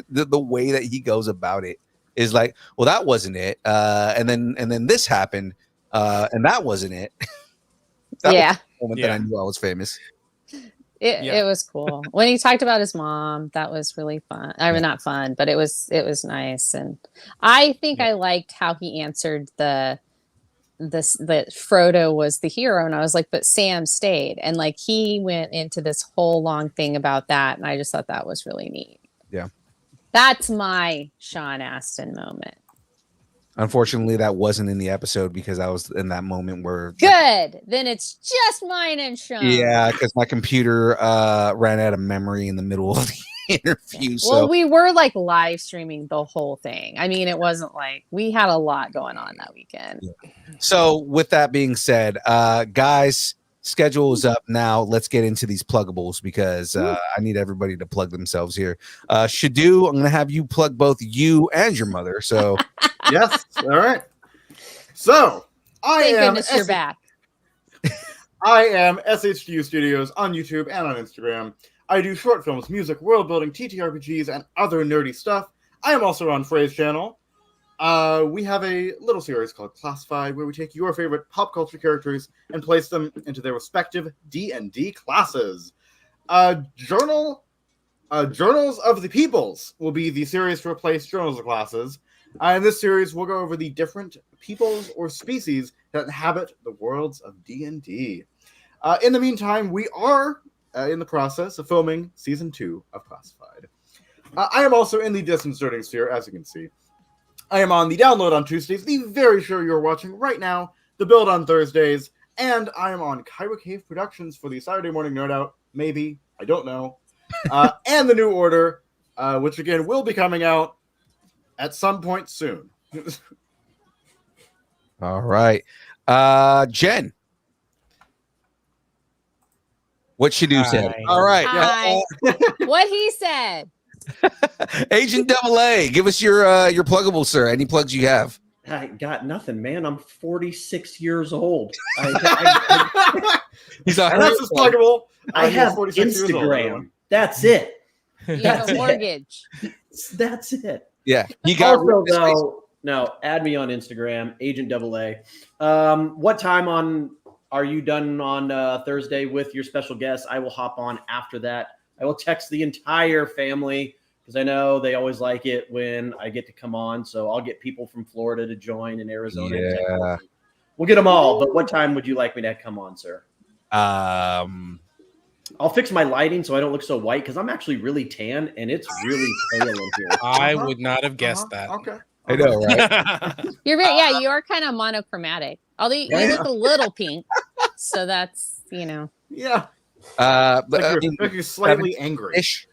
the way that he goes about it is like, well, that wasn't it. And then this happened, and that wasn't it. That Yeah. was the moment that I knew I was famous. It was cool when he talked about his mom. That was really fun. I mean, not fun, but it was nice, and I think I liked how he answered that Frodo was the hero, and I was like, but Sam stayed, and like he went into this whole long thing about that, and I just thought that was really neat. Yeah, that's my Sean Astin moment. Unfortunately, that wasn't in the episode because I was in that moment where. Good. Then it's just mine and Sean. Yeah, because my computer ran out of memory in the middle of the interview. So. Well, we were like live streaming the whole thing. I mean, it wasn't like we had a lot going on that weekend. Yeah. So, with that being said, guys, schedule is up now. Let's get into these pluggables because I need everybody to plug themselves here. SHDU, I'm going to have you plug both you and your mother. So. Yes. All right. So Thank goodness you're back. I am SHDU Studios on YouTube and on Instagram. I do short films, music, world building, TTRPGs, and other nerdy stuff. I am also on Frey's channel. We have a little series called Classified, where we take your favorite pop culture characters and place them into their respective D&D classes. Journals of the Peoples will be the series to replace Journals of Classes. In this series, we'll go over the different peoples or species that inhabit the worlds of D&D. In the meantime, we are in the process of filming Season 2 of Classified. I am also in the distance learning sphere, as you can see. I am on the download on Tuesdays, the very show you're watching right now, the build on Thursdays, and I am on Cairo Cave Productions for the Saturday Morning Nerd Out, maybe, I don't know, and the New Order, which again will be coming out at some point soon. All right. Jen. What SHDU said. All right. Hi. What he said. Agent AA, give us your pluggable, sir. Any plugs you have? I got nothing, man. I'm 46 years old. He's that's his pluggable. I have Instagram. That's it. You have a mortgage. That's it. Yeah, he got also no. Add me on Instagram, Agent AA. What time are you done on Thursday with your special guest? I will hop on after that. I will text the entire family because I know they always like it when I get to come on. So I'll get people from Florida to join in Arizona. Yeah. We'll get them all. But what time would you like me to come on, sir? I'll fix my lighting so I don't look so white because I'm actually really tan and it's really pale in here. I would not have guessed that. Okay. I know, right? You are kind of monochromatic. Although you look a little pink, so that's Yeah. But you're slightly angry. Ish.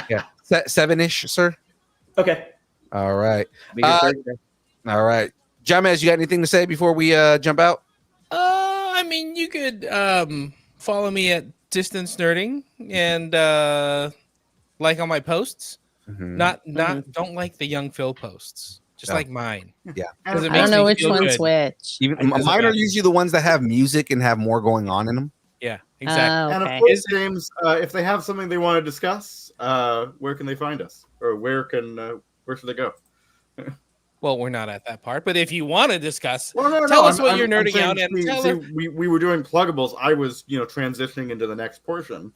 Yeah, 7-ish, sir. Okay. All right. All right. Jahmez, you got anything to say before we jump out? I mean, you could follow me at Distance Nerding and like on my posts. Mm-hmm. Don't like the Young Phil posts. Just like mine. Yeah. I don't know which one's which. Even mine are usually the ones that have music and have more going on in them. Yeah, exactly. And of course, James, if they have something they want to discuss, where can they find us, or where should they go? Well, we're not at that part, but if you want to discuss, tell us what you're nerding out and we were doing pluggables. I was transitioning into the next portion.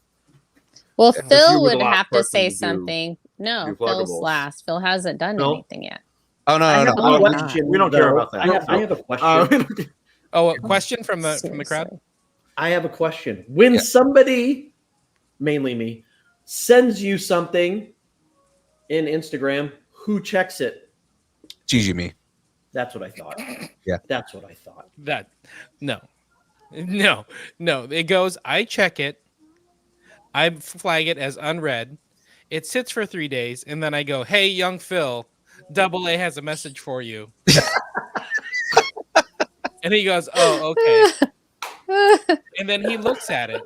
Well, Phil would have to say something. No, Phil's last. Phil hasn't done anything yet. Oh no. We don't care about that. I have a question. A question from the crowd. I have a question. When somebody, mainly me, sends you something in Instagram, who checks it? It's usually me. That's what I thought. Yeah. That's what I thought. No. It goes, I check it. I flag it as unread. It sits for 3 days, and then I go, hey, young Phil, AA has a message for you. And he goes, oh, okay. And then he looks at it.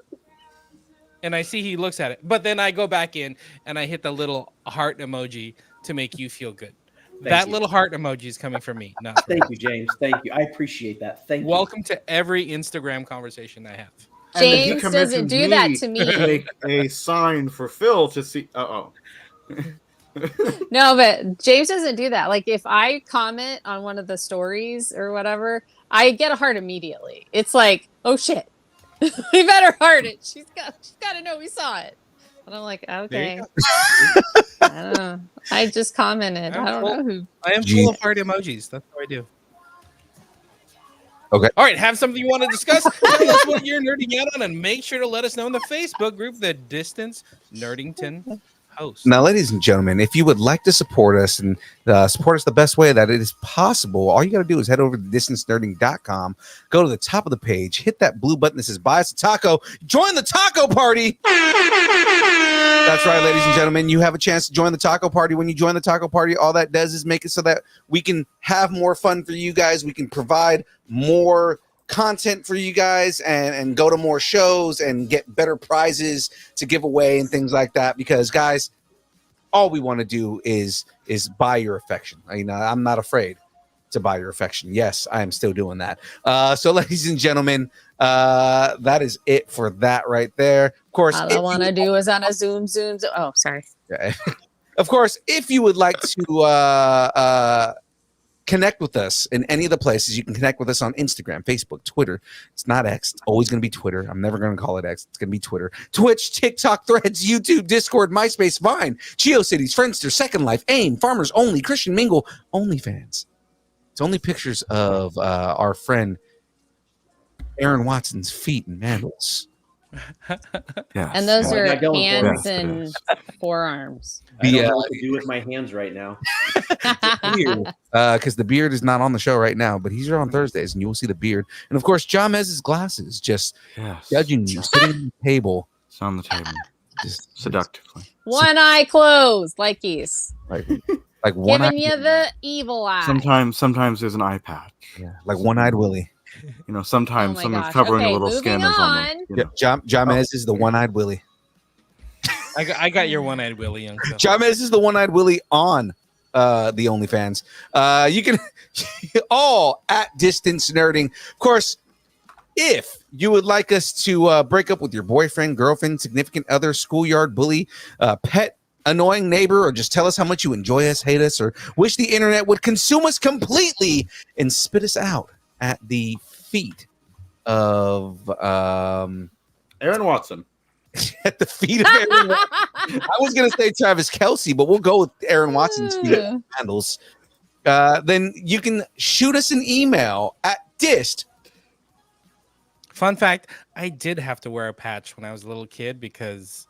And I see he looks at it. But then I go back in and I hit the little a heart emoji to make you feel good. Thank That you. little heart emoji is coming from me. Not from Thank you, James. Thank you. I appreciate that. Thank you. Welcome to every Instagram conversation I have. And then he James doesn't commissioned do that me to me. make a sign for Phil to see. No, but James doesn't do that. Like if I comment on one of the stories or whatever, I get a heart immediately. It's like, oh shit, we better heart it. She's got to know we saw it. And I'm like, okay. I don't know. I just commented. I don't know who. I am full of heart emojis. That's what I do. Okay. All right. Have something you want to discuss? Tell us what you're nerding out on, and make sure to let us know in the Facebook group, The Distance Nerdington Host. Now, ladies and gentlemen, if you would like to support us and support us the best way that it is possible, all you got to do is head over to distancenerding.com, go to the top of the page, hit that blue button that says buy us a taco, join the taco party. That's right, ladies and gentlemen. You have a chance to join the taco party. When you join the taco party, all that does is make it so that we can have more fun for you guys. We can provide more content for you guys and go to more shows and get better prizes to give away and things like that. Because, guys, all we want to do is buy your affection. I'm not afraid to buy your affection. Yes, I am still doing that. So, ladies and gentlemen, that is it for that right there. Of course, all I want to do is on a Zoom. Oh, sorry. Of course, if you would like to connect with us in any of the places, you can connect with us on Instagram, Facebook, Twitter. It's not X. It's always going to be Twitter. I'm never going to call it X. It's going to be Twitter. Twitch, TikTok, Threads, YouTube, Discord, MySpace, Vine, GeoCities, Friendster, Second Life, AIM, Farmers Only, Christian Mingle, OnlyFans. It's only pictures of our friend Aaron Watson's feet and mandals. Yes. And those are going hands for it. and forearms. I don't know what to do with my hands right now. Because the beard is not on the show right now, but he's here on Thursdays, and you will see the beard. And of course, Jahmez's glasses just judging you, sitting on the table. It's on the table, just seductively. One eye closed, like he's like one giving you the evil eye. Sometimes there's an eye patch. Yeah, like one-eyed Willie. Sometimes Oh my someone's gosh. covering Okay, a little skin moving or something. on. Yeah, Jahmez is the one-eyed Willie. I got your one-eyed Willie, young. Jahmez is the one-eyed Willie on the OnlyFans. You can all at Distance Nerding. Of course, if you would like us to break up with your boyfriend, girlfriend, significant other, schoolyard bully, pet, annoying neighbor, or just tell us how much you enjoy us, hate us, or wish the internet would consume us completely and spit us out at the feet of Aaron Watson. At the feet of Aaron Watson. I was going to say Travis Kelce, but we'll go with Aaron Watson's feet handles. Then you can shoot us an email at dist. Fun fact, I did have to wear a patch when I was a little kid because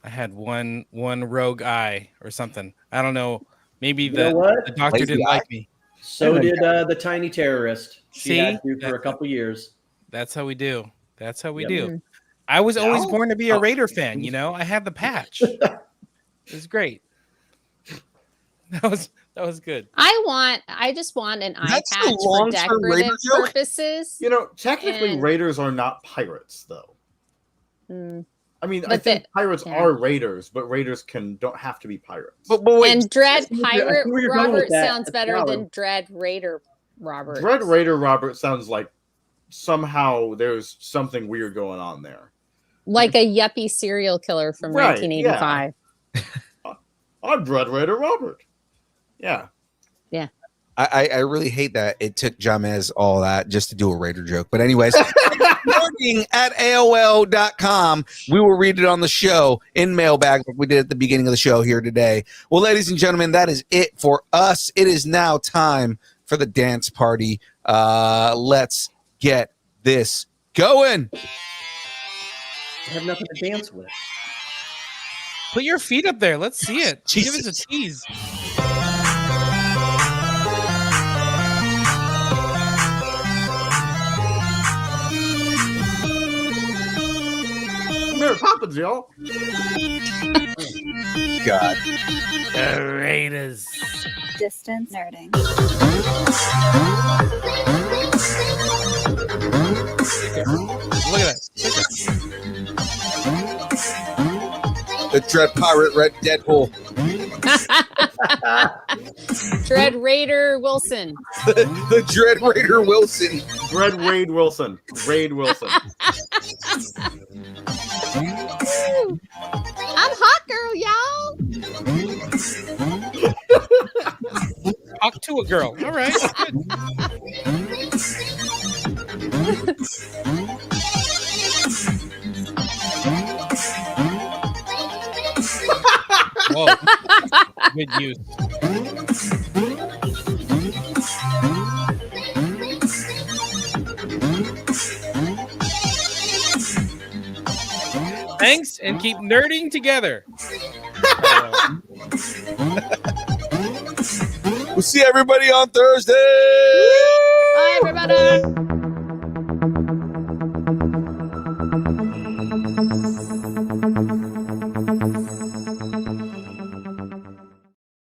I had one rogue eye or something. I don't know. Maybe the doctor Lazy didn't eye. like me. So did the tiny terrorist. She had to for a That's- couple years. That's how we do. That's how we Yep. do. I was always born to be a Raider fan. I had the patch. It was great. That was good. I just want an eye That's the patch for long-term Raider decorative joke? purposes. Technically, And- Raiders are not pirates, though. I mean, I But think the- pirates yeah. are raiders, but raiders don't have to be pirates. But wait, And Dread I Pirate see where you're going with Robert that. sounds That's better valid. than Dread Raider Robert. Dread Raider Robert sounds like somehow there's something weird going on there. Like a yuppie serial killer from Right, 1985. I'm Dread Raider Robert. Yeah. Yeah. I really hate that it took Jahmez all that just to do a Raider joke. But anyways, working at AOL.com. We will read it on the show in mailbag like we did at the beginning of the show here today. Well, ladies and gentlemen, that is it for us. It is now time for the dance party. Let's get this going. I have nothing to dance with. Put your feet up there. Let's see it. Give us a Jesus. tease. Mary Poppins, y'all. God. The Raiders. Distance nerding. Look at that. The Dread Pirate Red Deadpool. Dread Raider Wilson. The Dread Raider Wilson. Dread Wade Wilson. Raid Wilson. I'm hot girl, y'all. Talk to a girl. All right. Whoa. Good use. Thanks, and keep nerding together. We'll see everybody on Thursday. Bye, everybody.